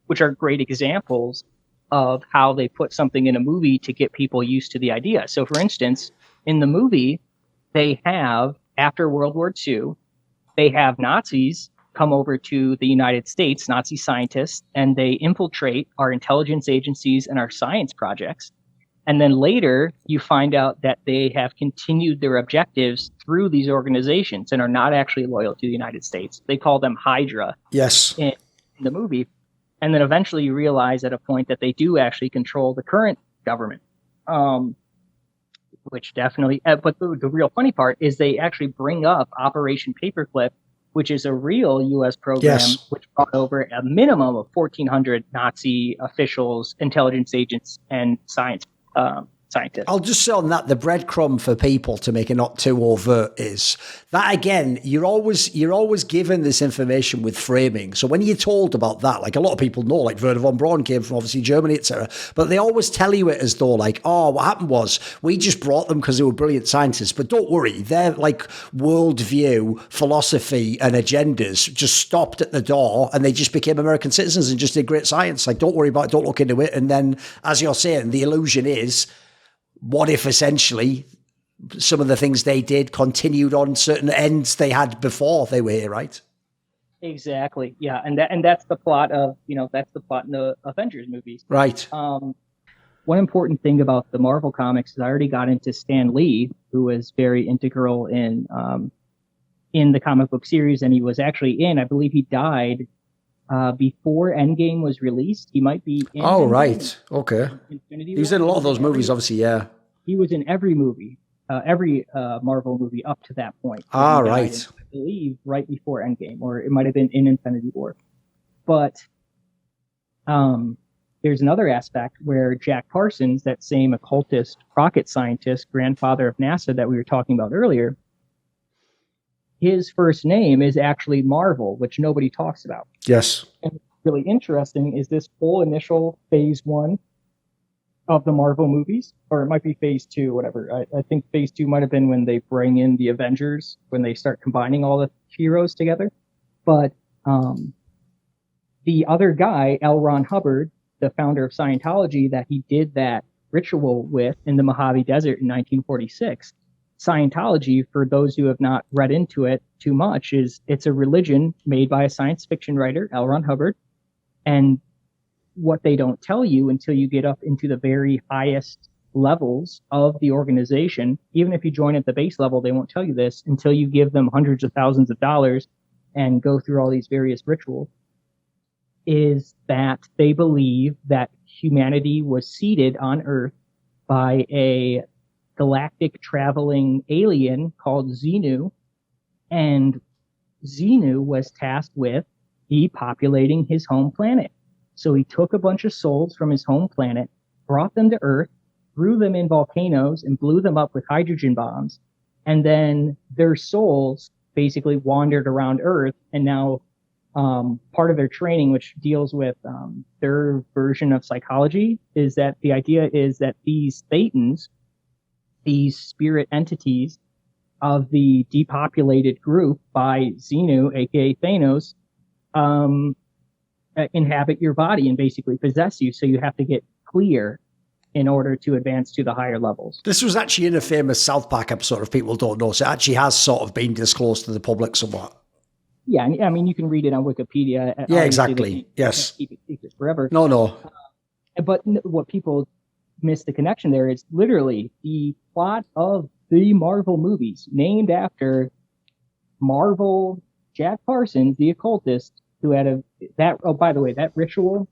which are great examples of how they put something in a movie to get people used to the idea. So, for instance, in the movie, they have, after World War II, they have Nazis come over to the United States, Nazi scientists, and they infiltrate our intelligence agencies and our science projects. And then later, you find out that they have continued their objectives through these organizations and are not actually loyal to the United States. They call them Hydra. Yes. In the movie. And then eventually you realize at a point that they do actually control the current government. Which definitely, but the real funny part is they actually bring up Operation Paperclip, which is a real U.S. program, Yes. which brought over a minimum of 1,400 Nazi officials, intelligence agents, and scientists. I'll just say on that, the breadcrumb for people to make it not too overt is that, again, you're always given this information with framing. So when you're told about that, like a lot of people know, like Werner von Braun came from obviously Germany, etc. But they always tell you it as though like, oh, what happened was we just brought them because they were brilliant scientists. But don't worry, their like worldview, philosophy and agendas just stopped at the door and they just became American citizens and just did great science. Like, don't worry about it, don't look into it. And then, as you're saying, the illusion is, what if essentially some of the things they did continued on certain ends they had before they were here, right? Exactly. Yeah. And that's the plot of, that's the plot in the Avengers movies. Right. One important thing about the Marvel comics is I already got into Stan Lee, who was very integral in the comic book series. And he was actually I believe he died before Endgame was released. He might be in. Oh, Endgame, right. Okay. He was in a lot of those movies, obviously, yeah. He was in every movie, every Marvel movie up to that point. Ah, right. I believe right before Endgame, or it might have been in Infinity War. But there's another aspect where Jack Parsons, that same occultist rocket scientist, grandfather of NASA that we were talking about earlier, his first name is actually Marvel, which nobody talks about. Yes. And what's really interesting is this whole initial phase 1 of the Marvel movies, or it might be phase 2, whatever. I think phase 2 might have been when they bring in the Avengers, when they start combining all the heroes together. But the other guy, L. Ron Hubbard, the founder of Scientology, that he did that ritual with in the Mojave Desert in 1946, Scientology, for those who have not read into it too much, it's a religion made by a science fiction writer, L. Ron Hubbard. And what they don't tell you until you get up into the very highest levels of the organization, even if you join at the base level, they won't tell you this until you give them hundreds of thousands of dollars and go through all these various rituals, is that they believe that humanity was seeded on Earth by a galactic traveling alien called Xenu, and Xenu was tasked with depopulating his home planet. So he took a bunch of souls from his home planet, brought them to Earth, threw them in volcanoes, and blew them up with hydrogen bombs. And then their souls basically wandered around Earth, and now part of their training, which deals with their version of psychology, is that the idea is that these thetans, these spirit entities of the depopulated group by Xenu, aka Thanos, inhabit your body and basically possess you. So you have to get clear in order to advance to the higher levels. This was actually in a famous South Park episode, if people don't know. So it actually has sort of been disclosed to the public somewhat. Yeah, I mean, you can read it on Wikipedia. Yeah, exactly. Yes. Keep it secret forever. No. But what people miss the connection there is literally the plot of the Marvel movies, named after Marvel Jack Parsons, the occultist, who had by the way, that ritual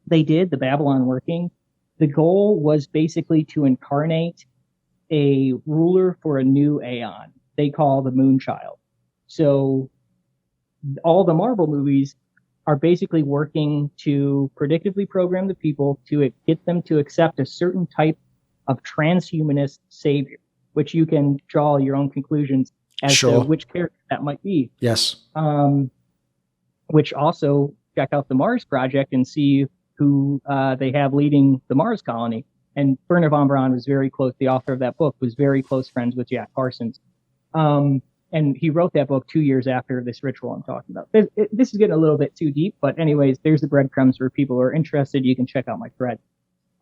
they did, the Babylon working, the goal was basically to incarnate a ruler for a new aeon they call the Moonchild. So all the Marvel movies are basically working to predictively program the people to get them to accept a certain type of transhumanist savior, which you can draw your own conclusions as Sure. to which character that might be. Yes. Which also check out the Mars Project and see who they have leading the Mars colony. And Werner von Braun was very close. The author of that book was very close friends with Jack Parsons. And he wrote that book 2 years after this ritual I'm talking about. This is getting a little bit too deep, but anyways, there's the breadcrumbs for people who are interested. You can check out my thread.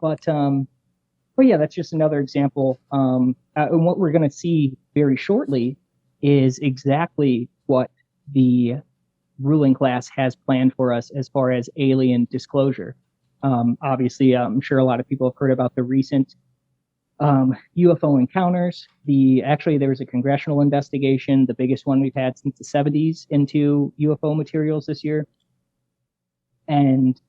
But yeah, that's just another example. And what we're going to see very shortly is exactly what the ruling class has planned for us as far as alien disclosure. Obviously, I'm sure a lot of people have heard about the recent UFO encounters. There was a congressional investigation, the biggest one we've had since the 70s, into UFO materials this year. And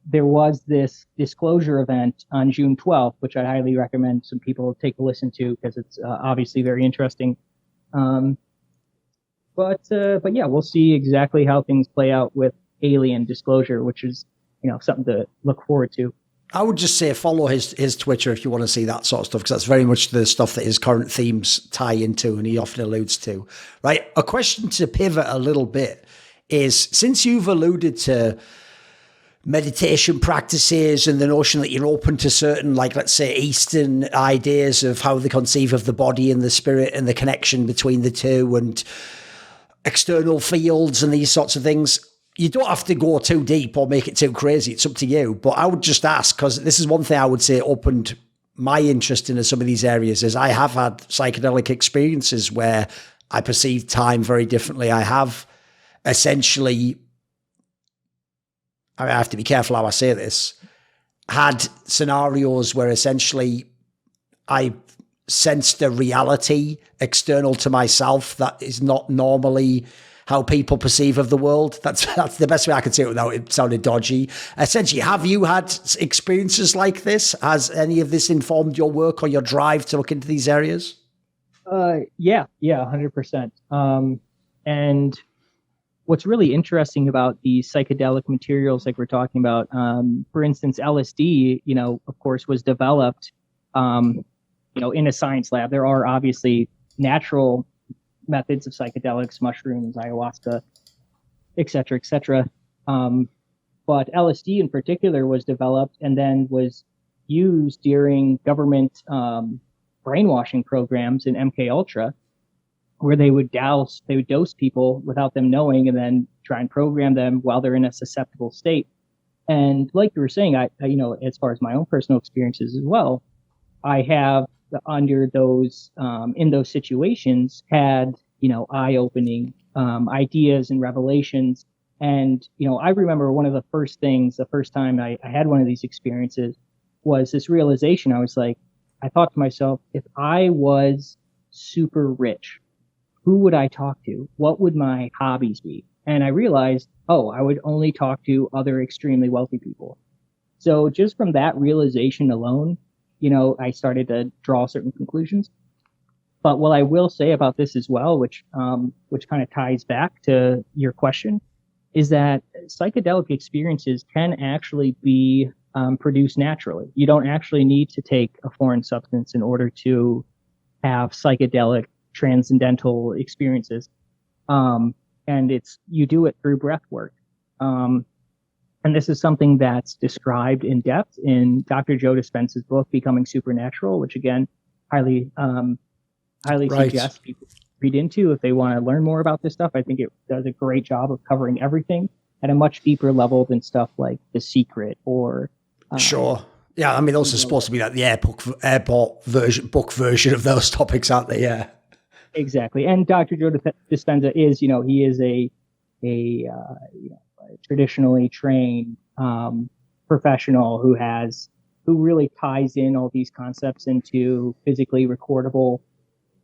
there was this disclosure event on June 12th, which I highly recommend some people take a listen to because it's obviously very interesting. But yeah, we'll see exactly how things play out with alien disclosure, which is, something to look forward to. I would just say follow his Twitter if you want to see that sort of stuff, because that's very much the stuff that his current themes tie into and he often alludes to. Right. A question to pivot a little bit is, since you've alluded to meditation practices and the notion that you're open to certain, like, let's say, Eastern ideas of how they conceive of the body and the spirit and the connection between the two and external fields and these sorts of things, you don't have to go too deep or make it too crazy. It's up to you. But I would just ask, because this is one thing I would say opened my interest into some of these areas, is I have had psychedelic experiences where I perceive time very differently. I have essentially, I have to be careful how I say this, had scenarios where essentially I sensed a reality external to myself that is not normally how people perceive of the world. That's the best way I can say it without it sounding dodgy. Essentially, have you had experiences like this? Has any of this informed your work or your drive to look into these areas? Yeah, 100%. And what's really interesting about these psychedelic materials, like we're talking about, for instance, LSD, of course, was developed, in a science lab. There are obviously natural methods of psychedelics, mushrooms, ayahuasca, et cetera, et cetera. But LSD in particular was developed and then was used during government brainwashing programs in MK Ultra, where they would dose people without them knowing and then try and program them while they're in a susceptible state. And like you were saying, I as far as my own personal experiences as well, I have under those in those situations had eye-opening ideas and revelations. And I remember one of the first time I had one of these experiences was this realization. I was like, I thought to myself, if I was super rich, who would I talk to? What would my hobbies be? And I realized, I would only talk to other extremely wealthy people. So just from that realization alone, I started to draw certain conclusions. But what I will say about this as well, which kind of ties back to your question, is that psychedelic experiences can actually be produced naturally. You don't actually need to take a foreign substance in order to have psychedelic transcendental experiences. And you do it through breath work. And this is something that's described in depth in Dr. Joe Dispenza's book, Becoming Supernatural, which again, highly suggest people read into if they want to learn more about this stuff. I think it does a great job of covering everything at a much deeper level than stuff like The Secret or. Sure. Yeah. I mean, those are supposed to be like the airport book version of those topics, aren't they? Yeah. Exactly. And Dr. Joe Dispenza is, he is a traditionally trained professional who really ties in all these concepts into physically recordable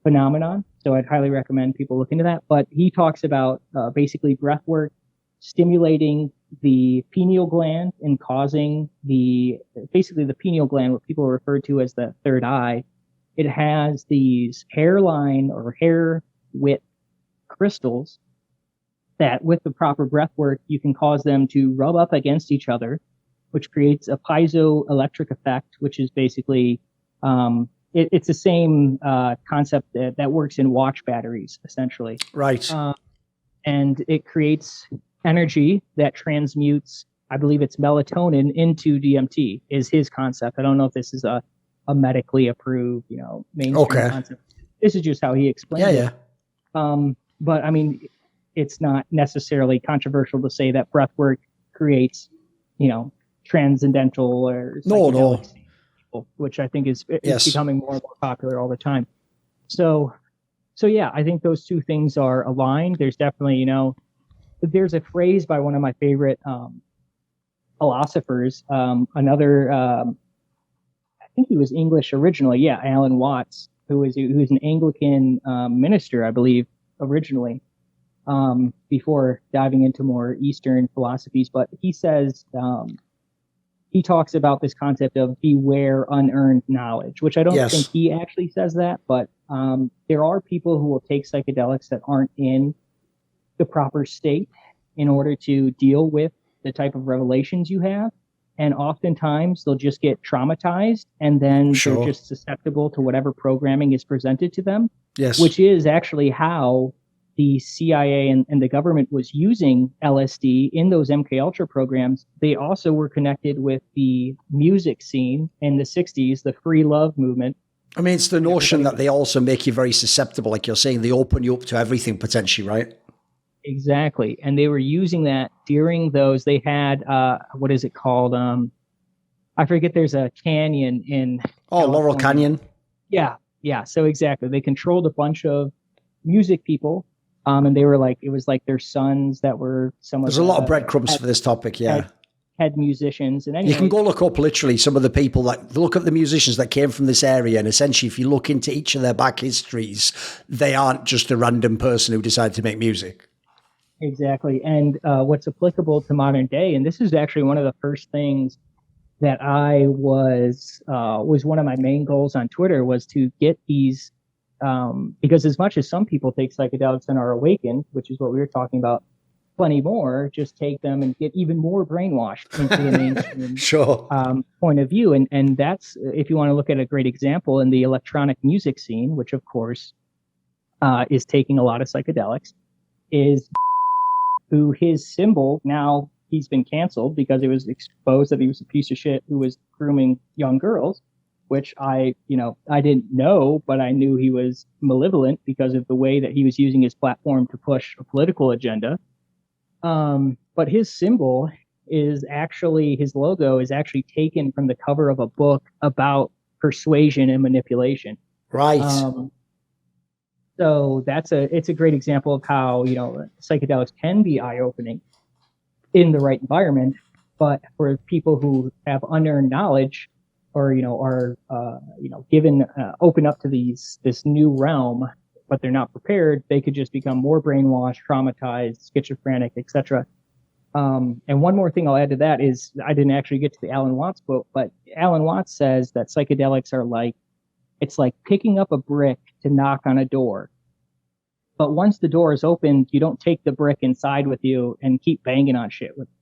phenomenon. So I'd highly recommend people look into that. But he talks about basically breath work stimulating the pineal gland and causing the pineal gland, what people refer to as the third eye. It has these hairline or hair width crystals that with the proper breath work, you can cause them to rub up against each other, which creates a piezoelectric effect, which is basically, it's the same concept that works in watch batteries, essentially. Right. And it creates energy that transmutes, I believe it's melatonin into DMT is his concept. I don't know if this is a medically approved, mainstream concept. This is just how he explained it. But I mean, it's not necessarily controversial to say that breath work creates, transcendental or psychedelic states, which I think is becoming more and more popular all the time. So yeah, I think those two things are aligned. There's definitely, there's a phrase by one of my favorite philosophers, I think he was English originally. Yeah, Alan Watts, who's an Anglican minister, I believe, originally, before diving into more Eastern philosophies. But he says, he talks about this concept of beware unearned knowledge, which I don't think he actually says that, but there are people who will take psychedelics that aren't in the proper state in order to deal with the type of revelations you have. And oftentimes they'll just get traumatized, and then they're just susceptible to whatever programming is presented to them, which is actually how the CIA and the government was using LSD in those MKUltra programs. They also were connected with the music scene in the 60s, the free love movement. I mean, it's the notion that they also make you very susceptible, like you're saying, they open you up to everything potentially, right? Exactly. And they were using that during those. They had, what is it called? I forget, there's a canyon in California. Laurel Canyon. Yeah. So exactly. They controlled a bunch of music people. And they were like, it was like their sons that were some of There's a lot of breadcrumbs for this topic, head musicians. And you can go look up literally some of the people look at the musicians that came from this area, and essentially if you look into each of their back histories, they aren't just a random person who decided to make music. Exactly. And what's applicable to modern day, and this is actually one of the first things that I was one of my main goals on Twitter, was to get these, because as much as some people take psychedelics and are awakened, which is what we were talking about, plenty more just take them and get even more brainwashed into the mainstream point of view. And that's, if you want to look at a great example in the electronic music scene, which of course is taking a lot of psychedelics, is who his symbol, now he's been canceled because it was exposed that he was a piece of shit who was grooming young girls, which I didn't know, but I knew he was malevolent because of the way that he was using his platform to push a political agenda. But his symbol is actually, his logo is actually taken from the cover of a book about persuasion and manipulation. Right. So it's a great example of how, psychedelics can be eye-opening in the right environment, but for people who have unearned knowledge or, are, given, open up to this new realm, but they're not prepared, they could just become more brainwashed, traumatized, schizophrenic, etc. And one more thing I'll add to that is, I didn't actually get to the Alan Watts quote, but Alan Watts says that psychedelics are it's like picking up a brick to knock on a door. But once the door is opened, you don't take the brick inside with you and keep banging on shit with it.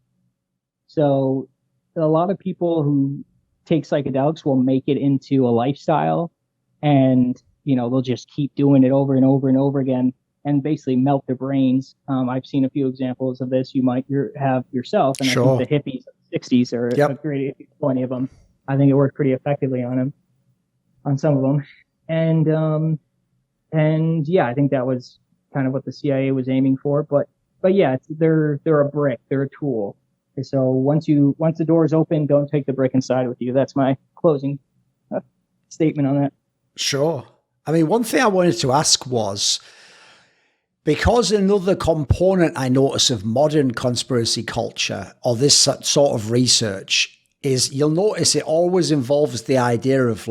So a lot of people who take psychedelics will make it into a lifestyle, and they'll just keep doing it over and over and over again and basically melt their brains. I've seen a few examples of this. You might have yourself, and I think the hippies of the 60s are a great, plenty of them. I think it worked pretty effectively on them, on some of them. And yeah, I think that was kind of what the CIA was aiming for. But yeah, they're a brick, they're a tool. Okay, so once the door is open, don't take the brick inside with you. That's my closing statement on that. Sure. I mean, one thing I wanted to ask was, because another component I notice of modern conspiracy culture or this sort of research is, you'll notice it always involves the idea of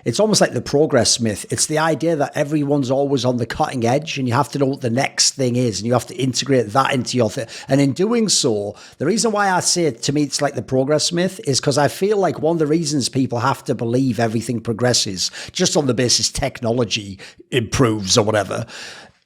it's almost like the progress myth. It's the idea that everyone's always on the cutting edge and you have to know what the next thing is and you have to integrate that into your thing. And in doing so, the reason why I say it, to me, it's like the progress myth, is because I feel like one of the reasons people have to believe everything progresses just on the basis technology improves or whatever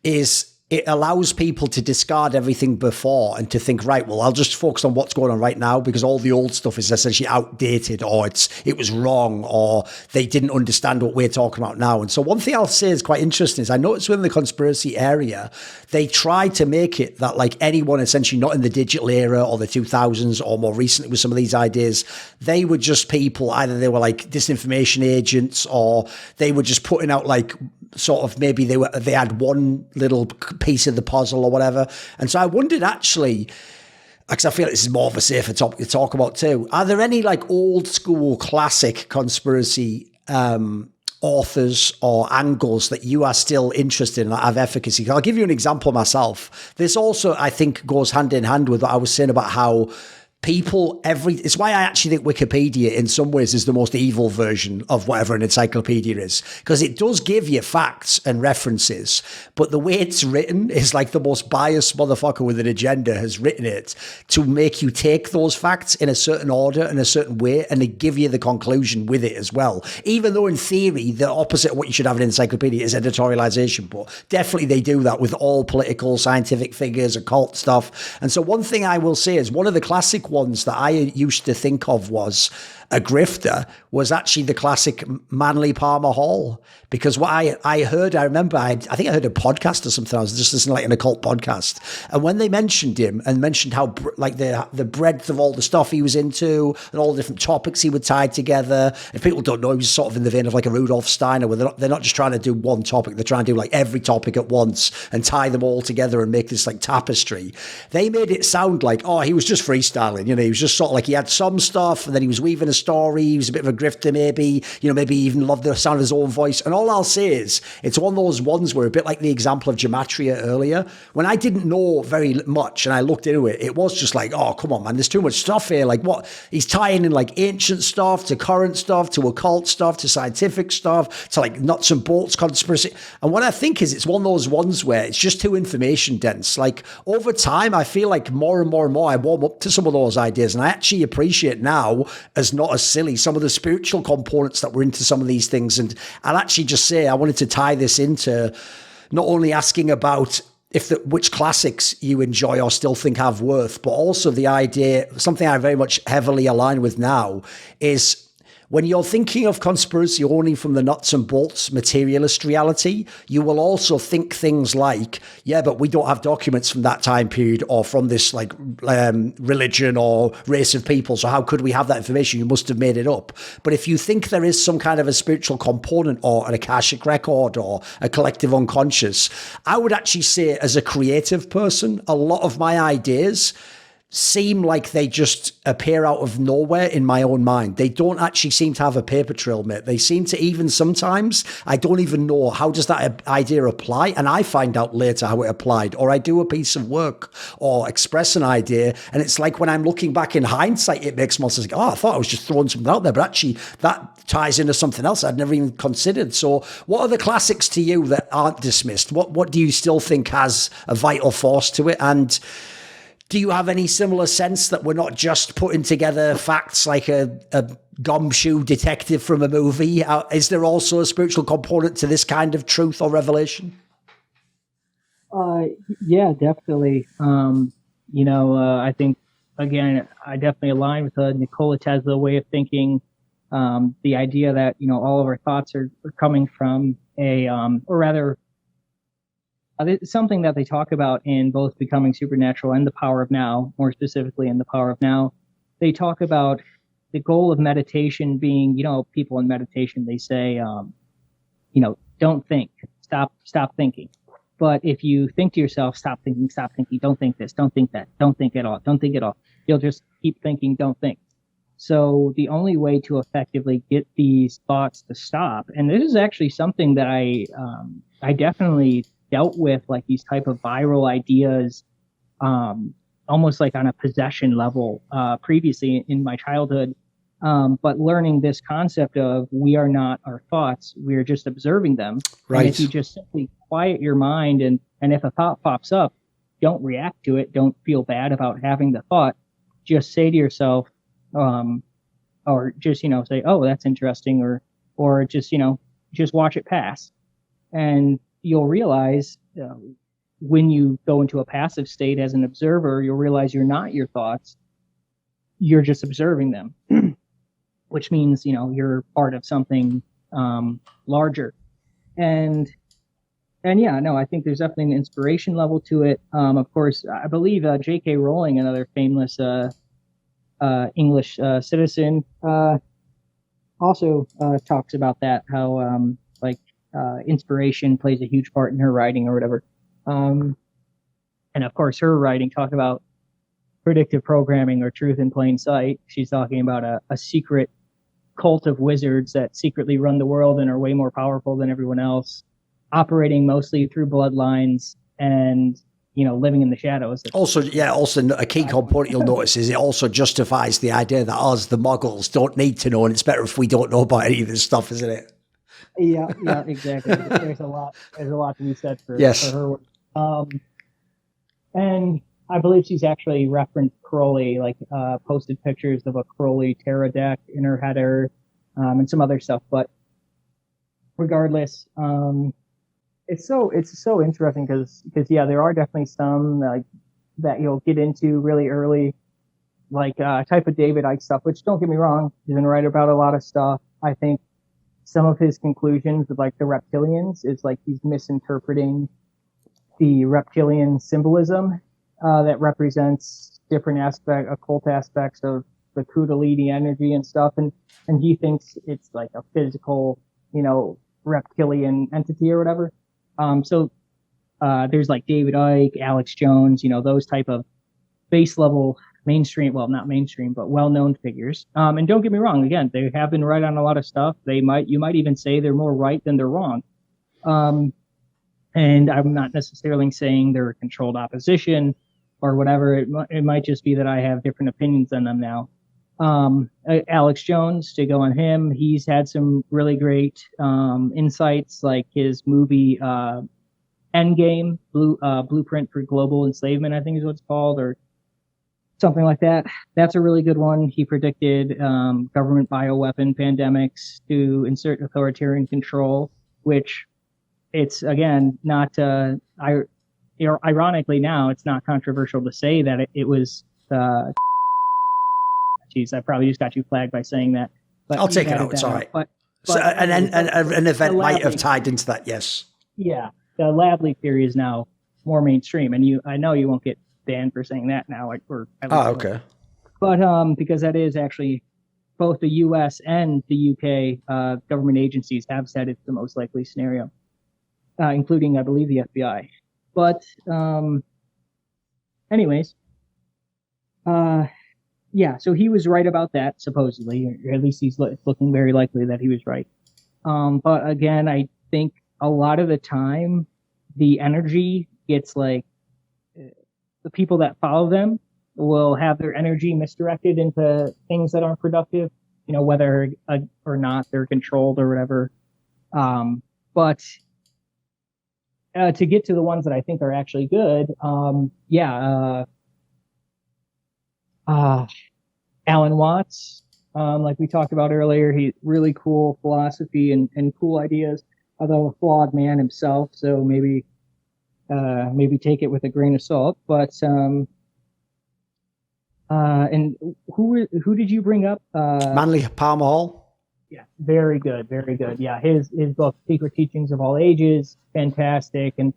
is it allows people to discard everything before and to think, right, well, I'll just focus on what's going on right now because all the old stuff is essentially outdated, or it was wrong, or they didn't understand what we're talking about now. And so one thing I'll say is quite interesting is I noticed within the conspiracy area, they try to make it that like anyone essentially not in the digital era or the 2000s or more recently with some of these ideas, they were just people, either they were like disinformation agents or they were just putting out like sort of maybe they had one little piece of the puzzle or whatever. And so I wondered actually, because I feel like this is more of a safer topic to talk about too, are there any like old school classic conspiracy authors or angles that you are still interested in that have efficacy? I'll give you an example myself. This also, I think, goes hand in hand with what I was saying about how people, it's why I actually think Wikipedia in some ways is the most evil version of whatever an encyclopedia is, because it does give you facts and references, but the way it's written is like the most biased motherfucker with an agenda has written it to make you take those facts in a certain order in a certain way, and they give you the conclusion with it as well. Even though in theory, the opposite of what you should have in an encyclopedia is editorialization, but definitely they do that with all political, scientific figures, occult stuff. And so one thing I will say is one of the classic ones that I used to think of was a grifter was actually the classic Manly Palmer Hall. Because what I heard, I remember, I think I heard a podcast or something. I was just listening to like an occult podcast. And when they mentioned him and mentioned how like the breadth of all the stuff he was into and all the different topics he would tie together. If people don't know, he was sort of in the vein of like a Rudolf Steiner, where they're not just trying to do one topic. They're trying to do like every topic at once and tie them all together and make this like tapestry. They made it sound like, oh, he was just freestyling. You know, he was just sort of like he had some stuff and then he was weaving a story. He was a bit of a grifter, maybe, you know, maybe even loved the sound of his own voice. And all I'll say is it's one of those ones where, a bit like the example of gematria earlier, when I didn't know very much and I looked into it, it was just like, oh, come on, man, there's too much stuff here. Like what? He's tying in like ancient stuff to current stuff to occult stuff to scientific stuff to like nuts and bolts conspiracy. And what I think is it's one of those ones where it's just too information dense. Like over time, I feel like more and more and more I warm up to some of those ideas, and I actually appreciate now as not as silly some of the spiritual components that were into some of these things. And I'll actually just say I wanted to tie this into not only asking about which classics you enjoy or still think have worth, but also the idea, something I very much heavily align with now, is when you're thinking of conspiracy only from the nuts and bolts materialist reality, you will also think things like, yeah, but we don't have documents from that time period or from this like religion or race of people. So how could we have that information? You must have made it up. But if you think there is some kind of a spiritual component or an Akashic record or a collective unconscious, I would actually say as a creative person, a lot of my ideas seem like they just appear out of nowhere in my own mind. They don't actually seem to have a paper trail, mate. They seem to even sometimes, I don't even know how does that idea apply, and I find out later how it applied, or I do a piece of work or express an idea, and it's like when I'm looking back in hindsight, it makes more sense. Like, oh, I thought I was just throwing something out there, but actually that ties into something else I'd never even considered. So what are the classics to you that aren't dismissed? What do you still think has a vital force to it? And do you have any similar sense that we're not just putting together facts like a gumshoe detective from a movie? Is there also a spiritual component to this kind of truth or revelation? Yeah, definitely. I think, again, I definitely align with the Nikola Tesla way of thinking. The idea that, all of our thoughts are coming from it's something that they talk about in both Becoming Supernatural and The Power of Now, more specifically in The Power of Now. They talk about the goal of meditation being, people in meditation, they say, don't think, stop thinking. But if you think to yourself, stop thinking, don't think this, don't think that, don't think at all, you'll just keep thinking, don't think. So the only way to effectively get these thoughts to stop, and this is actually something that I definitely dealt with, like these type of viral ideas, almost like on a possession level, previously in my childhood. But learning this concept of we are not our thoughts, we are just observing them. Right. And if you just simply quiet your mind and if a thought pops up, don't react to it. Don't feel bad about having the thought. Just say to yourself, or just, say, oh, that's interesting, or just, just watch it pass. And you'll realize when you go into a passive state as an observer, you'll realize you're not your thoughts. You're just observing them, which means, you're part of something larger. And yeah, no, I think there's definitely an inspiration level to it. Of course, I believe J.K. Rowling, another famous English citizen, also talks about that, how inspiration plays a huge part in her writing or whatever. And of course, her writing talked about predictive programming or truth in plain sight. She's talking about a secret cult of wizards that secretly run the world and are way more powerful than everyone else, operating mostly through bloodlines and, living in the shadows. Also a key component you'll notice is it also justifies the idea that us, the muggles, don't need to know, and it's better if we don't know about any of this stuff, isn't it? Yeah, exactly. There's a lot to be said for her work. And I believe she's actually referenced Crowley, posted pictures of a Crowley tarot deck in her header, and some other stuff. But regardless, it's so interesting because there are definitely some that you'll get into really early, type of David Icke stuff. Which, don't get me wrong, he's been right about a lot of stuff. I think some of his conclusions with the reptilians is he's misinterpreting the reptilian symbolism that represents different occult aspects of the Kundalini energy and stuff, and he thinks it's a physical, reptilian entity or whatever. So there's David Icke, Alex Jones, those type of base level mainstream, well, not mainstream, but well-known figures. And don't get me wrong, again, they have been right on a lot of stuff. You might even say they're more right than they're wrong. And I'm not necessarily saying they're a controlled opposition or whatever. It might just be that I have different opinions than them now. Alex Jones, to go on him, he's had some really great insights, like his movie Endgame, Blueprint for Global Enslavement, I think is what it's called, or something like that. That's a really good one. He predicted government bioweapon pandemics to insert authoritarian control, which it's, again, not ironically now, it's not controversial to say that it was geez, I probably just got you flagged by saying that. But I'll take it out. It's all right. But an event might have tied into that, yes. Yeah. The lab leak theory is now more mainstream. And I know you won't get banned for saying that now. Okay. But because that is actually both the U.S. and the U.K. Government agencies have said it's the most likely scenario, including, I believe, the FBI. But anyways, yeah, so he was right about that, supposedly, or at least he's looking very likely that he was right. But again, I think a lot of the time, the energy gets the people that follow them will have their energy misdirected into things that aren't productive, whether or not they're controlled or whatever. But to get to the ones that I think are actually good, Alan Watts, like we talked about earlier, he really cool philosophy and cool ideas, although a flawed man himself, so maybe take it with a grain of salt. But and who did you bring up? Manly Palmer Hall. Yeah, very good. Yeah, his book Secret Teachings of All Ages, fantastic, and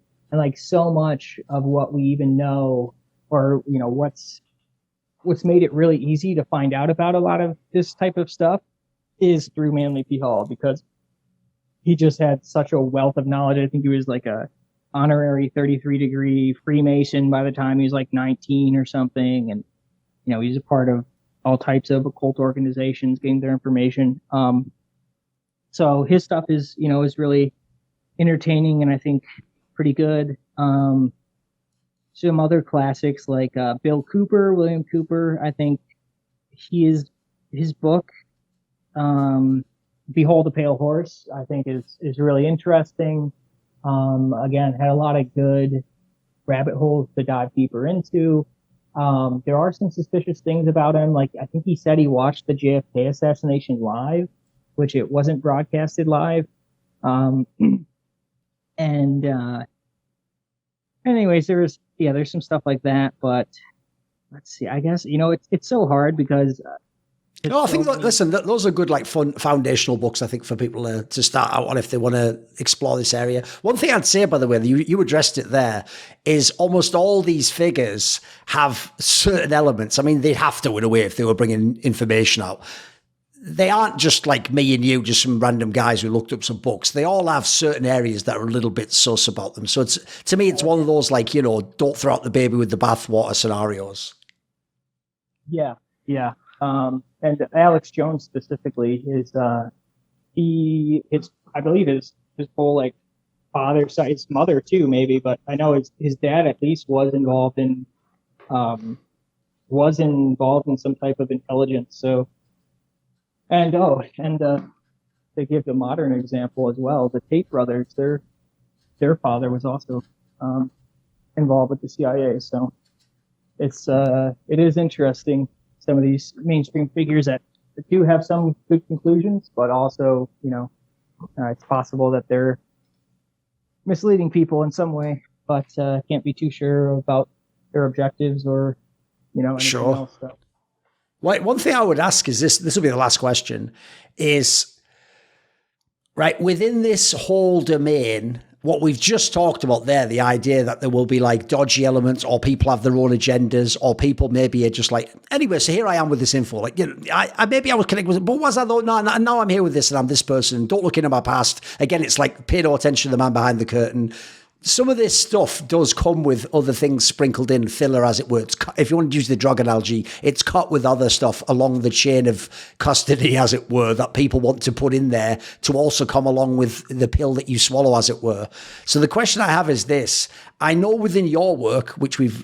so much of what we even know, or what's made it really easy to find out about a lot of this type of stuff is through Manly P. Hall, because he just had such a wealth of knowledge. I think he was a honorary 33-degree Freemason by the time he was 19 or something, and he's a part of all types of occult organizations getting their information. So his stuff is really entertaining and I think pretty good. Some other classics like William Cooper. I think his book, Behold the Pale Horse, I think is really interesting. Again, had a lot of good rabbit holes to dive deeper into. There are some suspicious things about him. I think he said he watched the JFK assassination live, which it wasn't broadcasted live. And anyways, there's some stuff like that, but let's see. I guess it's so hard because. No, I think listen, those are good, like, fun foundational books, I think, for people to start out on if they want to explore this area. One thing I'd say, by the way, you addressed it there, is almost all these figures have certain elements. I mean, they'd have to, in a way, if they were bringing information out. They aren't just like me and you, just some random guys who looked up some books. They all have certain areas that are a little bit sus about them. So to me, it's one of those, like, don't throw out the baby with the bathwater scenarios. Yeah. And Alex Jones specifically is I believe his whole, like, father side, his mother too, maybe, but I know his dad at least was involved in some type of intelligence. So, to give the modern example as well, the Tate brothers, their father was also involved with the CIA. So it is interesting. Some of these mainstream figures that do have some good conclusions, but also, it's possible that they're misleading people in some way, but can't be too sure about their objectives or, anything Sure. else. So. Well, one thing I would ask is this will be the last question, is, right, within this whole domain, what we've just talked about there, the idea that there will be, like, dodgy elements, or people have their own agendas, or people maybe are just like, anyway, so here I am with this info. Like, I maybe I was connected with it, but what was I though? No, now I'm here with this and I'm this person. Don't look into my past. Again, it's like, pay no attention to the man behind the curtain. Some of this stuff does come with other things sprinkled in, filler, as it were. If you want to use the drug analogy, it's cut with other stuff along the chain of custody, as it were, that people want to put in there to also come along with the pill that you swallow, as it were. So the question I have is this. I know within your work, which we've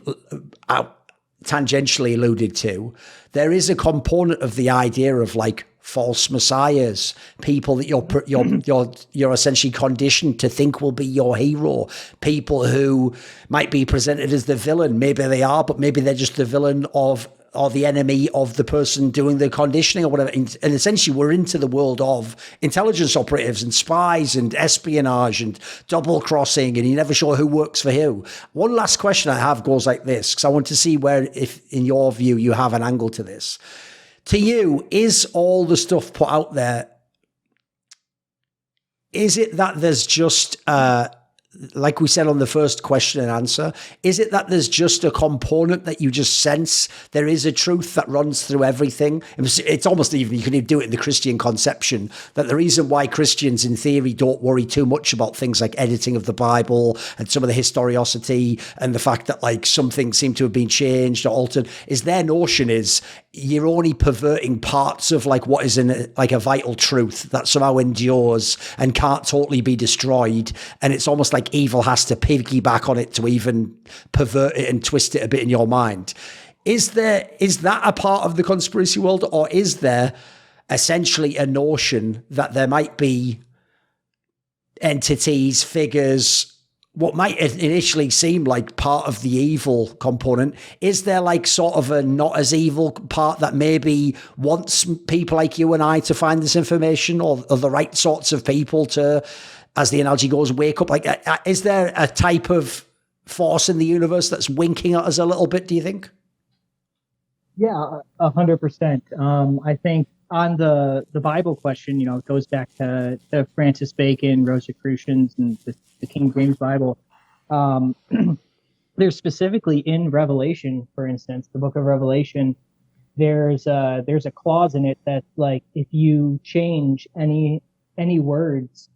tangentially alluded to, there is a component of the idea of, like, false messiahs, people that you're essentially conditioned to think will be your hero, people who might be presented as the villain. Maybe they are, but maybe they're just the villain of, or the enemy of the person doing the conditioning or whatever. And essentially, we're into the world of intelligence operatives and spies and espionage and double crossing, and you're never sure who works for who. One last question I have goes like this, because I want to see where, if in your view, you have an angle to this. To you, is all the stuff put out there, is it that there's just, like we said on the first question and answer, is it that there's just a component that you just sense there is a truth that runs through everything? It's almost even, you can even do it in the Christian conception, that the reason why Christians in theory don't worry too much about things like editing of the Bible and some of the historicity and the fact that, like, some things seem to have been changed or altered, is their notion is you're only perverting parts of, like, what is in like a vital truth that somehow endures and can't totally be destroyed. And it's almost like evil has to piggyback on it to even pervert it and twist it a bit in your mind. Is that a part of the conspiracy world, or is there essentially a notion that there might be entities, figures, what might initially seem like part of the evil component? Is there, like, sort of a not as evil part that maybe wants people like you and I to find this information, or the right sorts of people to, as the analogy goes, wake up? Like, is there a type of force in the universe that's winking at us a little bit, do you think? Yeah, 100%. I think on the Bible question, it goes back to Francis Bacon, Rosicrucians, and the King James Bible. There's specifically in Revelation, for instance, the book of Revelation, there's a clause in it that, like, if you change any words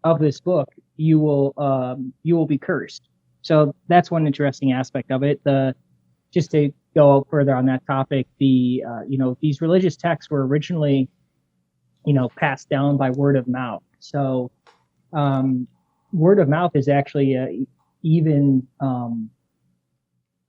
of this book, you will be cursed. So that's one interesting aspect of it. Just to go further on that topic, these religious texts were originally, passed down by word of mouth. So word of mouth is actually even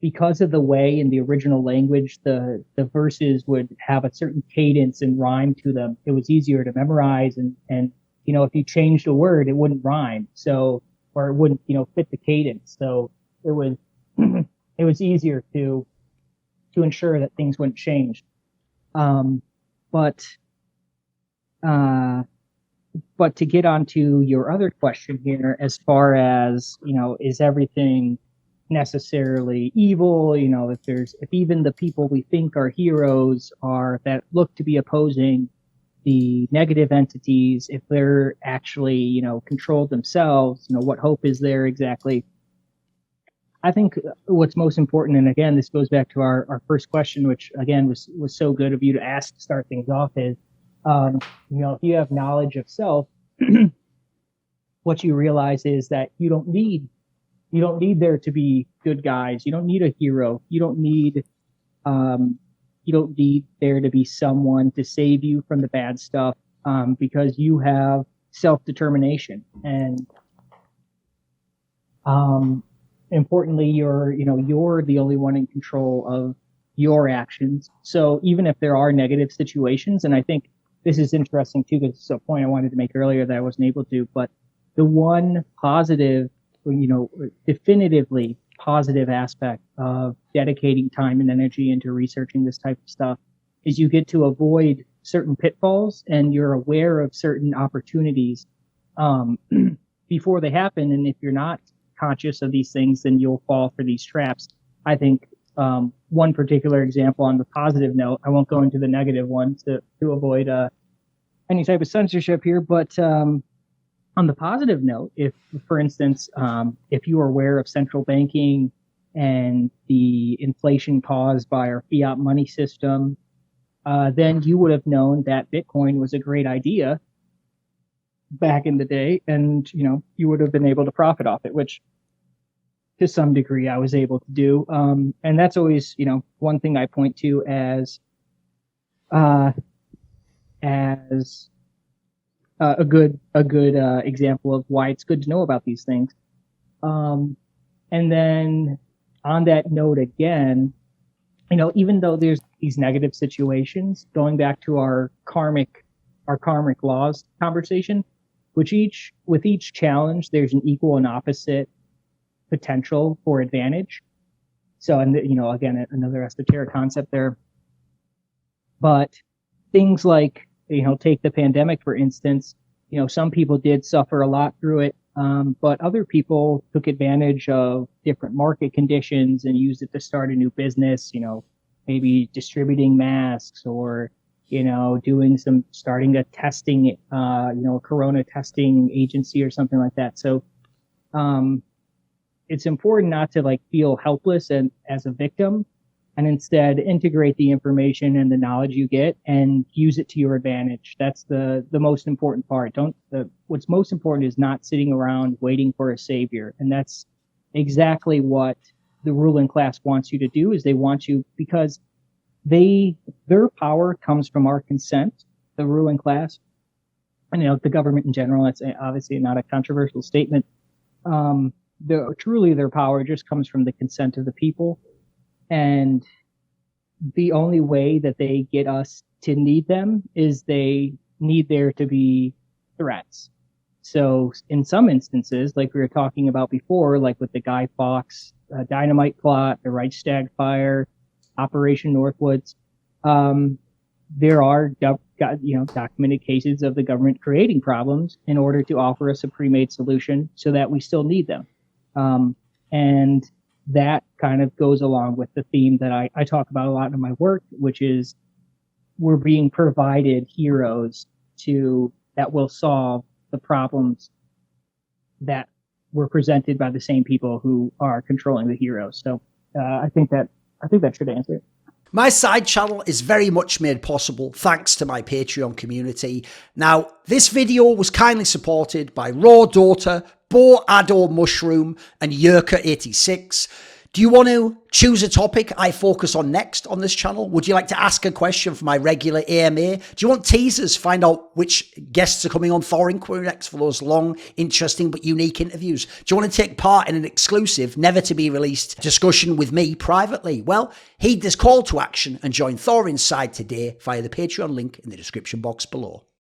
because of the way in the original language the verses would have a certain cadence and rhyme to them. It was easier to memorize, and if you changed a word, it wouldn't rhyme. So, or it wouldn't fit the cadence. So it was it was easier to ensure that things wouldn't change. But to get onto your other question here, as far as, is everything necessarily evil. You know, if even the people we think are heroes are that look to be opposing the negative entities, if they're actually, you know, controlled themselves, you know, what hope is there exactly? I think what's most important, and again, this goes back to our first question, which again was so good of you to ask to start things off, is, you know, if you have knowledge of self, what you realize is that you don't need there to be good guys. You don't need a hero. You don't need there to be someone to save you from the bad stuff, because you have self-determination. And importantly, you're the only one in control of your actions. So even if there are negative situations, and I think this is interesting too, because it's a point I wanted to make earlier that I wasn't able to, but the one positive, you know, definitively positive aspect of dedicating time and energy into researching this type of stuff is you get to avoid certain pitfalls, and you're aware of certain opportunities before they happen. And if you're not conscious of these things, then you'll fall for these traps. I think one particular example on the positive note, I won't go into the negative one to avoid any type of censorship here, but on the positive note, if, for instance, if you are aware of central banking and the inflation caused by our fiat money system, then you would have known that Bitcoin was a great idea back in the day, and, you know, you would have been able to profit off it, which to some degree I was able to do. And that's always, you know, one thing I point to as a good example of why it's good to know about these things. And then on that note again, you know, even though there's these negative situations, going back to our karmic laws conversation, with each challenge, there's an equal and opposite potential for advantage. So, and you know, again, another esoteric concept there. But things like, you know, take the pandemic, for instance, you know, some people did suffer a lot through it, but other people took advantage of different market conditions and used it to start a new business, you know, maybe distributing masks, or, you know, starting a testing, you know, a corona testing agency or something like that. So, it's important not to like feel helpless and as a victim, and instead integrate the information and the knowledge you get and use it to your advantage. That's the most important part. What's most important is not sitting around waiting for a savior. And that's exactly what the ruling class wants you to do, is they want you, because their power comes from our consent, the ruling class, and, you know, the government in general. That's obviously not a controversial statement. Truly their power just comes from the consent of the people. And the only way that they get us to need them is they need there to be threats. So in some instances, like we were talking about before, like with the Guy Fawkes dynamite plot, the Reichstag fire, Operation Northwoods, there are documented cases of the government creating problems in order to offer us a pre-made solution so that we still need them. And that kind of goes along with the theme that I talk about a lot in my work, which is we're being provided heroes that will solve the problems that were presented by the same people who are controlling the heroes. So I think that should answer it. My side channel is very much made possible thanks to my Patreon community. Now, this video was kindly supported by rawdota, Bo Addo Mushroom, and Yerka86. Do you want to choose a topic I focus on next on this channel? Would you like to ask a question for my regular AMA? Do you want teasers? Find out which guests are coming on Thorinquiry next for those long, interesting, but unique interviews. Do you want to take part in an exclusive, never to be released discussion with me privately? Well, heed this call to action and join Thorin's side today via the Patreon link in the description box below.